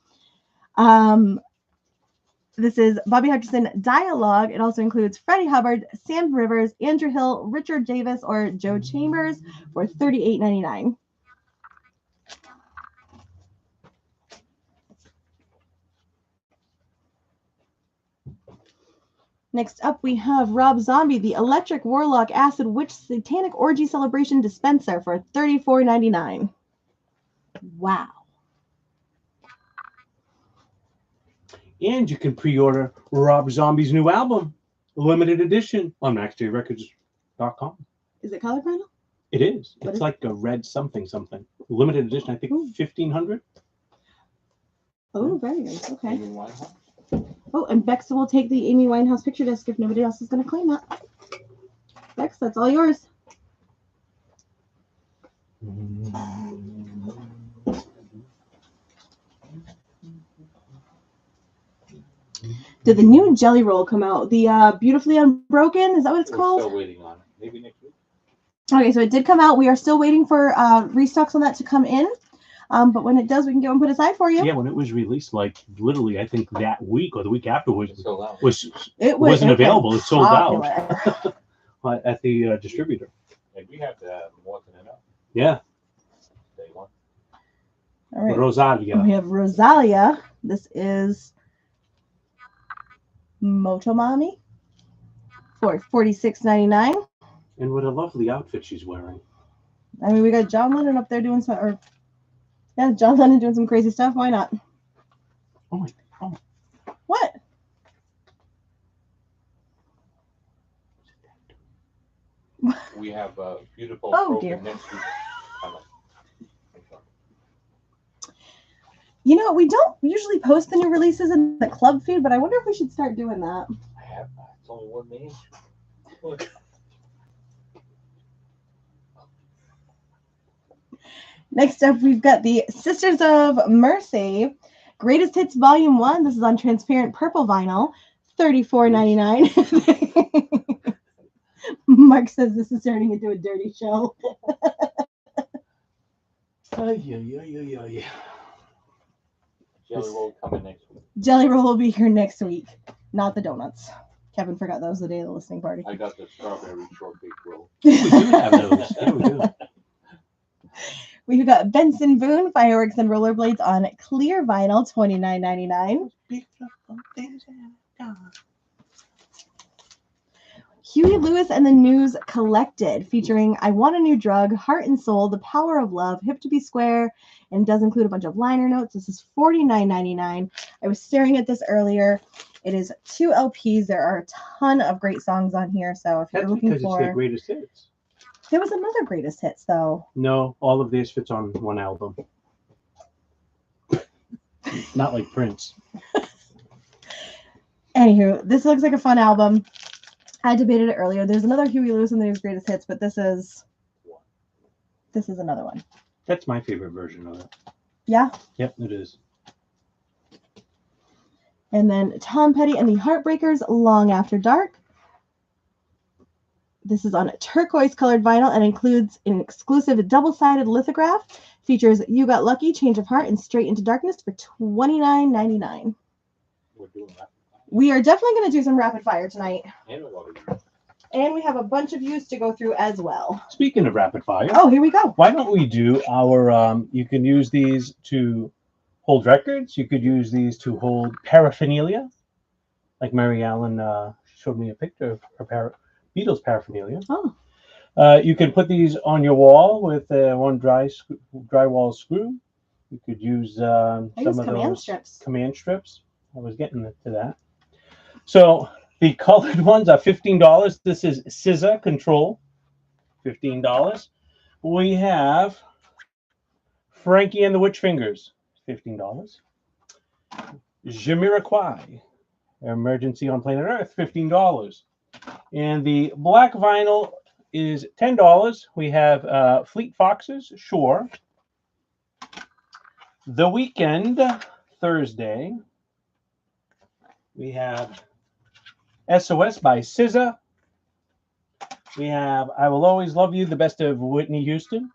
This is Bobby Hutcherson Dialogue. It also includes Freddie Hubbard, Sam Rivers, Andrew Hill, Richard Davis, or Joe Chambers for $38.99. Next up, we have Rob Zombie, the Electric Warlock Acid Witch Satanic Orgy Celebration Dispenser for $34.99. Wow. And you can pre-order Rob Zombie's new album, limited edition, on MaxDayRecords.com. Is it color vinyl? It is. What It's is like a red something. Limited edition, I think. Ooh. 1,500. Oh, very nice. Okay. Amy Winehouse? Oh, and Bex will take the Amy Winehouse picture disc if nobody else is going to claim that. Bex, that's all yours. Did the new Jelly Roll come out? The Beautifully Unbroken? Is that what it's We're called? still waiting on it. Maybe next week. Okay, so it did come out. We are still waiting for restocks on that to come in. But when it does, we can get one put aside for you. Yeah, when it was released, like literally, I think that week or the week afterwards, It's sold out. wasn't available. It sold out popular. at the distributor. And we have more than enough. Yeah, Day one. All right. Rosalia. We have Rosalia. This is Motomami for $46.99. And what a lovely outfit she's wearing. I mean, we got John Lennon up there doing some, John Lennon doing some crazy stuff. Why not? Oh my! Oh, What? We have a beautiful Oh, program dear. next week. You know, we don't usually post the new releases in the club feed, but I wonder if we should start doing that. I have it's only one name. Next up, we've got the Sisters of Mercy Greatest Hits Volume 1. This is on transparent purple vinyl, $34.99. Mark says this is turning into a dirty show. yeah. Jelly Roll coming next week. Jelly Roll will be here next week, not the donuts. Kevin forgot that was the day of the listening party. I got the strawberry shortcake roll. We do have those. Yeah, we do. We've got Benson Boone Fireworks and Rollerblades on clear vinyl, $29.99. Huey Lewis and the News Collected, featuring I Want a New Drug, Heart and Soul, The Power of Love, Hip to Be Square, and does include a bunch of liner notes. This is $49.99. I was staring at this earlier. It is 2 LPs. There are a ton of great songs on here. So if you're That's looking because it's for, their greatest hits. there was another greatest hits though. No, all of theirs fits on one album. Not like Prince. Anywho, this looks like a fun album. I debated it earlier. There's another Huey Lewis and the News Greatest Hits, but this is another one. That's my favorite version of it. Yeah. Yep, it is. And then Tom Petty and the Heartbreakers, Long After Dark. This is on a turquoise colored vinyl and includes an exclusive double-sided lithograph. Features You Got Lucky, Change of Heart, and Straight into Darkness for $29.99. We're doing that. We are definitely going to do some rapid fire tonight. And we love it. And we have a bunch of views to go through as well. Speaking of rapid fire, Oh, here we go. why don't we do our? You can use these to hold records. You could use these to hold paraphernalia, like Mary Allen showed me a picture of her Beatles paraphernalia. Oh. You can put these on your wall with one drywall screw. You could use some of command those strips. command strips. I was getting to that. So the colored ones are $15. This is Scissor Control, $15. We have Frankie and the Witch Fingers, $15. Jamiroquai, Emergency on Planet Earth, $15. And the black vinyl is $10. We have Fleet Foxes, Shore. The Weekend, Thursday. We have SOS by SZA. We have I Will Always Love You, the best of Whitney Houston.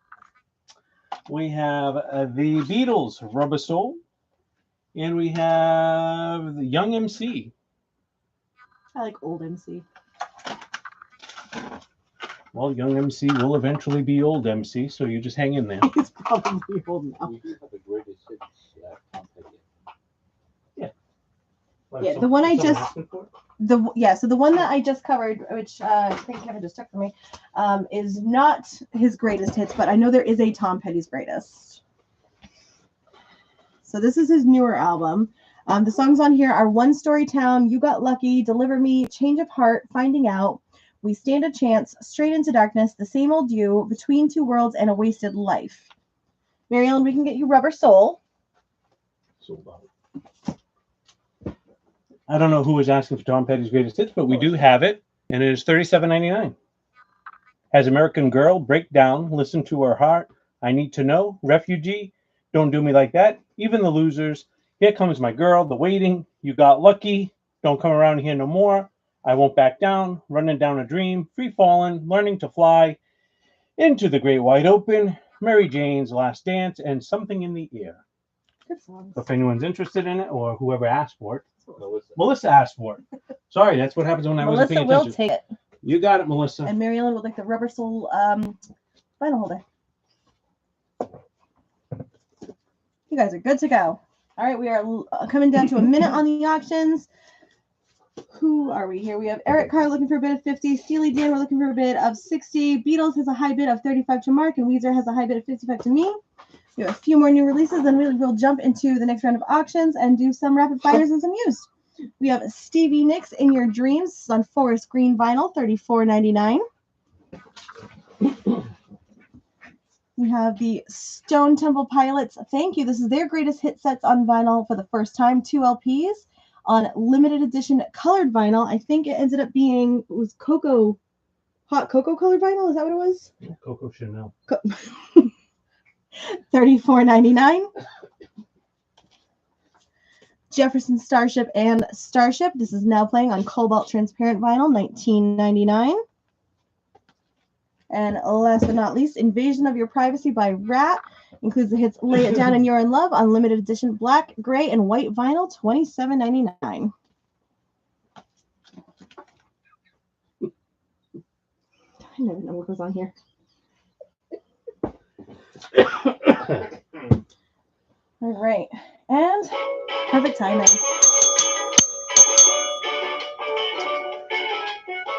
We have the Beatles, Rubber Soul. And we have the Young MC. I like old MC. Well, Young MC will eventually be old MC, so you just hang in there. It's probably old now. We do have a greatest hits Tom Petty. Yeah, the one I just so the one that I just covered, which I think Kevin just took from me, is not his greatest hits, but I know there is a Tom Petty's greatest. So this is his newer album. The songs on here are One Story Town, You Got Lucky, Deliver Me, Change of Heart, Finding Out, We Stand a Chance, Straight into Darkness, The Same Old You, Between Two Worlds, and A Wasted Life. Mary Ellen, we can get you Rubber Soul. Sold out. I don't know who was asking for Tom Petty's greatest hits, but we do have it, and it is $37.99. Has American Girl, Break Down, Listen to Her Heart, I Need to Know, Refugee, Don't Do Me Like That, Even the Losers, Here Comes My Girl, The Waiting, You Got Lucky, Don't Come Around Here No More, I Won't Back Down, Running Down a Dream, Free Fallin', Learning to Fly, Into the Great Wide Open, Mary Jane's Last Dance, and Something in the Air. Good songs. So if anyone's interested in it, or whoever asked for it, Melissa. Melissa asked for it. Sorry, that's what happens when I wasn't Melissa paying will attention. take it. You got it, Melissa. And Mary Ellen would like the Rubber Soul vinyl holder. You guys are good to go. All right, we are coming down to a minute on the auctions. Who are we here? We have Eric Carr looking for a bid of 50. Steely Dan, we're looking for a bid of 60. Beatles has a high bid of 35 to Mark, and Weezer has a high bid of 55 to me. We have a few more new releases, then we'll jump into the next round of auctions and do some rapid fires and some used. We have Stevie Nicks, In Your Dreams on Forest Green vinyl, $34.99. We have the Stone Temple Pilots, Thank You. This is their greatest hit sets on vinyl for the first time, 2 LPs on limited edition colored vinyl. I think it ended up being, it was hot cocoa colored vinyl. Is that what it was? Coco Chanel. $34.99. Jefferson Starship and Starship. This is now playing on Cobalt Transparent Vinyl, $19.99. And last but not least, Invasion of Your Privacy by Rat. Includes the hits Lay It Down and You're in Love on limited edition black, gray, and white vinyl, $27.99. I never know what goes on here. All right, and perfect timing.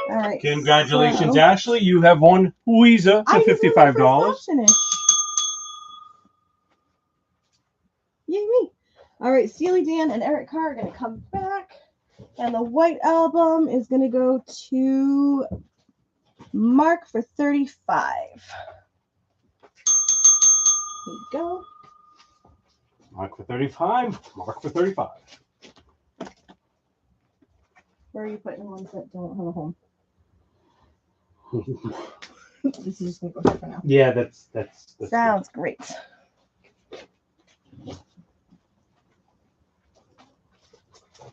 All right. Congratulations, so, Ashley. You have won Weezer for $55. Yay me. All right, Steely Dan and Eric Carr are going to come back. And the White Album is going to go to Mark for $35. There you go. Mark for 35. Mark for 35. Where are you putting the ones that don't have a home? This is just going to go here for now. Yeah, that's Sounds great.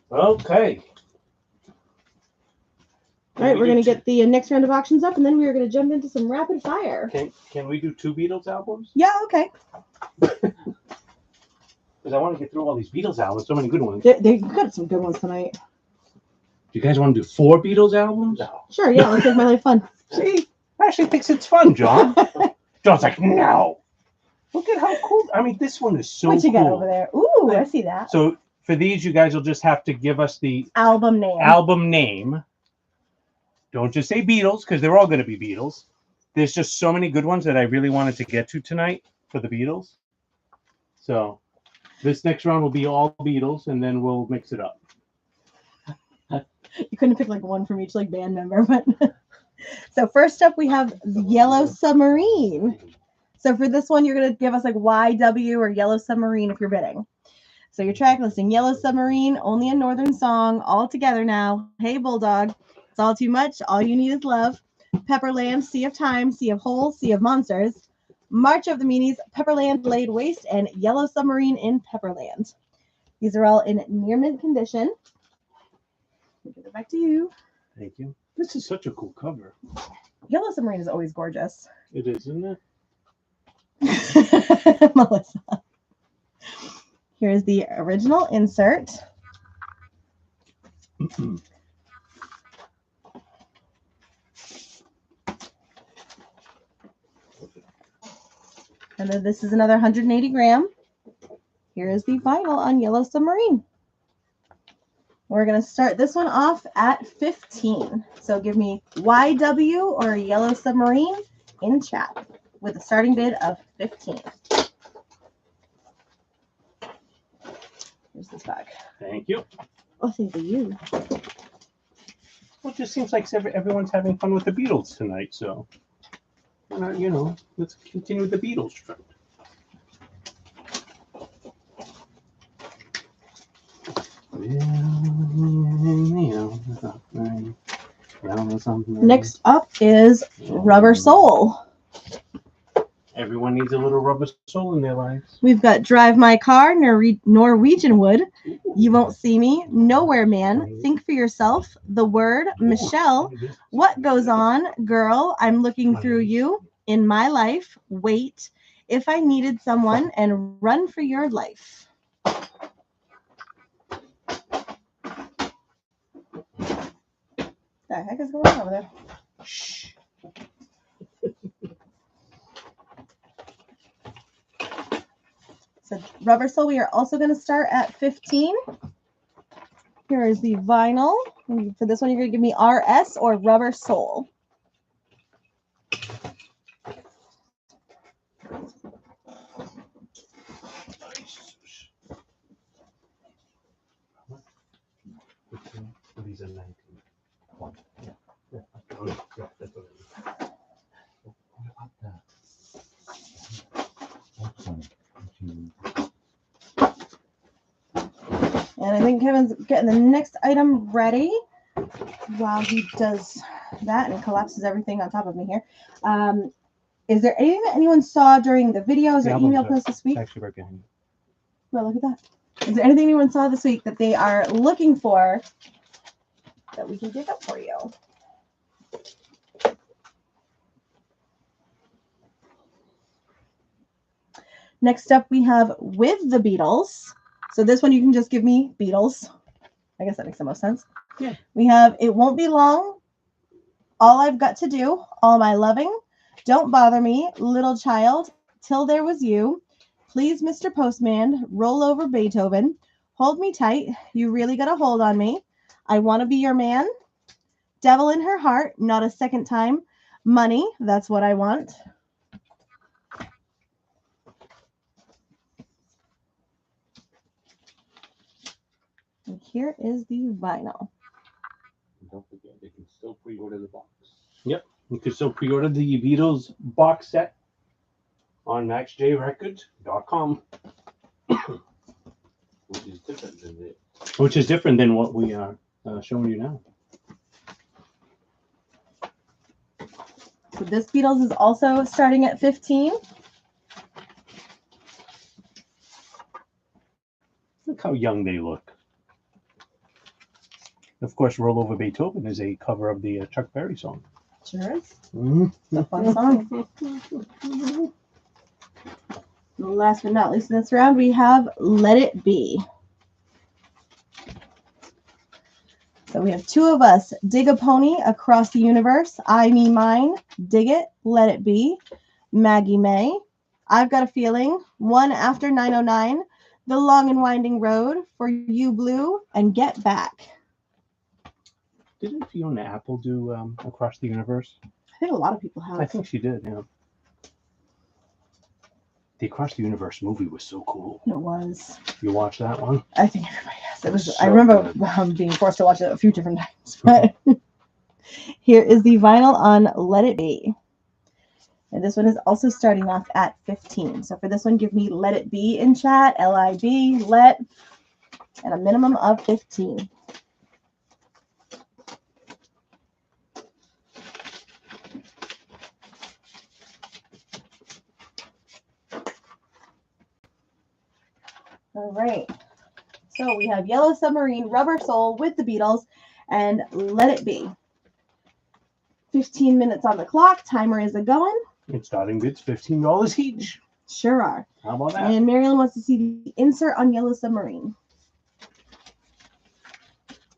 okay. All right, we're going to get the next round of auctions up, and then we're going to jump into some rapid fire. Can we do 2 Beatles albums? Yeah, okay. Because I want to get through all these Beatles albums. So many good ones. They got some good ones tonight. you guys want to do 4 Beatles albums? No. Sure, yeah, let's make my life fun. See, Ashley thinks it's fun, John. John's like, no. Look at how cool. I mean, this one is so What you cool. got over there? Ooh, I see that. So for these, you guys will just have to give us the Album name. album name. Don't just say Beatles, because they're all going to be Beatles. There's just so many good ones that I really wanted to get to tonight for the Beatles. So this next round will be all Beatles, and then we'll mix it up. You couldn't pick like one from each like band member, but so first up we have the Yellow Submarine. So for this one, you're gonna give us like YW or Yellow Submarine if you're bidding. So your track listing: Yellow Submarine, only a northern song, all together now. Hey Bulldog, it's all too much. All you need is love. Pepperland, Sea of Time, Sea of Holes, Sea of Monsters. March of the Meanies, Pepperland Laid Waste, and Yellow Submarine in Pepperland. These are all in near mint condition. I'll give it back to you. Thank you. This is such a cool cover. Yellow Submarine is always gorgeous. It is, isn't it? Melissa. Here's the original insert. And then this is another 180 gram. Here is the vinyl on Yellow Submarine. We're going to start this one off at 15. So give me YW or Yellow Submarine in chat with a starting bid of 15. Here's this bag. Thank you. Oh, thank you. Well, it just seems like everyone's having fun with the Beatles tonight, so you know, let's continue with the Beatles trend. Next up is Rubber Soul. Everyone needs a little rubber soul in their lives. We've got Drive My Car, Norwegian Wood, You Won't See Me, Nowhere Man, Think for Yourself, The Word, Michelle, What Goes On, Girl, I'm Looking Through You, In My Life, Wait, If I Needed Someone, and Run for Your Life. What the heck is going on over there? Shh. So Rubber Soul, we are also going to start at 15. Here is the vinyl. And for this one, you're going to give me RS or Rubber Soul. These are 19. And I think Kevin's getting the next item ready while he does that and collapses everything on top of me here. Is there anything that anyone saw during the videos or email posts this week? Actually working. Well, look at that. Is there anything anyone saw this week that they are looking for that we can dig up for you? Next up, we have With the Beatles. So this one, you can just give me Beatles. I guess that makes the most sense. Yeah. We have It Won't Be Long, All I've Got to Do, All My Loving, Don't Bother Me, Little Child, Till There Was You, Please Mr. Postman, Roll Over Beethoven, Hold Me Tight, You Really Got a Hold on Me, I Want to Be Your Man, Devil in Her Heart, Not a Second Time, Money, That's What I Want. And here is the vinyl. Don't forget, they can still pre-order the box. Yep. You can still pre-order the Beatles box set on maxjrecords.com. Which is different than the Which is different than what we are showing you now. So this Beatles is also starting at 15. Look how young they look. Of course, Roll Over Beethoven is a cover of the Chuck Berry song. Sure is. Mm-hmm. It's a fun song. And last but not least in this round, we have Let It Be. So we have two of us. Dig a Pony, Across the Universe, I, Me, Mine, Dig It, Let It Be, Maggie May, I've Got a Feeling, One After 909, The Long and Winding Road, For You Blue, and Get Back. Didn't Fiona Apple do Across the Universe? I think a lot of people have. I think she did, yeah. The Across the Universe movie was so cool. It was. You watched that one? I think everybody has. It was. So I remember being forced to watch it a few different times. But here is the vinyl on Let It Be. And this one is also starting off at 15. So for this one, give me Let It Be in chat. L-I-B, let, and a minimum of 15. All right. So we have Yellow Submarine, Rubber Soul with the Beatles, and Let It Be. 15 minutes on the clock. Timer is a-going. It's starting bids $15 each. Sure are. How about that? And Marilyn wants to see the insert on Yellow Submarine.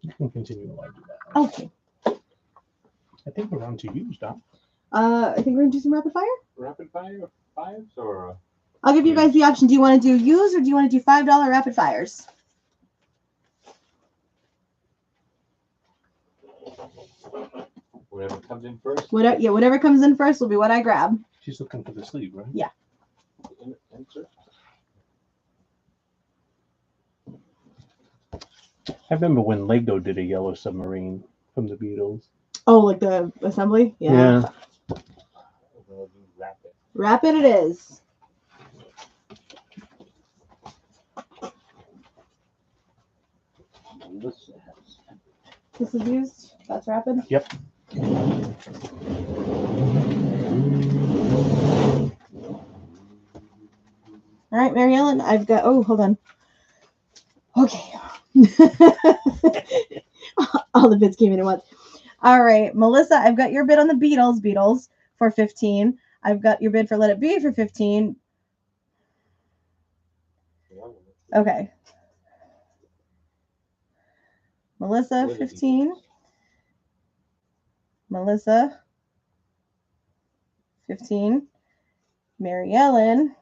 You can continue while I do that. Okay. I think we're on to you, Stop. I think we're going to do some rapid fire. Rapid fire fives or I'll give you guys the option. Do you want to do use or do you want to do $5 rapid fires? whatever comes in first? Whatever comes in first will be what I grab. She's looking for the sleeve, right? Yeah. Insert. I remember when Lego did a Yellow Submarine from the Beatles. Oh, like the assembly? Yeah. We'll do rapid. Rapid it is. This is used. That's rapid. Yep. All right, Mary Ellen, I've got. Oh, hold on. Okay. All the bids came in at once. All right, Melissa, I've got your bid on the Beatles for 15. I've got your bid for Let It Be for 15. Okay. Melissa, 15. Melissa, 15. Mary Ellen,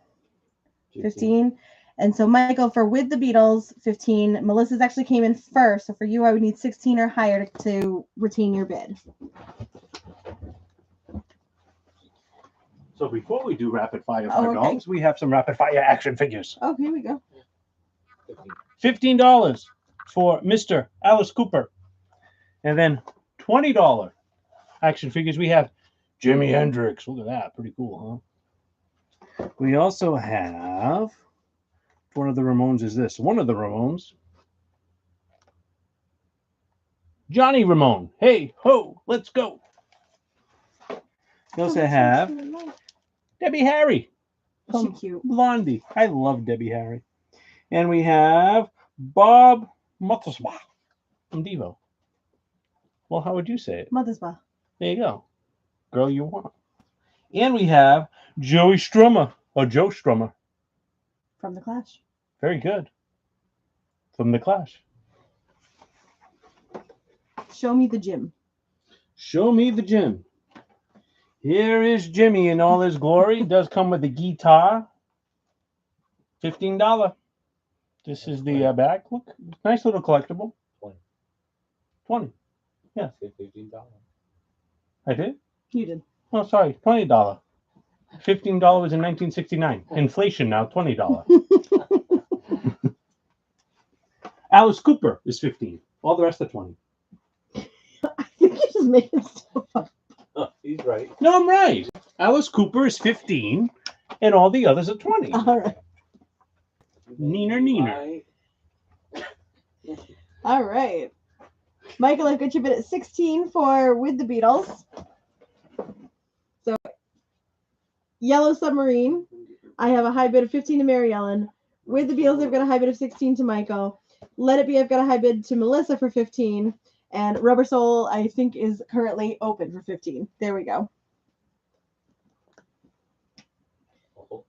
15. And so Michael, for With the Beatles, 15. Melissa's actually came in first. So for you, I would need 16 or higher to retain your bid. So before we do rapid fire Oh, $5, okay. we have some rapid fire action figures. Oh, here we go. $15 for Mr. Alice Cooper. And then $20 action figures. We have Jimi Hendrix. Look at that. Pretty cool, huh? We also have one of the Ramones is this. One of the Ramones. Johnny Ramone. Hey, ho, let's go. We also have Debbie Harry. She's cute. Blondie. I love Debbie Harry. And we have Bob Mothersbaugh from Devo. Well, how would you say it? Mothersbaugh. There you go. Girl you want. And we have Joey Strummer, or Joe Strummer. From The Clash. Very good. From The Clash. Show me the gym. Show me the gym. Here is Jimmy in all his glory. Does come with a guitar. $15. This is the back. Look, nice little collectible. 20. Yeah. $15. I did? You did. Oh, sorry. $20. $15 in 1969. Inflation now, $20. Alice Cooper is 15. All the rest are 20. I think you just made it so up. Oh, he's right. No, I'm right. Alice Cooper is 15, and all the others are 20. All right. Neener. All right. Michael, I've got you bid at 16 for With the Beatles. So, Yellow Submarine. I have a high bid of 15 to Mary Ellen. With the Beatles, I've got a high bid of 16 to Michael. Let It Be, I've got a high bid to Melissa for 15. And Rubber Soul, I think, is currently open for 15. There we go.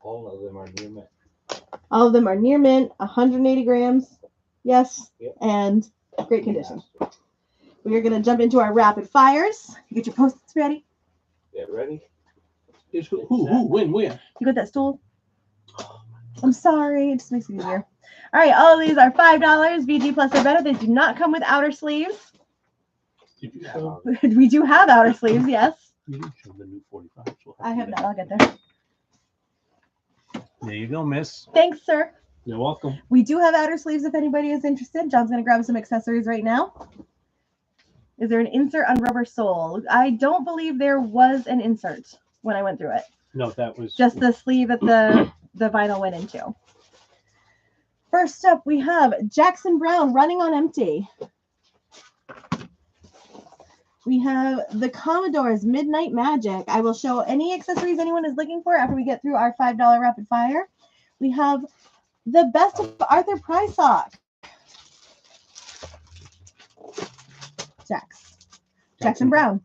All of them are near mint. All of them are near mint, 180 grams. Yes, Yep. and great condition. We are going to jump into our rapid fires. You get your post-its ready? Get ready. Is who, when, where? You got that stool? I'm sorry. It just makes it easier. All right. All of these are $5. VG plus or better. They do not come with outer sleeves. Did you show? We do have outer sleeves, yes. You didn't show the new 45. I have that. I'll get there. There you go, miss. Thanks, sir. You're welcome. We do have outer sleeves if anybody is interested. John's going to grab some accessories right now. Is there an insert on rubber sole? I don't believe there was an insert when I went through it. No, that was Just the sleeve that the vinyl went into. First up, we have Jackson Browne, Running on Empty. We have the Commodores, Midnight Magic. I will show any accessories anyone is looking for after we get through our $5 rapid fire. We have the Best of Arthur Prysock. Jackson Browne.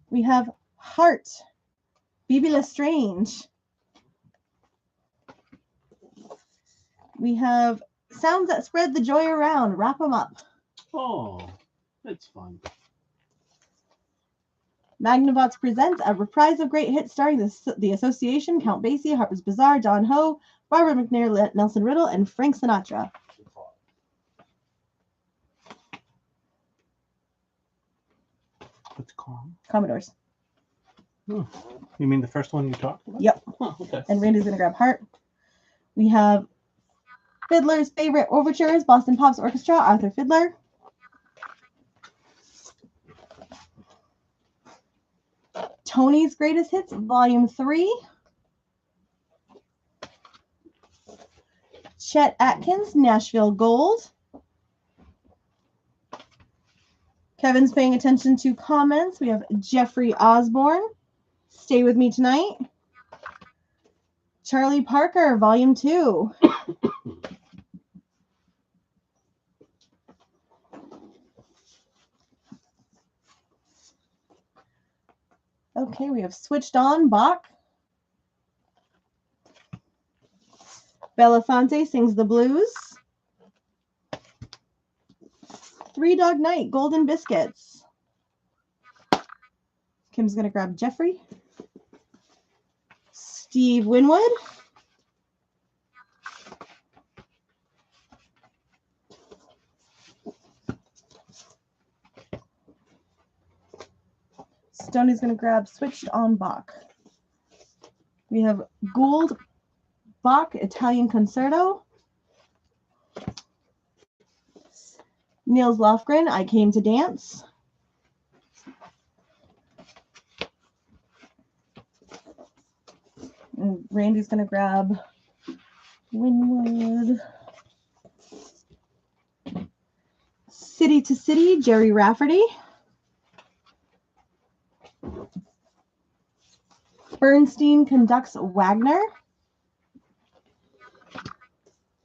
We have Heart, Bibi Lestrange. We have Sounds That Spread the Joy Around, Wrap 'em Up. Oh, that's fun. Magnavox presents a reprise of great hits starring the Association, Count Basie, Harper's Bazaar, Don Ho, Barbara McNair, Nelson Riddle, and Frank Sinatra. What's it called? Commodores. You mean the first one you talked about? Yep. Oh, okay. And Randy's going to grab Heart. We have Fiddler's Favorite Overtures, Boston Pops Orchestra, Arthur Fiedler. Tony's Greatest Hits, Volume 3. Chet Atkins, Nashville Gold. Kevin's paying attention to comments. We have Jeffrey Osborne, Stay With Me Tonight. Charlie Parker, Volume 2. Okay, we have Switched On, Bach. Belafonte Sings the Blues. Three Dog Night, Golden Biscuits. Kim's going to grab Jeffrey. Steve Winwood. Stoney's going to grab Switched On Bach. We have Gould, Bach, Italian Concerto. Niels Lofgren, I Came to Dance. And Randy's going to grab Winwood. City to City, Jerry Rafferty. Bernstein Conducts Wagner.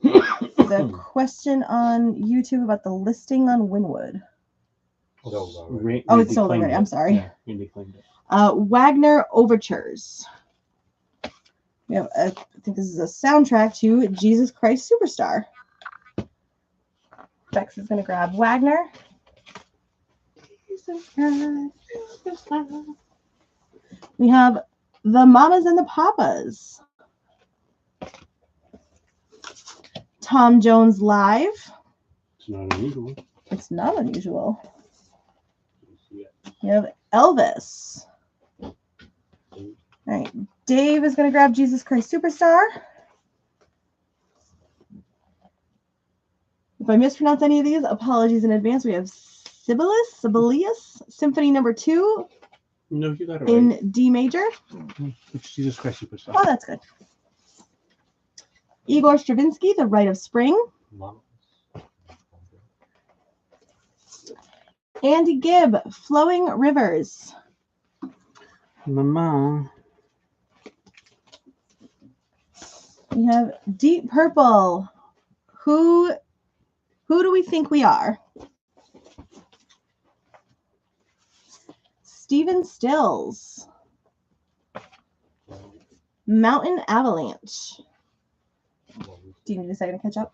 The question on YouTube about the listing on Winwood. Oh, it's sold already. I'm sorry. Yeah, Randy claimed it. Wagner Overtures. We have, I think this is a soundtrack to Jesus Christ Superstar. Bex is going to grab Wagner. Jesus Christ Superstar. We have The Mamas and the Papas. Tom Jones Live. It's not unusual. It's not unusual. We have Elvis. All right. Dave is going to grab Jesus Christ Superstar. If I mispronounce any of these, apologies in advance. We have Sibelius, Symphony No. 2 No, you got it right. in D major. It's Jesus Christ Superstar. Oh, that's good. Igor Stravinsky, The Rite of Spring. Andy Gibb, Flowing Rivers. Mama. We have Deep Purple. Who do we think we are? Stephen Stills. Mountain Avalanche. Do you need a second to catch up?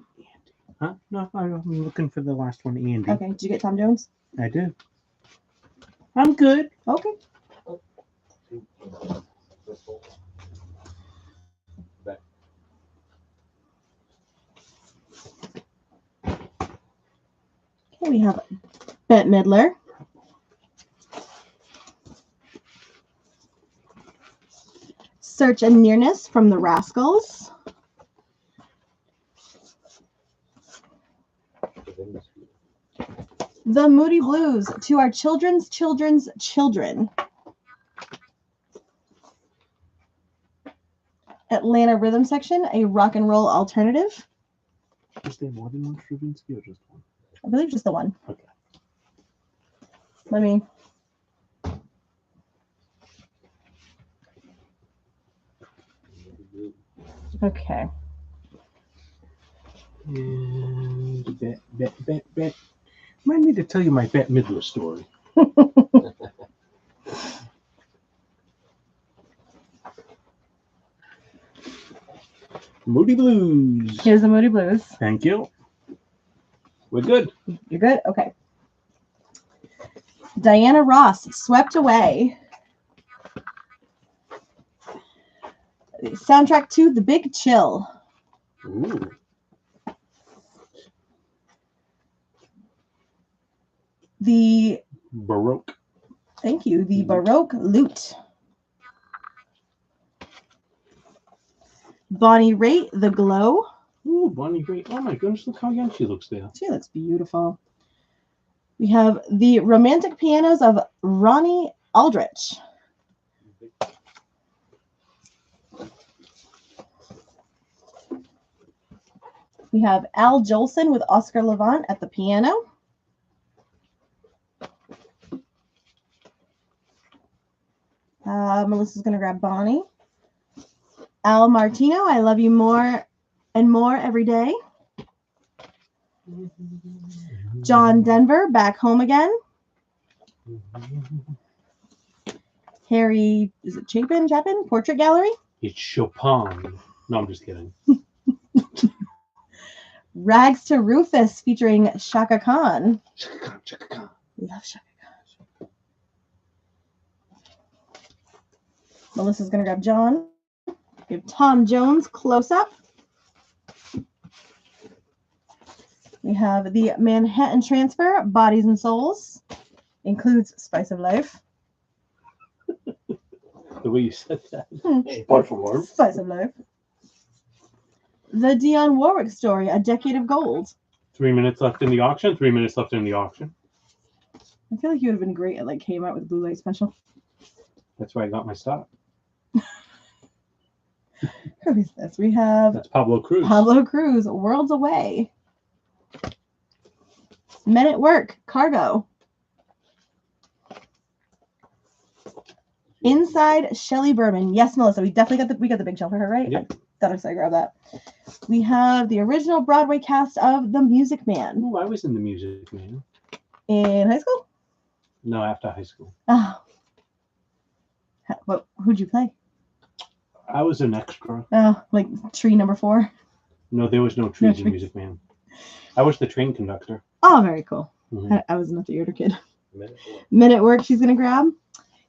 Huh? No, I'm looking for the last one, Andy. Okay. Did you get Tom Jones? I do. I'm good. Okay. Okay, we have Bette Midler. Search and Nearness from the Rascals. The Moody Blues, To Our Children's Children's Children. Atlanta Rhythm Section, a rock and roll alternative. Is there more than one Stravinsky or just one? I believe just the one. Okay. Let me. Okay. And Bet. Remind me to tell you my Bette Midler story. Moody Blues. Here's the Moody Blues. Thank you. We're good. You're good? Okay. Diana Ross, Swept Away. Soundtrack to The Big Chill. Ooh. The Baroque. Thank you. The Baroque Lute. Bonnie Raitt, The Glow. Ooh, Bonnie Raitt. Oh my goodness, look how young she looks there. She looks beautiful. We have the Romantic Pianos of Ronnie Aldrich. We have Al Jolson with Oscar Levant at the piano. Melissa's going to grab Bonnie. Al Martino, I Love You More and More Every Day. John Denver, Back Home Again. Harry, is it Chapin? Portrait Gallery. It's Chopin. No, I'm just kidding. Rags to Rufus featuring Shaka Khan. Chaka Khan. Love Shaka Khan. Melissa's going to grab John. We have Tom Jones, Close Up. We have the Manhattan Transfer, Bodies and Souls. Includes Spice of Life. The way you said that. Por favor. Spice of Life. The Dionne Warwick Story, A Decade of Gold. 3 minutes left in the auction. 3 minutes left in the auction. I feel like you would have been great at like came out with Blue Light Special. That's where I got my start. Who is this? We have That's Pablo Cruz. Pablo Cruz, Worlds Away. Men at Work, Cargo. Inside, Shelley Berman. Yes, Melissa, we definitely got the big shell for her, right? Yep. Thought I said grab that. We have the original Broadway cast of The Music Man. Ooh, I was in The Music Man. In high school? No, after high school. Oh. Who'd you play? I was an extra. Oh, like tree number 4. No, there was no trees in trees. Music Man. I was the train conductor. Oh, very cool. Mhm. I was not the theater kid. Men at Work, she's gonna grab.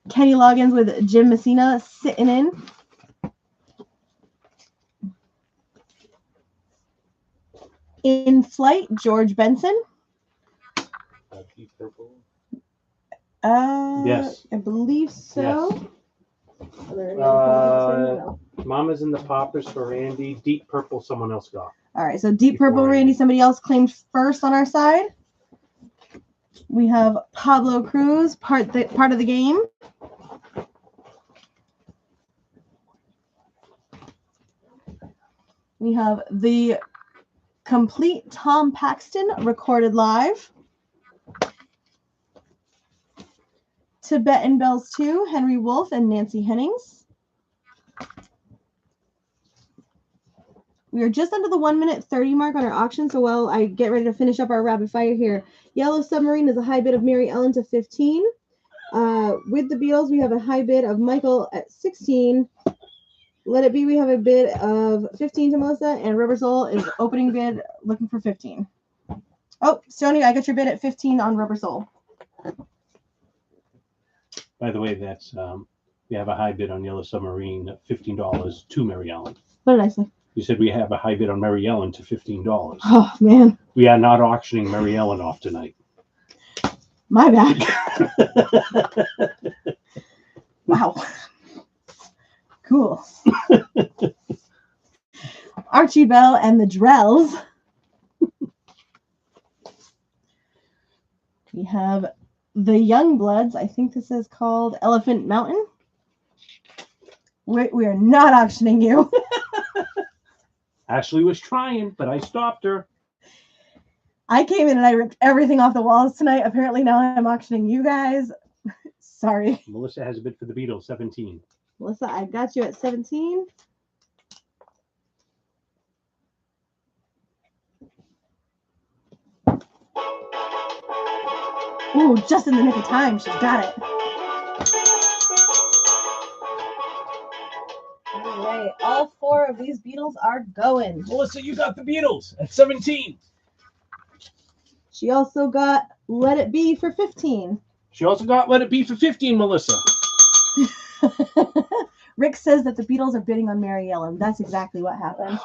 Kenny Loggins with Jim Messina, Sitting In. In Flight, George Benson. Deep Purple. Yes. I believe so. Are there any Uh, other no. Mama's in the Poppers for Randy. Deep Purple, someone else got. All right, so Deep Purple, Before Randy, Randy. somebody else claimed first on our side. We have Pablo Cruz, part of the game. We have the complete Tom Paxton recorded live. Tibetan Bells 2, Henry Wolf and Nancy Hennings. We are just under the 1 minute 30 mark on our auction, so while I get ready to finish up our rapid fire here, Yellow Submarine is a high bid of Mary Ellen to 15. With the Beatles, we have a high bid of Michael at 16. Let It Be, we have a bid of 15 to Melissa, and Rubber Soul is opening bid looking for 15. Oh, Stoney, I got your bid at 15 on Rubber Soul. By the way, that's we have a high bid on Yellow Submarine at $15 to Mary Ellen. What did I say? You said we have a high bid on Mary Ellen to $15. Oh, man. We are not auctioning Mary Ellen off tonight. My bad. Wow. Cool. Archie Bell and the Drells. We have the Youngbloods. I think this is called Elephant Mountain. We are not auctioning you. Ashley was trying, but I stopped her. I came in and I ripped everything off the walls tonight. Apparently now I'm auctioning you guys. Sorry. Melissa has a bid for the Beatles, 17. Melissa, I got you at 17. Ooh, just in the nick of time. She's got it. All right. All 4 of these Beatles are going. Melissa, you got the Beatles at 17. She also got Let It Be for 15. She also got Let It Be for 15, Melissa. Rick says that the Beatles are bidding on Mary Ellen. That's exactly what happened.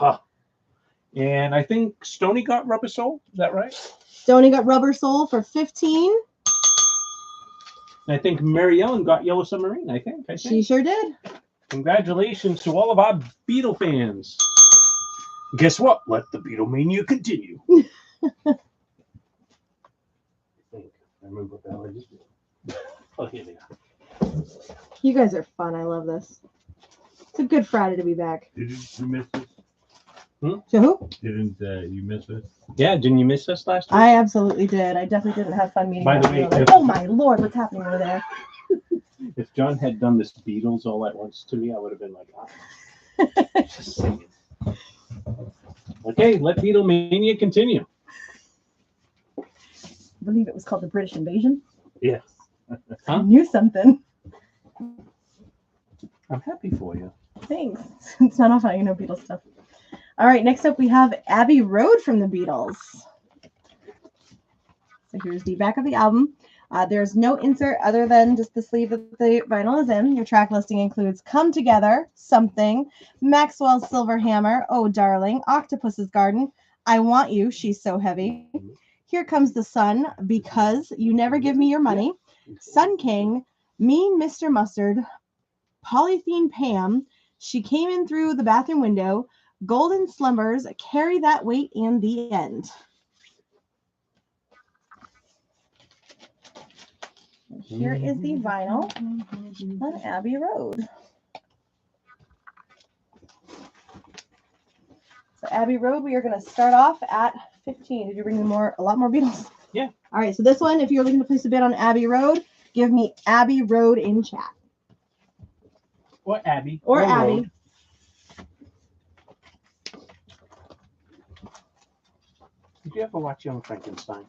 And I think Stoney got Rubber Soul. Is that right? Stoney got Rubber Soul for 15. And I think Mary Ellen got Yellow Submarine, I think. She sure did. Congratulations to all of our Beatle fans. Guess what? Let the Beatlemania continue. I think I remember what the hell I just did. Oh, here they are. You guys are fun. I love this. It's a good Friday to be back. Didn't you miss us? So who? Didn't you miss us? Yeah, didn't you miss us last week? I absolutely did. I definitely didn't have fun meeting By the you. way, Like, if- oh my Lord, what's happening over there? If John had done this Beatles all at once to me, I would have been like, ah. Just saying. Okay, let Beatlemania continue. I believe it was called the British Invasion. Yes. I Huh? knew something. I'm happy for you. Thanks. It's not often I know Beatles stuff. All right, next up we have Abbey Road from the Beatles. So here's the back of the album. There's no insert other than just the sleeve that the vinyl is in. Your track listing includes Come Together, Something, Maxwell's Silver Hammer, Oh Darling, Octopus's Garden, I Want You, She's So Heavy, Here Comes the Sun, Because, You Never Give Me Your Money, Sun King, Mean Mr. Mustard, Polythene Pam, She Came In Through the Bathroom Window, Golden Slumbers, Carry That Weight, and The End. And here is the vinyl on Abbey Road. So Abbey Road, we are going to start off at 15. Did you bring a lot more Beatles? Yeah. All right, so this one, if you're looking to place a bid on Abbey Road, give me Abbey Road in chat. Or Abby. Or Road. Abby. Did you ever watch Young Frankenstein?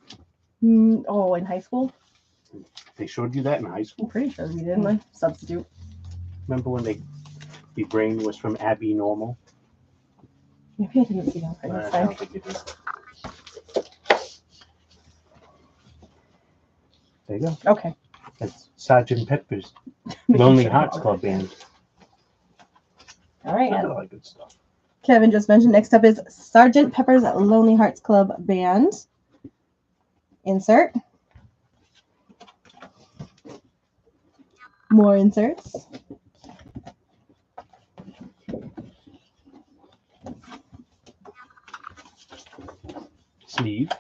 Oh, in high school? They showed you that in high I'm school? pretty sure we did. My substitute. Remember when the brain was from Abby Normal? Maybe I didn't see Young I Frankenstein. don't think you did. There you go. Okay. That's Sergeant Pepper's Lonely Hearts Club Band. All right. Look at all that good stuff. Kevin just mentioned next up is Sgt. Pepper's Lonely Hearts Club Band. Insert. More inserts. Sleeve.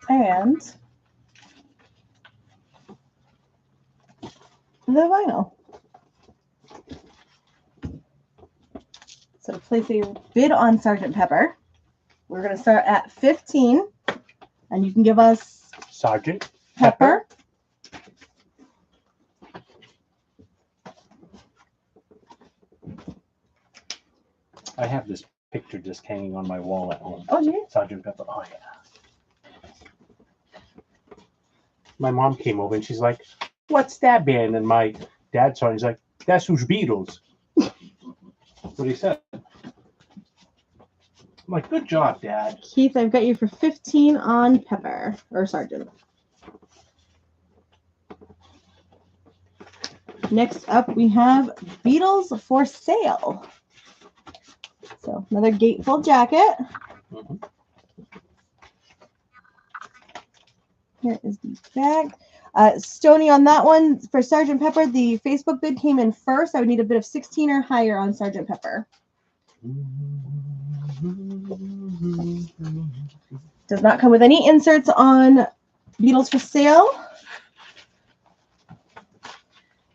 And the vinyl. So to place a bid on Sgt. Pepper, we're going to start at 15, and you can give us Sergeant Pepper. I have this picture just hanging on my wall at home. Oh, gee. Sergeant Pepper. Oh, yeah. My mom came over and she's like, what's that band? And my Dad saw it. He's like, "That's who's Beatles." That's what he said. I'm like, "Good job, Dad." Keith, I've got you for 15 on Pepper or Sergeant. Next up, we have Beatles for Sale. So another gatefold jacket. Mhm. Here is the bag. Stoney on that one for Sergeant Pepper. The Facebook bid came in first. I would need a bid of 16 or higher on Sergeant Pepper. Does not come with any inserts on Beatles for Sale.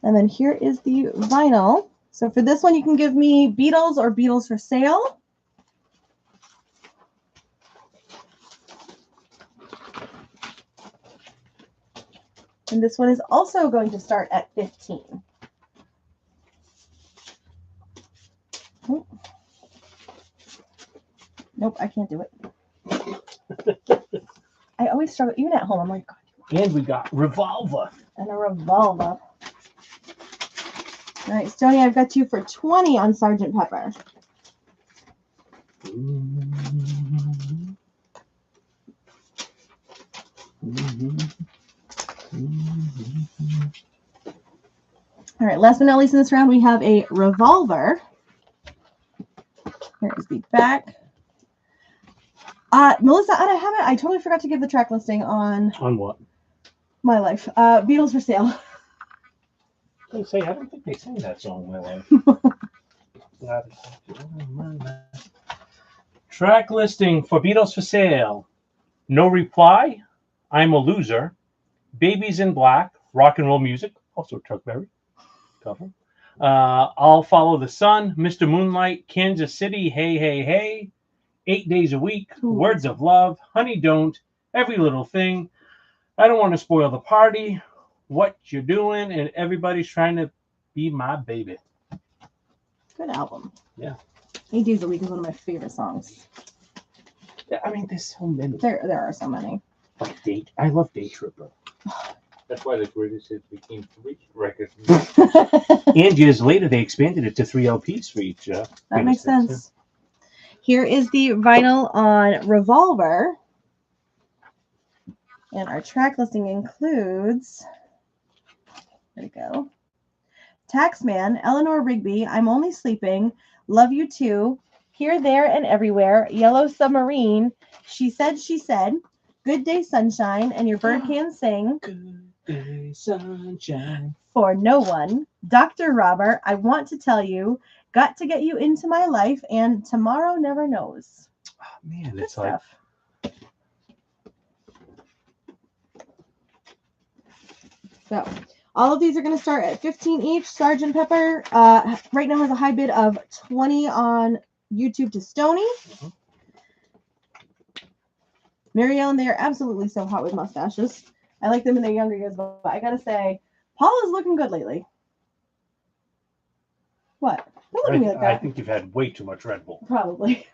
And then here is the vinyl. So for this one, you can give me Beatles or Beatles for Sale. And this one is also going to start at 15. Oh. Nope, I can't do it. I always struggle, even at home. I'm like, And we got Revolver. and a revolver. All right, Stoney, I've got you for 20 on Sergeant Pepper. All right, last but not least in this round, we have a revolver. Here is the back. Melissa, I totally forgot to give the track listing on On what? My Life. Beatles for Sale. I don't think they sang that song in my life. Track listing for Beatles for Sale. No Reply, I'm a Loser, Babies in Black, Rock and Roll Music, also Chuck Berry cover. I'll Follow the Sun, Mr. Moonlight, Kansas City, Hey, Hey, Hey, 8 Days a Week, Words of Love, Honey Don't, Every Little Thing, I Don't Want to Spoil the Party, What You're Doing, and Everybody's Trying to Be My Baby. Good album. Yeah. 8 Days a Week is one of my favorite songs. Yeah, I mean, there's so many. There are so many. Like Date. I love Day Tripper. That's why the greatest hits became 3 records. And years later, they expanded it to 3 LPs for each. That greatest makes hits, sense. Here is the vinyl on Revolver. And our track listing includes, there we go, Taxman, Eleanor Rigby, I'm Only Sleeping, Love You Too, Here, There, and Everywhere, Yellow Submarine, She Said, Good Day Sunshine, and Your Bird Can Sing, Good day, sunshine. For No One, Dr. Robert, I Want to Tell You, Got to Get You Into My Life, and Tomorrow Never Knows. Oh, man, Good it's like stuff. So all of these are going to start at 15 each. Sergeant Pepper right now has a high bid of 20 on YouTube to Stoney. Mhm. Mary Ellen, they are absolutely so hot with mustaches. I like them in their younger years, but I got to say, Paul is looking good lately. What? Don't look at me like I that. think you've had way too much Red Bull. Probably.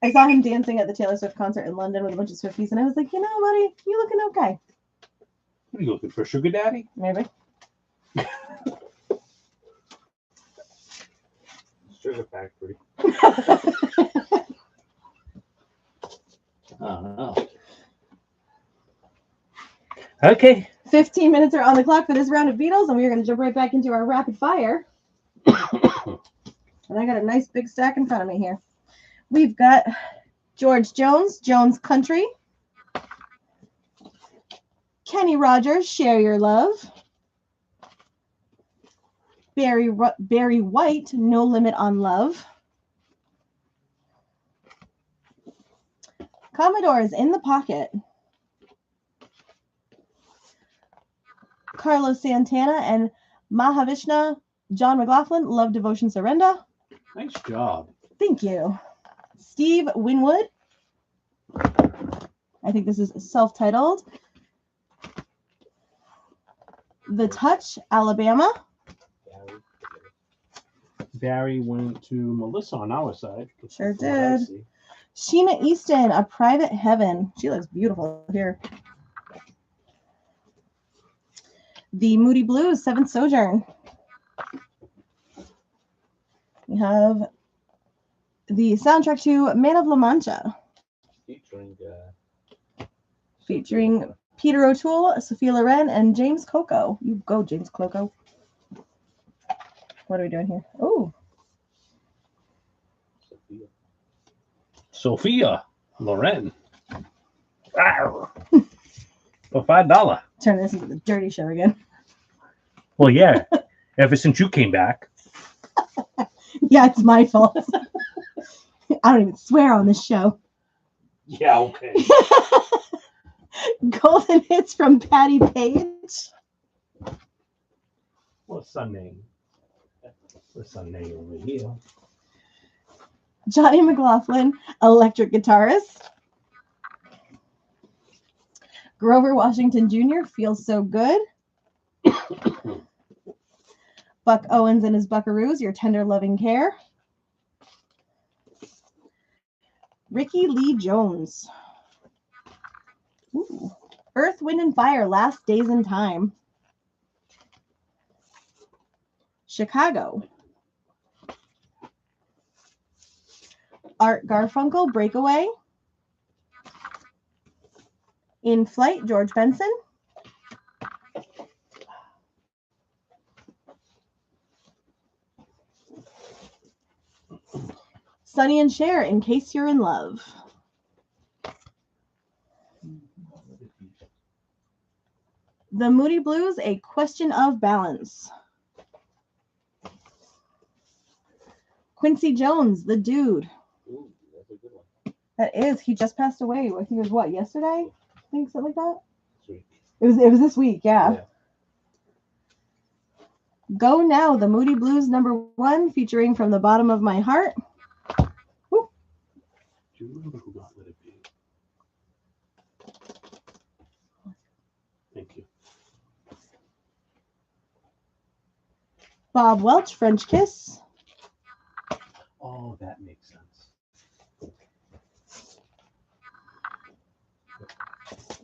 I saw him dancing at the Taylor Swift concert in London with a bunch of Swifties, and I was like, you know, buddy, you looking okay. What are you looking for, Sugar Daddy? Maybe. Sugar Factory. Oh. Okay. 15 minutes are on the clock for this round of Beatles, and we are going to jump right back into our rapid fire. And I got a nice big stack in front of me here. We've got George Jones, Jones Country. Kenny Rogers, Share Your Love. Barry White, No Limit on Love. Commodores, In the Pocket. Carlos Santana and Mahavishnu, John McLaughlin, Love, Devotion, Surrender. Nice job. Thank you. Steve Winwood. I think this is self-titled. The Touch, Alabama. Barry went to Melissa on our side. Sure From what I did. see. Sheena Easton, A Private Heaven. She looks beautiful here. The Moody Blues, Seventh Sojourn. We have the soundtrack to Man of La Mancha, featuring Peter O'Toole, Sophia Loren, and James Coco. You go, James Coco. What are we doing here? Oh, Sophia Loren. Arr. For $5. turn this into the dirty show again. Well, yeah. Ever since you came back. Yeah, it's my fault. I don't even swear on this show. Yeah, okay. Golden Hits from Patty Page. What's her name? What's her name over here? Johnny McLaughlin, electric guitarist. Grover Washington Jr., Feels So Good. Buck Owens and his Buckaroos, Your Tender Loving Care. Ricky Lee Jones. Ooh. Earth, Wind, and Fire, Last Days in Time. Chicago. Art Garfunkel, Breakaway. In Flight, George Benson. Sonny and Cher, In Case You're in Love. The Moody Blues, A Question of Balance. Quincy Jones, The Dude. Ooh, that's a good one. That is, he just passed away. I think it was what, yesterday? I think something like that. Sweet. It was this week, yeah. Yeah. Go Now, The Moody Blues #1, featuring From the Bottom of My Heart. Do you remember who got Let It Be? Thank you. Bob Welch, French Kiss. Oh, that makes sense.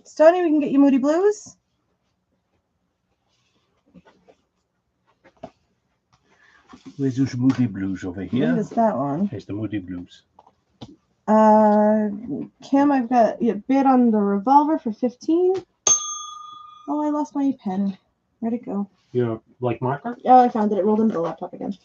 Stoney, we can get you Moody Blues. Where's those Moody Blues over I here? think it's that one. Here's the Moody Blues. Kim, I've got you bid on the Revolver for 15. Oh, I lost my pen. Where'd it go? Your like marker? Oh, I found it. It rolled into the laptop again.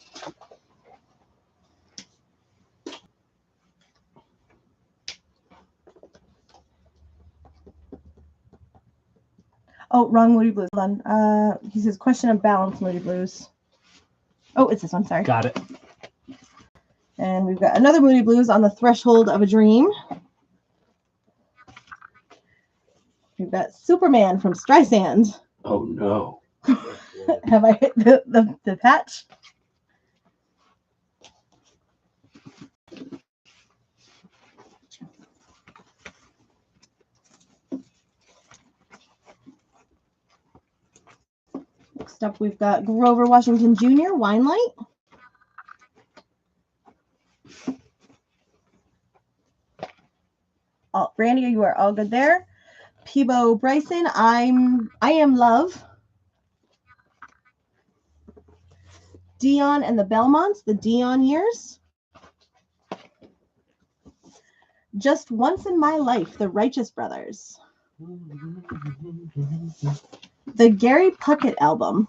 Oh, wrong Moody Blues. Hold on. He says Question of Balance, Moody Blues. Oh, it's this one. Sorry. Got it. And we've got another Moody Blues, On the Threshold of a Dream. We've got Superman from Streisand. Oh no. Have I hit the patch? Next up, we've got Grover Washington Jr., Wine Light. Oh, Brandy, you are all good there. Peebo Bryson, I Am Love. Dion and the Belmonts, The Dion Years. Just Once in My Life, The Righteous Brothers. The Gary Puckett Album.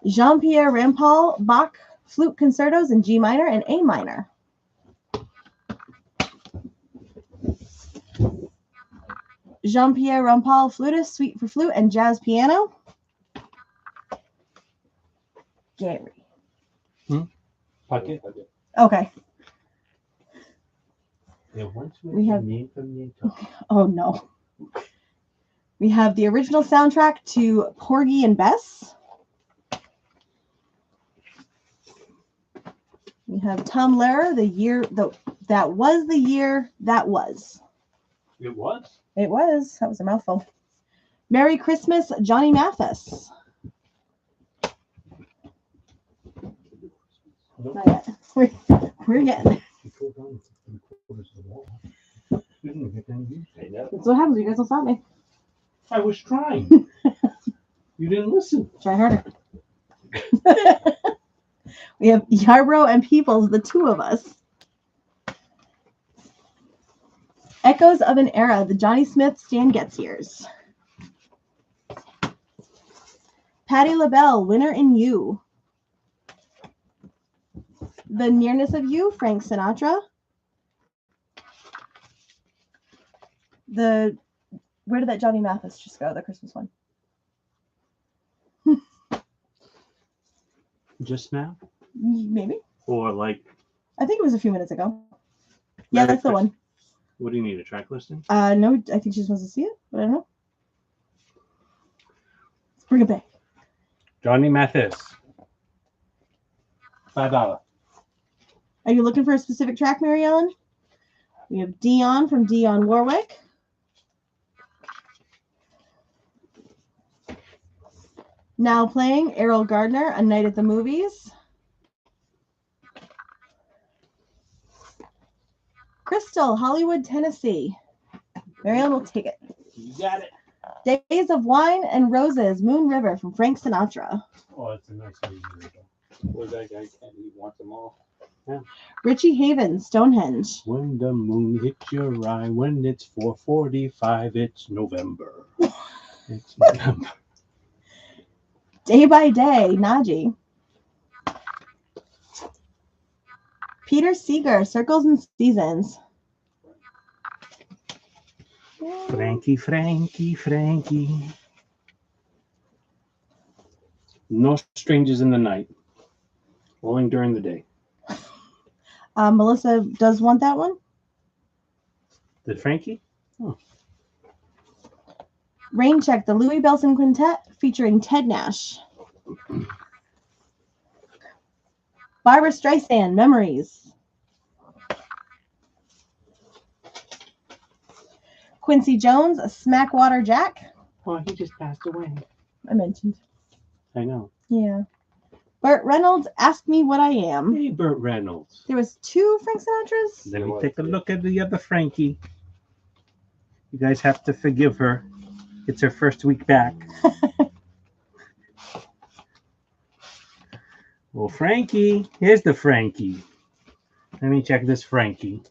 Jean-Pierre Rampal, Bach, Flute Concertos in G minor and A minor. Jean-Pierre Rampal, flutist, Suite for Flute and Jazz Piano. Gary. Puckett. Okay. Yeah, once We have- name from the Oh, no. We have the original soundtrack to Porgy and Bess. We have Tom Lehrer, That Was the Year That Was. It was? It was. That was a mouthful. Merry Christmas, Johnny Mathis. Not yet. We're getting there. You pulled down 3/4 of the wall. You didn't get any use. I know. That's what happens. You guys will stop me. I was trying. You didn't listen. Try harder. We have Yarbrough and Peoples, the two of us. Echoes of an Era, the Johnny Smith Stan Getz years. Patti LaBelle, Winner in You. The Nearness of You, Frank Sinatra. Where did that Johnny Mathis just go, the Christmas one? Just now? Maybe. Or like, I think it was a few minutes ago. Yeah, that's the one. what do you need, a track listing? No, I think she's supposed to see it, but I don't know. Let's bring it back. Johnny Mathis. $5. Are you looking for a specific track, Mary Ellen? We have Dion from Dionne Warwick. Now playing Errol Gardner, A Night at the Movies. Crystal, Hollywood, Tennessee. Mary Ellen will take it. You got it. Days of Wine and Roses, Moon River from Frank Sinatra. Oh, it's a nice movie. Where's that guy? Can't he want them all? Richie Haven, Stonehenge. When the moon hits your eye, when it's 4:45, it's November. It's November. Day by Day, Najee. Peter Seeger, Circles and Seasons. Frankie, Frankie, Frankie. No Strangers in the Night. Rolling During the Day. Melissa does want that one. Did Frankie? Rain Check, the Louis Bellson Quintet featuring Ted Nash. Barbara Streisand, Memories. Quincy Jones, Smackwater Jack. Oh, he just passed away. I mentioned. I know. Yeah. Burt Reynolds, Ask Me What I Am. Hey, Burt Reynolds. There was 2 Frank Sinatras. Let me take a look at the other Frankie. You guys have to forgive her. It's her first week back. Well, Frankie, here's the Frankie. Let me check this Frankie.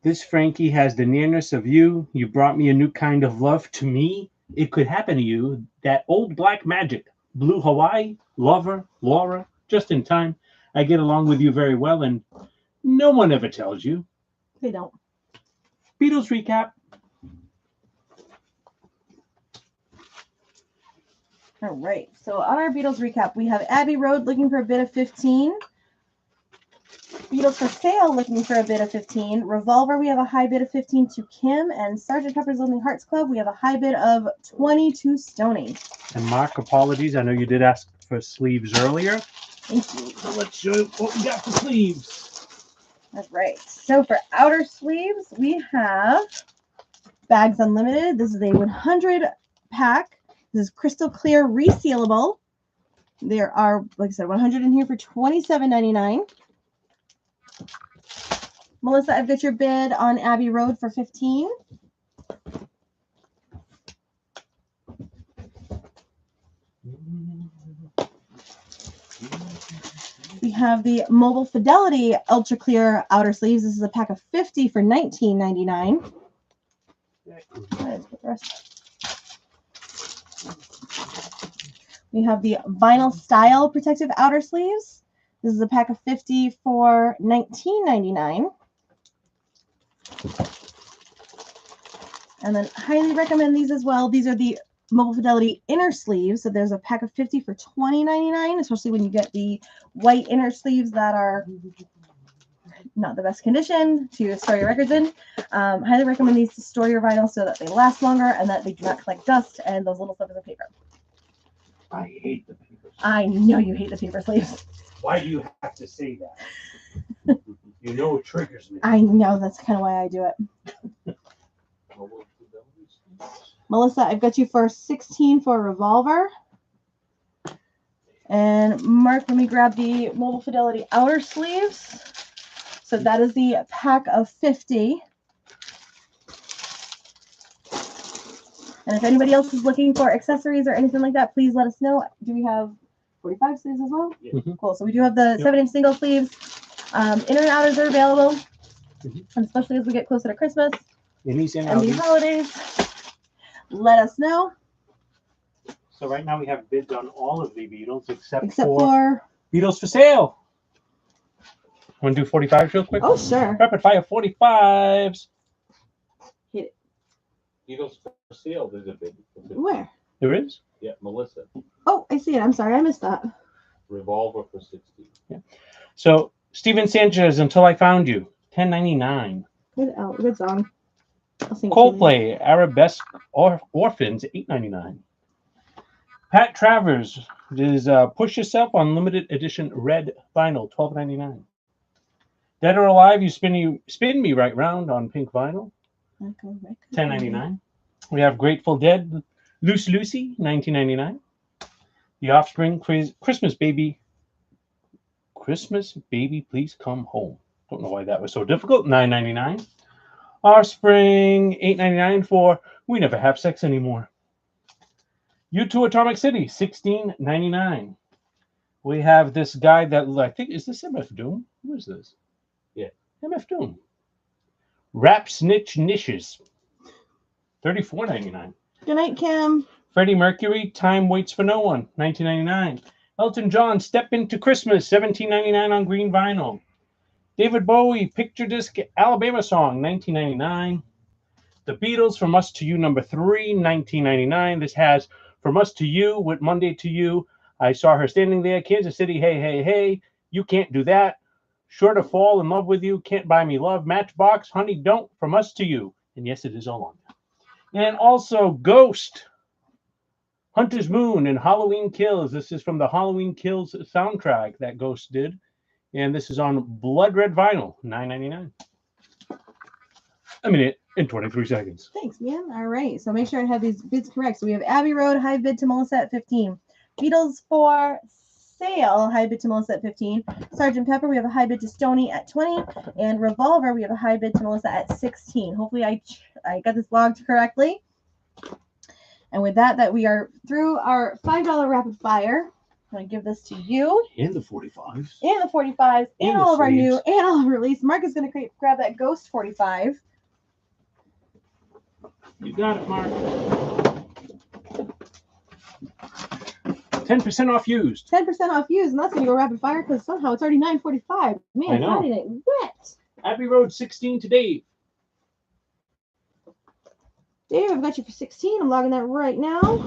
This Frankie has the nearness of you. You brought me a new kind of love. To me, it could happen to you. That old black magic. Blue Hawaii, lover, Laura, just in time. I get along with you very well, and no one ever tells you. They don't. Beatles recap. All right. So on our Beatles recap, we have Abbey Road looking for a bid of 15. Beatles for Sale looking for a bid of 15. Revolver, we have a high bid of 15 to Kim. And Sgt. Pepper's Lonely Hearts Club, we have a high bid of 20 to Stoney. And Mark, apologies. I know you did ask for sleeves earlier. Thank you. So let's show you what we got for sleeves. All right. So for outer sleeves, we have Bags Unlimited. This is a 100 pack. This is crystal clear resealable. There are, like I said, 100 in here for $27.99. Melissa, I've got your bid on Abbey Road for 15. We have the Mobile Fidelity Ultra Clear outer sleeves. This is a pack of 50 for $19.99. We have the Vinyl Style Protective Outer Sleeves. This is a pack of 50 for $19.99. And then highly recommend these as well. These are the Mobile Fidelity inner sleeves. So there's a pack of 50 for $20.99, especially when you get the white inner sleeves that are not the best condition to store your records in. Highly recommend these to store your vinyl so that they last longer and that they do not collect dust and those little slivers of paper. I hate the paper sleeves. I know you hate the paper sleeves. Why do you have to say that? You know it triggers me. I know, that's kind of why I do it. Melissa, I've got you for 16 for Revolver. And Mark, let me grab the Mobile Fidelity outer sleeves. So that is the pack of 50 And if anybody else is looking for accessories or anything like that, please let us know. Do we have 45 sleeves as well? Yeah. Mhm. Cool. So we do have the Yep. 7-inch single sleeves. Inner and outers are available, Mhm. and especially as we get closer to Christmas Innies and and the outies. holidays. Let us know. So right now we have bids on all of the Beatles except Except for for Beatles for sale. Want to do 45s real quick? oh sure. Rapid fire 45s. Beatles for sale. There's a bid. Where? There is. Yeah, Melissa. Oh, I see it. I'm sorry, I missed that. Revolver for 60. So Steven Sanchez, Until I Found You, $10.99. Good song. I'll sing it to you later. Coldplay, Arabesque Orphans, $8.99. Pat Travers is Push Yourself on limited edition red vinyl, $12.99. Dead or Alive, You Spin Me Right Round on pink vinyl, $10.99. We have Grateful Dead, Loose Lucy, $19.99. The Offspring, Christmas Baby, Please Come Home. Don't know why that was so difficult, $9.99. Offspring, $8.99 for We Never Have Sex Anymore. U2 Atomic City, $16.99. We have this guy that I think is this MF Doom? Who is this? Yeah. MF Doom. Rap Snitch Nishes, $34.99. Good night, Kim. Freddie Mercury, Time Waits for No One, $19.99. Elton John, Step Into Christmas, $17.99 on green vinyl. David Bowie, Picture Disc Alabama Song, $19.99. The Beatles, From Us to You, number 3, $19.99. This has From Us to You with Monday to You. I Saw Her Standing There, Kansas City, Hey, Hey, Hey, You Can't Do That. Sure to Fall in Love with You, Can't Buy Me Love, Matchbox, Honey Don't, From Us to You. And yes, it is all on there. And also Ghost, Hunter's Moon, and Halloween Kills. This is from the Halloween Kills soundtrack that Ghost did. And this is on blood red vinyl, $9.99. A minute and 23 seconds. Thanks, man. All right. So make sure I have these bids correct. So we have Abbey Road, high bid to Melissa at 15. Beatles for sale, high bid to Melissa at 15. Sgt. Pepper, we have a high bid to Stoney at 20. And Revolver, we have a high bid to Melissa at 16. Hopefully I got this logged correctly. And with that we are through our $5 rapid fire. I'm going to give this to you. And the 45s. And the 45s. And And the all of our new sleeves. and all of our release. Mark is going to grab that Ghost 45. You got it, Mark. 10% off used. 10% off used, and that's going to go rapid fire because somehow it's already 9:45. Man, I know. how did it wet? Abbey Road 16 today. Dave, I've got you for 16. I'm logging that right now.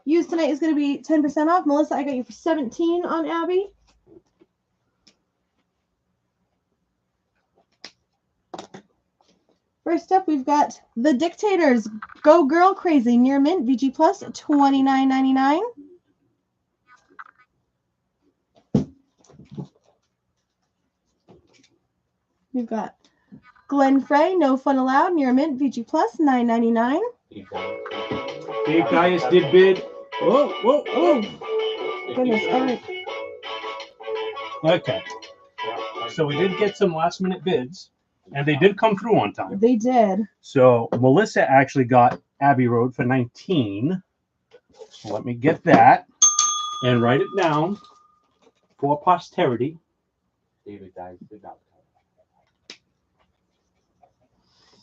Used tonight is going to be 10% off. Melissa, I got you for 17 on Abby. First up, we've got The Dictators, Go Girl Crazy, near mint, VG Plus, $29.99. We've got Glenn Frey, No Fun Allowed, near mint, VG Plus, $9.99. Dave Dias did bid. Whoa, whoa, whoa. Goodness, all right. Okay. So we did get some last minute bids, and they did come through on time. They did. So Melissa actually got Abbey Road for 19. So let me get that and write it down for posterity. David Dias did not.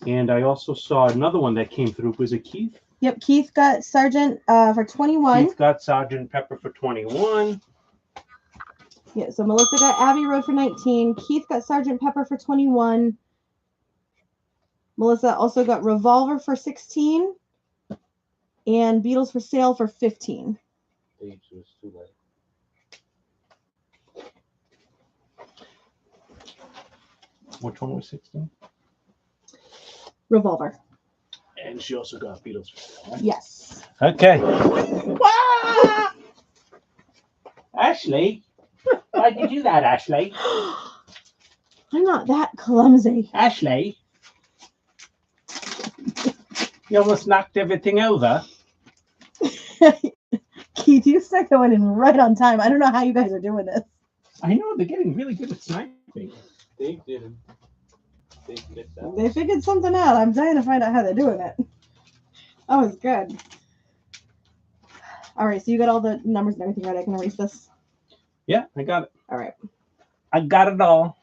And I also saw another one that came through. Was it Keith? Yep, Keith got Sergeant for 21. Keith got Sgt. Pepper for 21. Yeah, so Melissa got Abbey Road for 19. Keith got Sgt. Pepper for 21. Melissa also got Revolver for 16. And Beatles for Sale for 15. Age was too late. Which one was 16? Revolver. And she also got Beatles for sale. Right? Yes. Okay. Ashley, why'd you do that, Ashley? I'm not that clumsy. Ashley, you almost knocked everything over. Keith, you start going in right on time. I don't know how you guys are doing this. I know they're getting really good at sniping. Dave didn't. They missed out. They figured something out. I'm dying to find out how they're doing it. That was good. All right, so you got all the numbers and everything right. I can erase this. Yeah, I got it. All right. I got it all.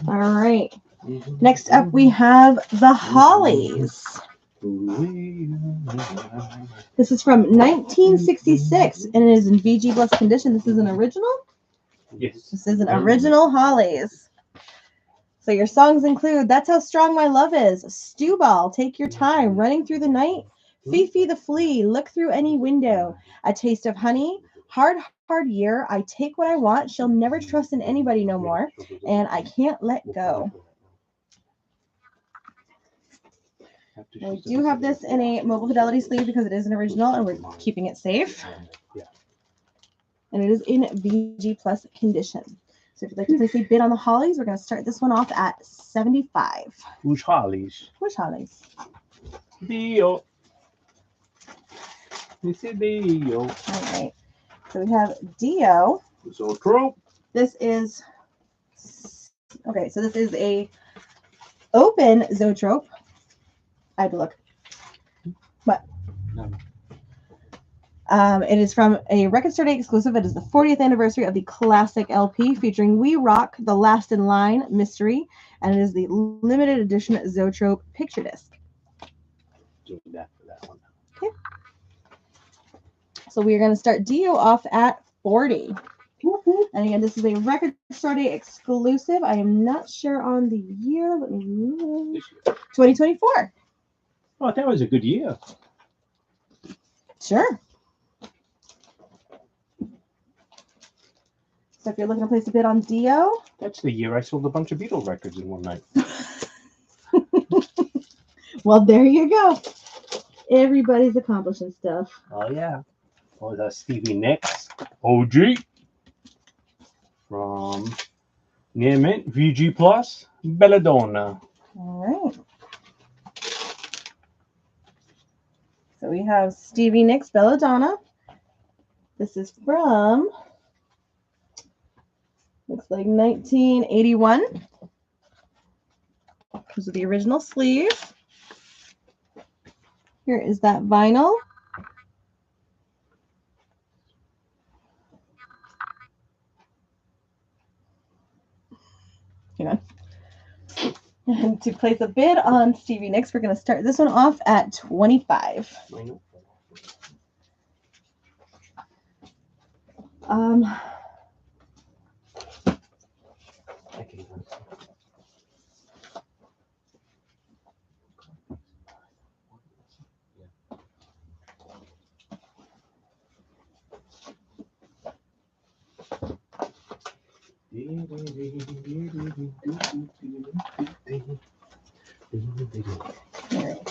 All right. Next up, we have the Hollies. This is from 1966, and it is in VG Plus condition. This is an original. Yes. This is an original Hollies. So your songs include "That's How Strong My Love Is," "Stew Ball," "Take Your Time," "Running Through the Night," "Fifi the Flea," "Look Through Any Window," "A Taste of Honey," "Hard Hard Year," "I Take What I Want," "She'll Never Trust in Anybody No More," and "I Can't Let Go." We do have this in a mobile fidelity sleeve because it is an original and we're keeping it safe. Yeah. And it is in VG Plus condition. So if you'd like to place a bid on the Hollies, we're going to start this one off at 75. Who's Hollies? Which Hollies? Dio. This is Dio. All right. So we have Dio. So trope. This is okay. So this is a open zoetrope. I had to look, but it is from a Record Store Day exclusive. It is the 40th anniversary of the classic LP featuring We Rock, The Last in Line, Mystery, and it is the limited edition zoetrope picture disc. Doing that for that one. Okay. So we are going to start Dio off at 40. And again, this is a Record Store Day exclusive. I am not sure on the year. Let me 2024. Oh, that was a good year. Sure. So if you're looking to place a bid on Dio, That's the year I sold a bunch of Beatle records in one night. well, there you go. Everybody's accomplishing stuff. Oh, yeah. What was that? Stevie Nicks, OG. From Near Mint, VG Plus, Belladonna. All right. So we have Stevie Nicks, Belladonna. This is from, looks like 1981. This is the original sleeve. Here is that vinyl. Hang on. And to place a bid on Stevie Nicks, we're going to start this one off at 25.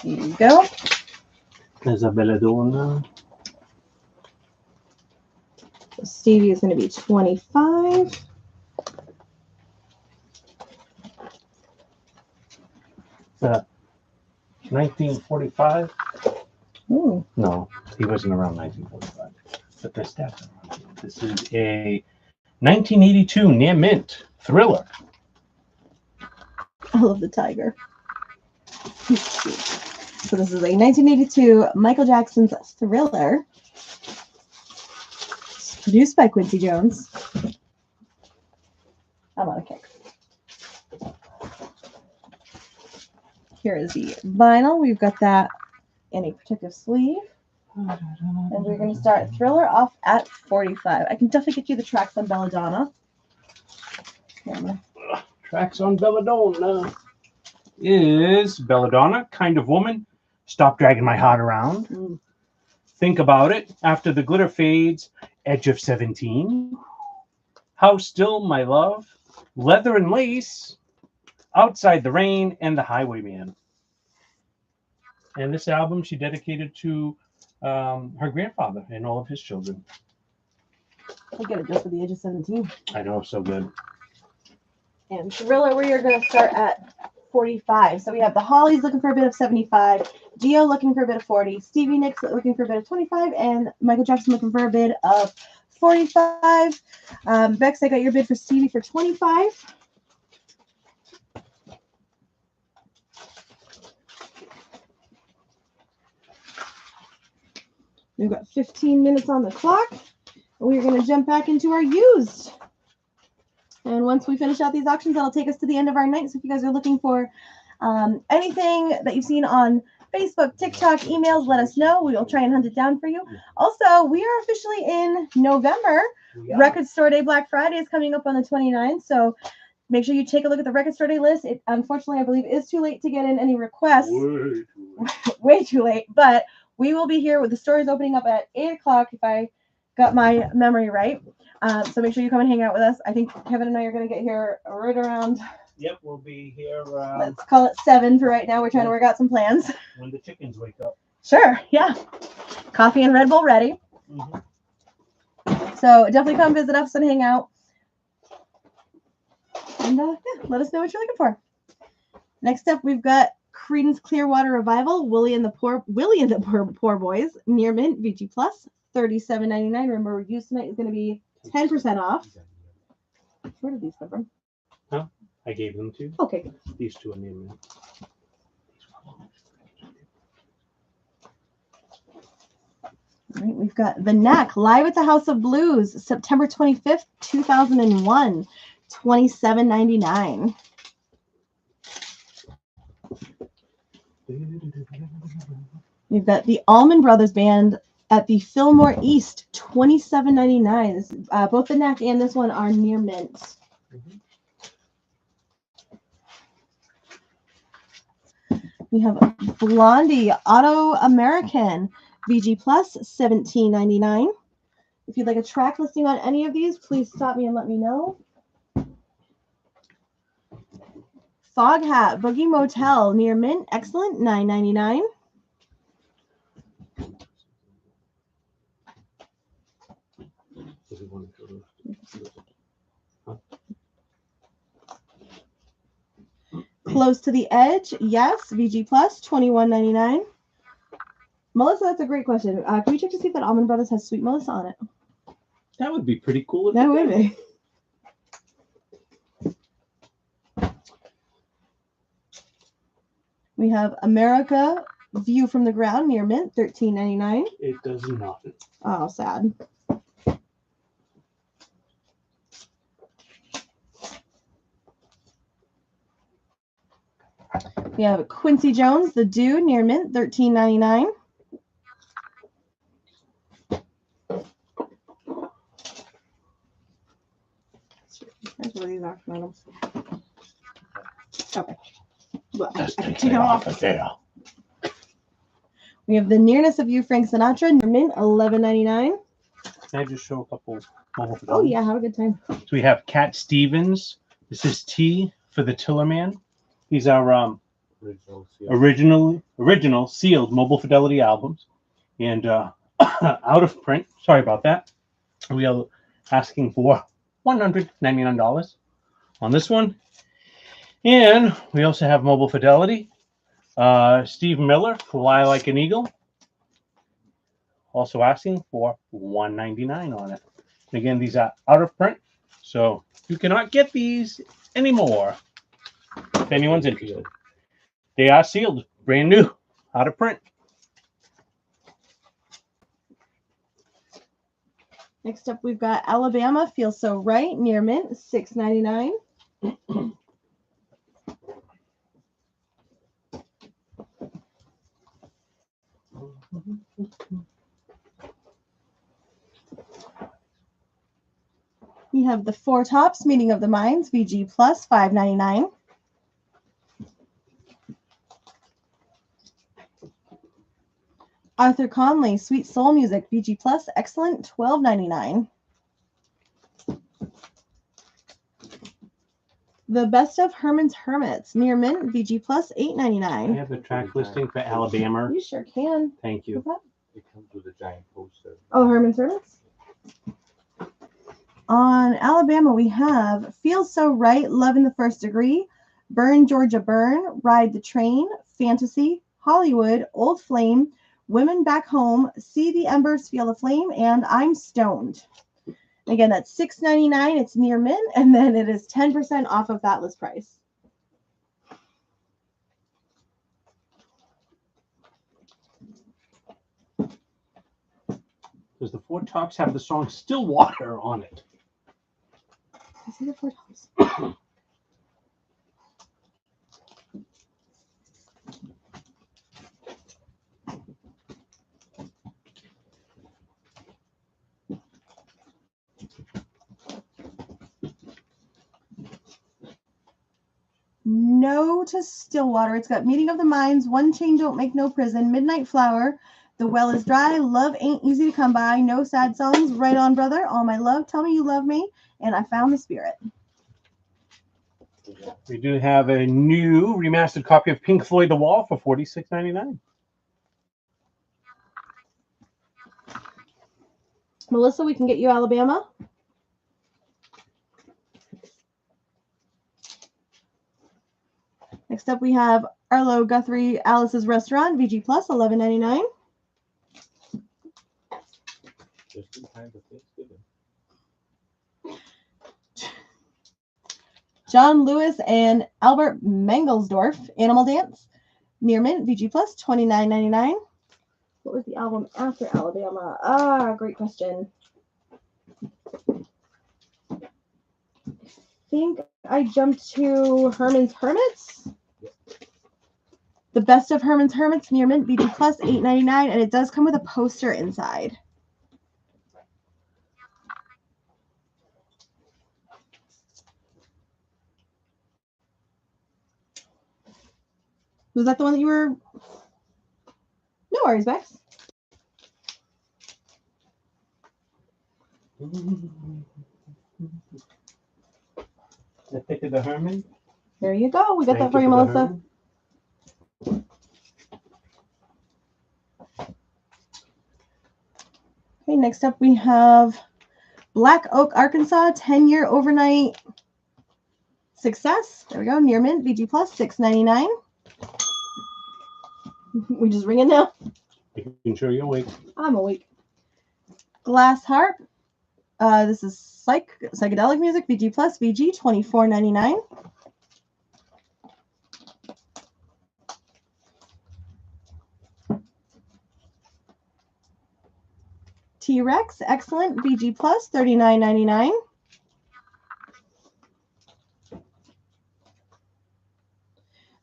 Here you go. There's a Belladonna. So Stevie is going to be 25. The 1945. Ooh. No, he wasn't around 1945. But this definitely. This is a 1982 Near Mint Thriller. I love the tiger. He's cute. So this is a 1982 Michael Jackson's Thriller. It's produced by Quincy Jones. I'm on a kick. Here is the vinyl. We've got that in a protective sleeve. And we're going to start Thriller off at 45. I can definitely get you the tracks on Belladonna. Tracks on Belladonna is Belladonna, Kind of Woman, Stop Dragging My Heart Around, Think About It, After the Glitter Fades, Edge of 17, How Still My Love, Leather and Lace, Outside the Rain, and The Highwayman. And this album she dedicated to her grandfather and all of his children. I get it just for the age of 17. I know, so good. And Thriller, we are going to start at 45. So we have the Hollies looking for a bid of 75, Gio looking for a bid of 40, Stevie Nicks looking for a bid of 25, and Michael Jackson looking for a bid of 45. Bex, I got your bid for Stevie for 25. We've got 15 minutes on the clock. We're going to jump back into our used. And once we finish out these auctions, that'll take us to the end of our night. So if you guys are looking for anything that you've seen on Facebook, TikTok, emails, let us know. We will try and hunt it down for you. Also, we are officially in November. Record Store Day Black Friday is coming up on the 29th. So make sure you take a look at the Record Store Day list. It, unfortunately, I believe is too late to get in any requests. Way too late. But we will be here with the stores opening up at 8 o'clock if I got my memory right. So make sure you come and hang out with us. I think Kevin and I are going to get here right around. Yep, we'll be here Let's call it 7 for right now. We're trying to work out some plans. when the chickens wake up. Sure. Yeah. Coffee and Red Bull ready. Mm-hmm. So definitely come visit us and hang out. And yeah, let us know what you're looking for. Next up, we've got Creedence Clearwater Revival, Willie and the Poor Boys, Near Mint, VG Plus, $37.99. Remember, used tonight is going to be 10% off. Where did these come from? Huh? I gave them to you. Okay. These two are near me. All right, we've got The Knack live at the House of Blues, September 25th, 2001, $27.99. We've got the Allman Brothers Band at the Fillmore East, $27.99. Both The Knack and this one are near mint. We have Blondie Auto American VG Plus, $17.99. If you'd like a track listing on any of these, please stop me and let me know. Fog Hat Boogie Motel near mint, excellent, $9.99. Close to the Edge, yes, VG Plus, $21.99. Melissa, that's a great question. Can we check to see if that Allman Brothers has Sweet Melissa on it? That would be pretty cool. If That would be. We have America View from the Ground near mint, $13.99. It does not. Oh, sad. We have Quincy Jones, The Dude, near mint, $13.99. Here's where these auction items. Okay. Well, I can take it off. We have The Nearness of You, Frank Sinatra, near mint, $11.99. Can I just show a couple? Oh yeah, have a good time. So we have Cat Stevens. This is T for the Tillerman. These are original sealed Mobile Fidelity albums, and out of print. Sorry about that. We are asking for $199 on this one, and we also have Mobile Fidelity. Steve Miller, Fly Like an Eagle. Also asking for $199 on it. And again, these are out of print, so you cannot get these anymore. If anyone's interested, they are sealed, brand new, out of print. Next up, we've got Alabama Feels So Right, near mint, $6.99. We have the Four Tops, Meeting of the Minds, VG Plus, $5.99. Arthur Conley, Sweet Soul Music, VG Plus, excellent, $12.99. The Best of Herman's Hermits, near mint, VG Plus, I $8.99. have the track listing for Alabama. You sure can. Thank you. It comes with a giant poster. Oh, Herman's Hermits? On Alabama, we have Feels So Right, Love in the First Degree, Burn, Georgia Burn, Ride the Train, Fantasy, Hollywood, Old Flame, Women Back Home, See the Embers, Feel the Flame, and I'm Stoned. Again, that's $6.99. It's near mint, and then it is 10% off of that list price. Does the Four Tops have the song Stillwater on it? I see the Four Tops. No to Stillwater. It's got Meeting of the Minds, One Chain Don't Make No Prison, Midnight Flower, The Well Is Dry, Love Ain't Easy to Come By, No Sad Songs, Right On Brother, All My Love, Tell Me You Love Me, and I Found the Spirit. We do have a new remastered copy of Pink Floyd The Wall for $46.99. Melissa, we can get you Alabama. Next up, we have Arlo Guthrie, Alice's Restaurant, VG Plus, $11.99. Just in time for Thanksgiving. John Lewis and Albert Mangelsdorf, Animal Dance, near mint, VG Plus, $29.99. What was the album after Alabama? Ah, great question. I think I jumped to Herman's Hermits. The Best of Herman's Hermits, near mint, VG Plus, $8.99, and it does come with a poster inside. Was that the one that you were? No worries, Bex. The Pick of the Herman. There you go. We got Thank that for you, the Melissa. Herman. Okay, next up we have Black Oak, Arkansas, 10-year overnight success. There we go, near mint, VG Plus, $6.99. We just ring it now. Making sure you're awake. I'm awake. Glass Harp. This is psychedelic music, VG Plus, VG, $24.99. T-Rex, excellent, VG Plus, $39.99.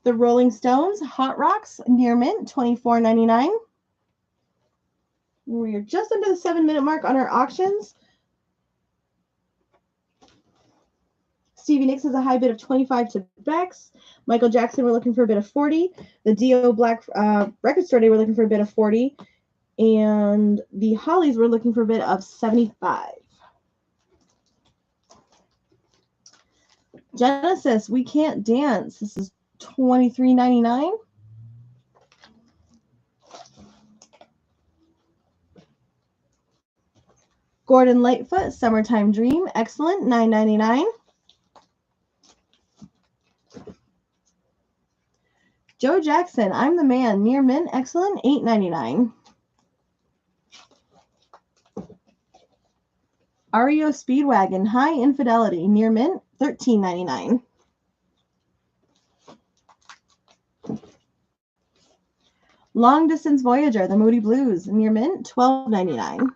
The Rolling Stones, Hot Rocks, near mint, $24.99. We're just under the 7-minute mark on our auctions. Stevie Nicks has a high bid of 25 to Bex. Michael Jackson, we're looking for a bid of 40. The Dio Black Record Store Day, we're looking for a bid of 40. And the Hollies, we're looking for a bid of 75. Genesis, We Can't Dance. This is $23.99. Gordon Lightfoot, Summertime Dream, excellent, $9.99. Joe Jackson, I'm the Man, near mint, excellent, $8.99. REO Speedwagon, High Infidelity, near mint, $13.99. Long Distance Voyager, The Moody Blues, near mint, $12.99.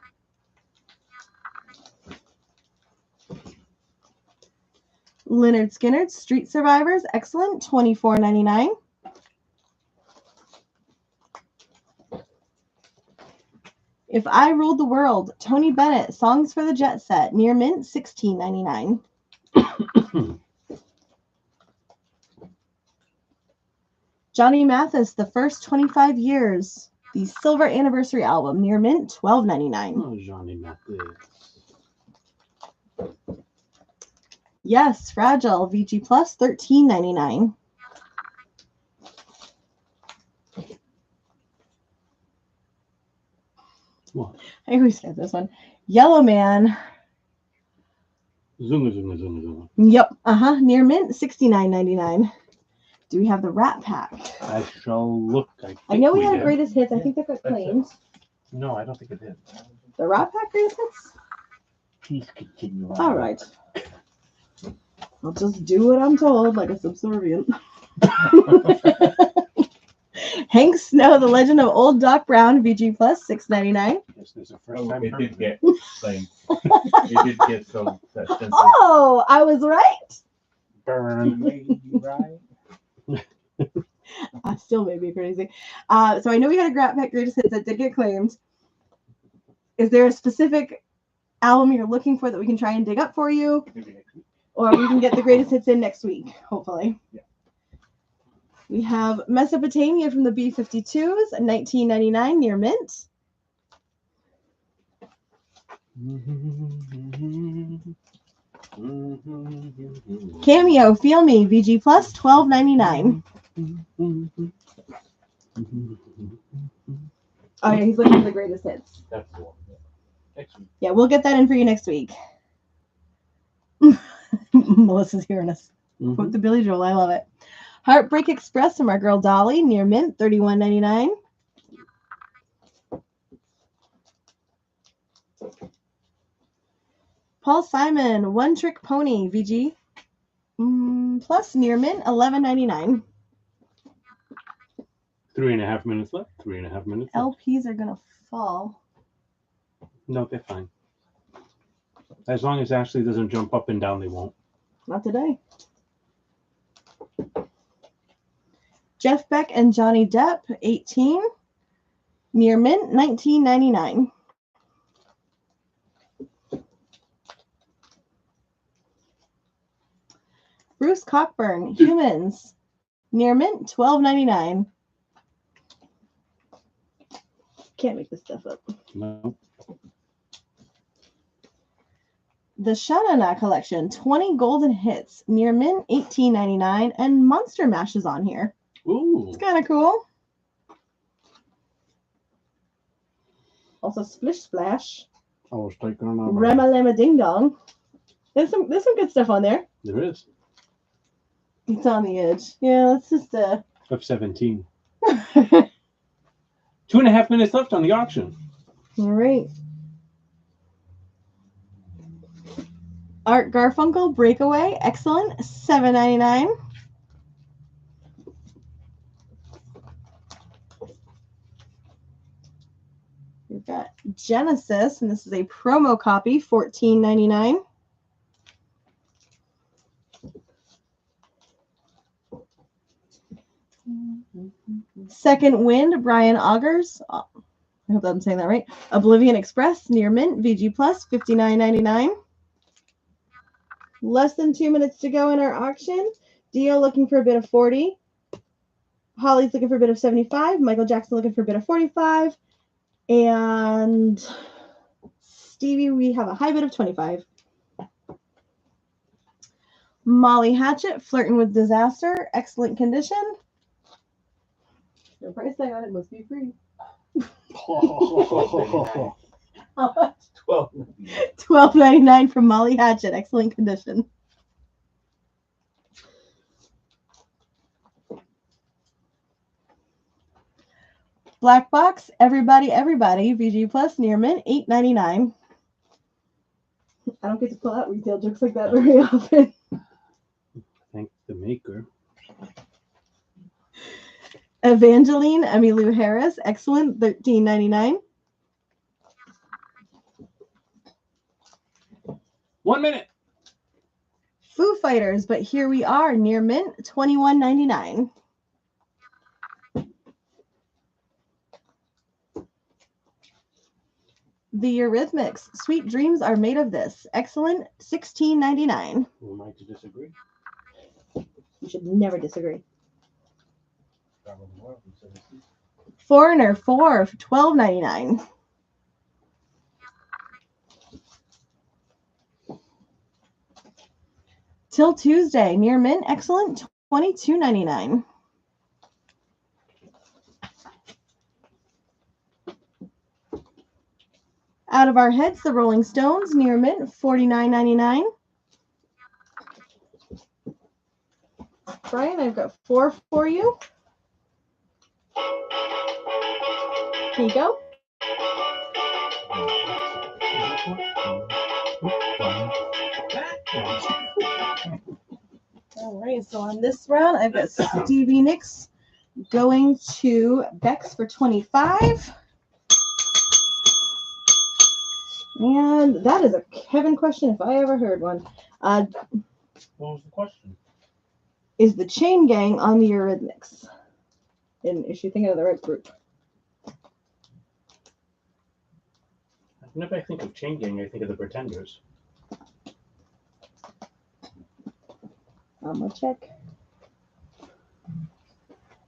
Leonard Skinner's Street Survivors, excellent, $24.99. If I Ruled the World, Tony Bennett, Songs for the Jet Set, near mint, $16.99. Johnny Mathis, The First 25 Years, the Silver Anniversary album, near mint, $12.99. Oh, Johnny Mathis. Yes, Fragile, VG Plus, $13.99. What? I always get this one. Yellow Man. Zunga, zunga, zunga, zunga. Yep. Near mint, $69.99. Do we have the Rat Pack? I shall look. I know we think had did. greatest hits. I think that got That's it. claimed. No, I don't think it did. The Rat Pack greatest hits? Please continue on. All right. I'll just do what I'm told, like a subservient. Hank Snow, The Legend of Old Doc Brown, VG Plus, $6.99. Yes, there's a first Oh, time. it did heard get claimed. It did get so that Oh, I was right. burn. right? I still may be crazy. So I know we had a Rat Pack greatest hits that did get claimed. Is there a specific album you're looking for that we can try and dig up for you? Maybe next week. Or we can get the greatest hits in next week, hopefully. Yeah. We have Mesopotamia from the B-52s, $19.99 near mint. Cameo, Feel Me, VG Plus, $12.99. Oh, yeah, he's looking for the greatest hits. That's the one. Yeah. Next week. Yeah, we'll get that in for you next week. Melissa's hearing us. Quote the Billy Joel. I love it. Heartbreak Express from our girl Dolly, near mint, $31.99. Paul Simon, One Trick Pony, VG Plus, near mint, $11.99. 3.5 minutes left. 3.5 minutes left. LPs are gonna fall. No, they're fine. As long as Ashley doesn't jump up and down, they won't. Not today. Jeff Beck and Johnny Depp, 18. Near mint, $19.99. Bruce Cockburn, Humans. Near mint, $12.99. Can't make this stuff up. No. The Shanana Collection, 20 golden hits. Near mint, $18.99. And Monster Mash is on here. Ooh. It's kind of cool. Also, Splish Splash, I was taking on our Rema Lema Ding Dong. There's some good stuff on there. There is. It's on the edge. Yeah, let's just Of 17. 2.5 minutes left on the auction. All right. Art Garfunkel Breakaway, excellent, $7.99. We've got Genesis, and this is a promo copy, $14.99. Second Wind, Brian Augers. I hope I'm saying that right. Oblivion Express, near mint, VG Plus, $59.99. Less than 2 minutes to go in our auction. Dio looking for a bid of 40. Holly's looking for a bid of 75. Michael Jackson looking for a bid of 45. And Stevie, we have a high bid of 25. Molly Hatchet, Flirting with Disaster, excellent condition. No price tag on it, must be free. Oh. How much? 12. $12.99 from Molly Hatchet, excellent condition. Black Box, Everybody, VG Plus, near mint, $8.99. I don't get to pull out retail jokes like that very often. Thank the maker. Evangeline, Emmylou Harris, excellent, $13.99. 1 minute. Foo Fighters, But Here We Are, near mint, $21.99. The Eurythmics, Sweet Dreams Are Made of This, excellent, $16.99. Who am I to disagree? You should never disagree. Foreigner 4, $12.99. Till Tuesday, near mint, excellent, $22.99. Out of Our Heads, The Rolling Stones, near mint, $49.99. Brian, I've got 4 for you. Here you go. All right, so on this round, I've got Stevie Nicks going to Bex for 25. And that is a Kevin question if I ever heard one. What was the question? Is the Chain Gang on the Eurythmics? And is she thinking of the right group? Whenever I think of Chain Gang, I think of the Pretenders. I'm gonna check.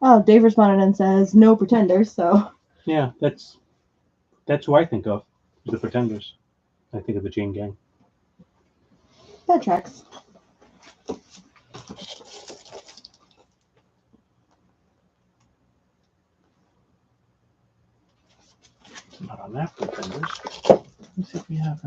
Oh, Dave responded and says no Pretenders. So Yeah, that's who I think of. The Pretenders. I think of the Chain Gang. that tracks. Not on that Pretenders. Let's see if we have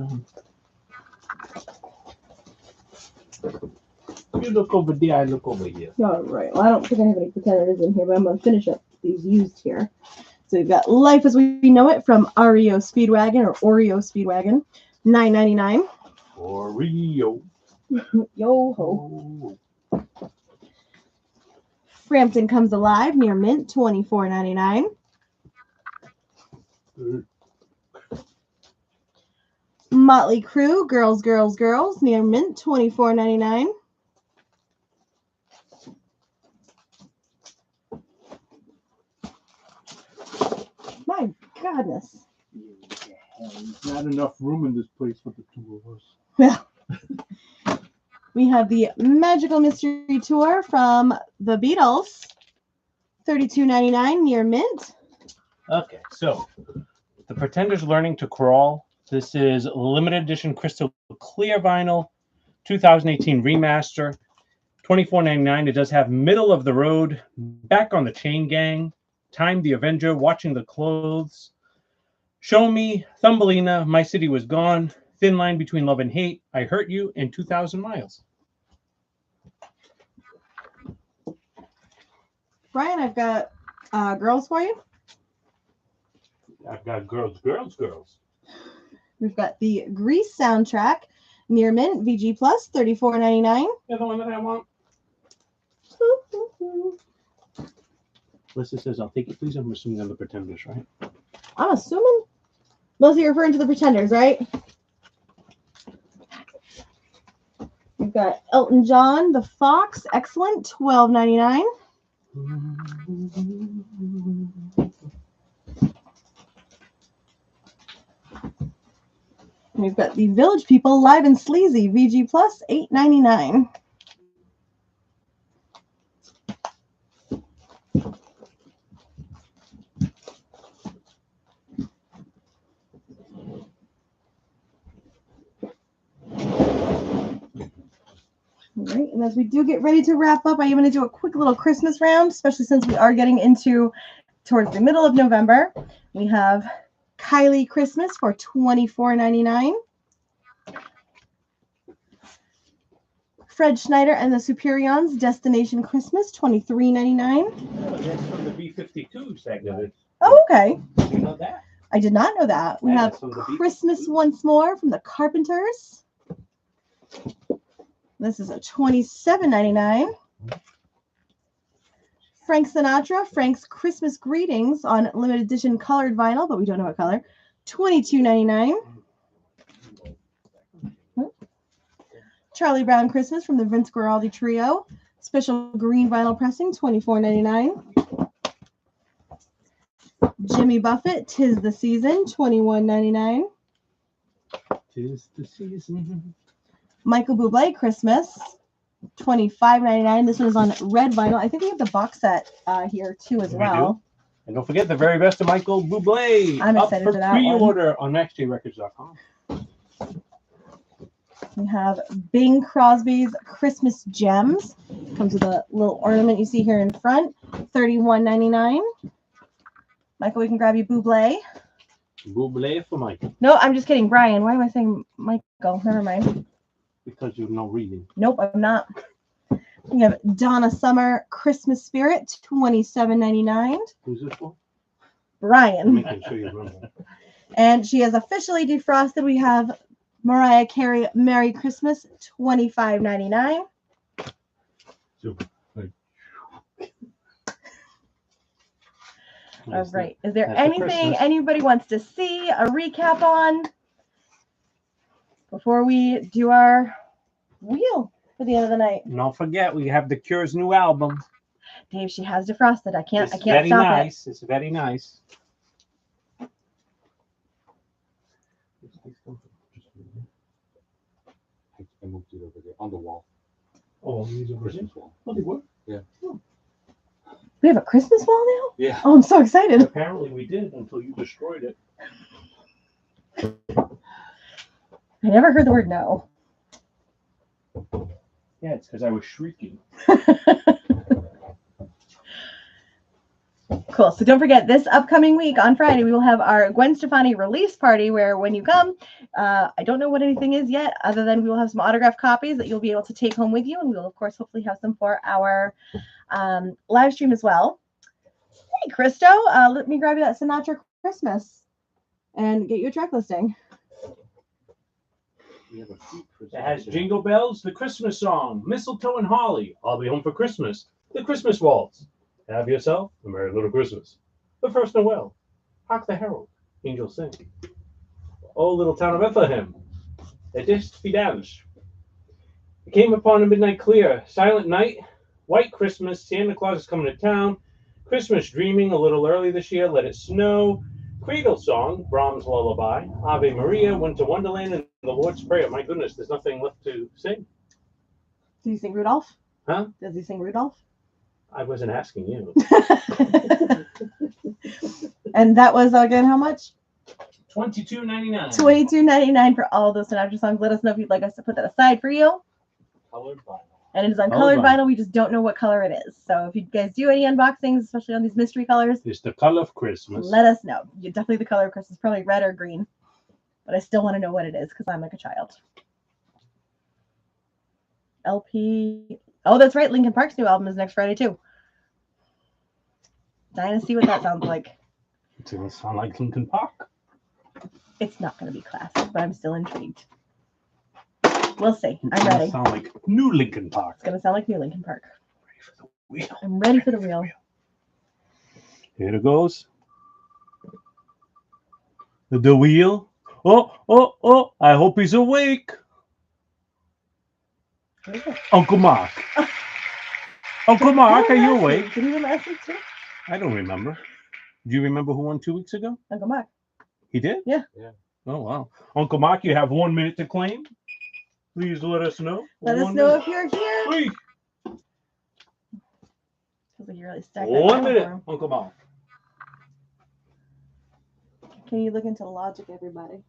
You look over there, I look over here. All right. Well, I don't think I have any Pretenders in here, but I'm gonna finish up these used here. So we've got Life as We Know It from REO Speedwagon or Oreo Speedwagon, $9.99. Oreo. Yo ho. Frampton Comes Alive near Mint, $24.99. Motley Crue, Girls, Girls, Girls near Mint, $24.99. My goodness. There's not enough room in this place for the two of us. Well, we have the Magical Mystery Tour from the Beatles, $32.99 near Mint. Okay, so the Pretenders Learning to Crawl. This is limited edition crystal clear vinyl, 2018 remaster, $24.99. It does have Middle of the Road, Back on the Chain Gang, Time the Avenger, Watching the Clothes, Show Me, Thumbelina, My City Was Gone, Thin Line Between Love and Hate, I Hurt You, and 2,000 Miles. Brian, I've got girls for you. I've got Girls, Girls, Girls. We've got the Grease soundtrack near Mint, VG Plus, $34.99. The other one that I want. Melissa says, I'll take it, please. I'm assuming they're the Pretenders, right? I'm assuming. Mostly referring to the Pretenders, right? We've got Elton John, The Fox, excellent, $12.99. We've got the Village People, Live and Sleazy, VG Plus, $8.99. All right, and as we do get ready to wrap up, I am going to do a quick little Christmas round, especially since we are getting into towards the middle of November. We have Kylie Christmas for $24.99. Fred Schneider and the Superions, Destination Christmas, $23.99. Oh, that's from the B-52 segment. Oh, okay. You know that? I did not know that. We Yeah, have that's from the B-52. Christmas Once More from the Carpenters. This is a $27.99. Frank Sinatra, Frank's Christmas Greetings on limited edition colored vinyl, but we don't know what color, $22.99. Charlie Brown Christmas from the Vince Guaraldi Trio, special green vinyl pressing, $24.99. Jimmy Buffett, 'Tis the Season, $21.99. 'Tis the season. Michael Bublé Christmas, $25.99. This one is on red vinyl. I think we have the box set here too as We well. do. And don't forget the very best of Michael Bublé. I'm excited up for that one. pre-order on MaxJRecords.com. We have Bing Crosby's Christmas Gems. Comes with a little ornament you see here in front, $31.99. Michael, we can grab you Bublé. Bublé for Michael, No, I'm just kidding. Brian, why am I saying Michael? Never mind. because you know reading. Nope, I'm not. We have Donna Summer Christmas Spirit, $27.99. Who's this for? Brian. Making sure you remember. And she has officially defrosted. We have Mariah Carey Merry Christmas, $25.99. Super. All right. Is there That's for anything Christmas. anybody wants to see a recap on before we do our wheel for the end of the night? And don't forget, we have The Cure's new album. Dave, she has defrosted. I can't It's stop very nice. It's very nice. I moved it over there on the wall. Oh, these are Christmas wall. Oh, they were? it. We have a Christmas wall now? Yeah. Oh, I'm so excited. Apparently we did until you destroyed it. I never heard the word no. Yeah, it's because I was shrieking. Cool. So don't forget, this upcoming week on Friday, we will have our Gwen Stefani release party where when you come, I don't know what anything is yet, other than we will have some autographed copies that you'll be able to take home with you. And we will, of course, hopefully have some for our live stream as well. Hey, Christo, let me grab you that Sinatra Christmas and get you a track listing. We have a few Christmas It has there. Jingle Bells, the Christmas song, Mistletoe and Holly, I'll Be Home for Christmas, the Christmas Waltz, Have Yourself a Merry Little Christmas, the First Noel, Hark the Herald, Angels Sing, Oh Little Town of Bethlehem, Edith Fidelis. It came upon a midnight clear, silent night, white Christmas, Santa Claus is coming to town, Christmas dreaming a little early this year, Let It Snow, Cradle Song, Brahms Lullaby, Ave Maria, Winter Wonderland, and the Lord's Prayer. My goodness, there's nothing left to sing. Does he sing Rudolph? Huh? Does he sing Rudolph? I wasn't asking you. And that was, again, how much? $22.99. $22.99 for all of those Sinatra songs. Let us know if you'd like us to put that aside for you. Colored vinyl. And it is on Colored colored vinyl. We just don't know what color it is. So if you guys do any unboxings, especially on these mystery colors, It's the color of Christmas. let us know. You definitely the color of Christmas, probably red or green. But I still want to know what it is because I'm like a child. LP. Oh, that's right. Linkin Park's new album is next Friday too. Dying to see what that sounds like. It's going to sound like Linkin Park. It's not going to be classic, but I'm still intrigued. We'll see. It's I'm gonna ready. sound like new Linkin Park. It's going to sound like new Linkin Park. Ready for the wheel. I'm ready for the wheel. Here it goes. The wheel. Oh, I hope he's awake. What is it? Uncle Mark. Uncle Mark, are you Last awake? week. Did he win last week too? I don't remember. Do you remember who won 2 weeks ago? Uncle Mark. He did? Yeah. Yeah. Oh, wow. Uncle Mark, you have 1 minute to claim. Please let us know. Let us 1 know minute. if you're here. Please. Feels like you really stacked that 1 down minute, for him. Uncle Mark. Can you look into logic, everybody?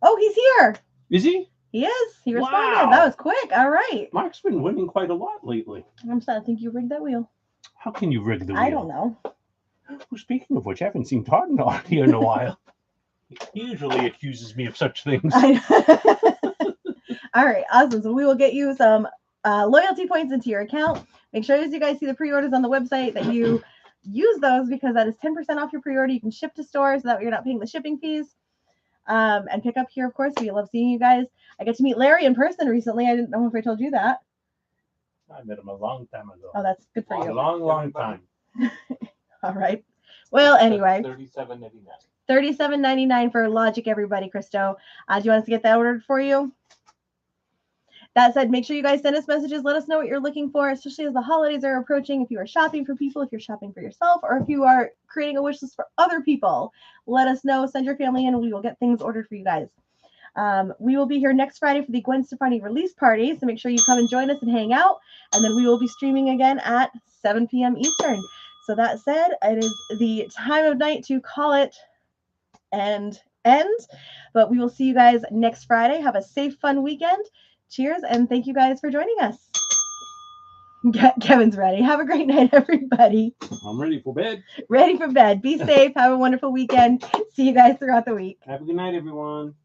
Oh, he's here. Is he? He is. He responded. Wow. That was quick. All right. Mark's been winning quite a lot lately. I'm starting to think you rigged that wheel. How can you rig the wheel? I don't know. Well, speaking of which, I haven't seen Todd on here in a while. He usually accuses me of such things. All right. Awesome. So we will get you some loyalty points into your account. Make sure as you guys see the pre-orders on the website that you use those because that is 10% off your pre-order. You can ship to stores so that way you're not paying the shipping fees. And pick up here, of course. We love seeing you guys. I get to meet Larry in person recently. I didn't know if I told you that. I met him a long time ago. Oh, that's good for A you. long time. All right. Well, anyway, $37.99. $37.99 for Logic, everybody, Christo. Do you want us to get that ordered for you? That said, make sure you guys send us messages. Let us know what you're looking for, especially as the holidays are approaching. If you are shopping for people, if you're shopping for yourself, or if you are creating a wish list for other people, let us know. Send your family in and we will get things ordered for you guys. We will be here next Friday for the Gwen Stefani release party. So make sure you come and join us and hang out. And then we will be streaming again at 7 p.m. Eastern. So that said, it is the time of night to call it and end. But we will see you guys next Friday. Have a safe, fun weekend. Cheers, and thank you guys for joining us. Kevin's ready. Have a great night, everybody. I'm ready for bed. Ready for bed. Be safe. Have a wonderful weekend. See you guys throughout the week. Have a good night, everyone.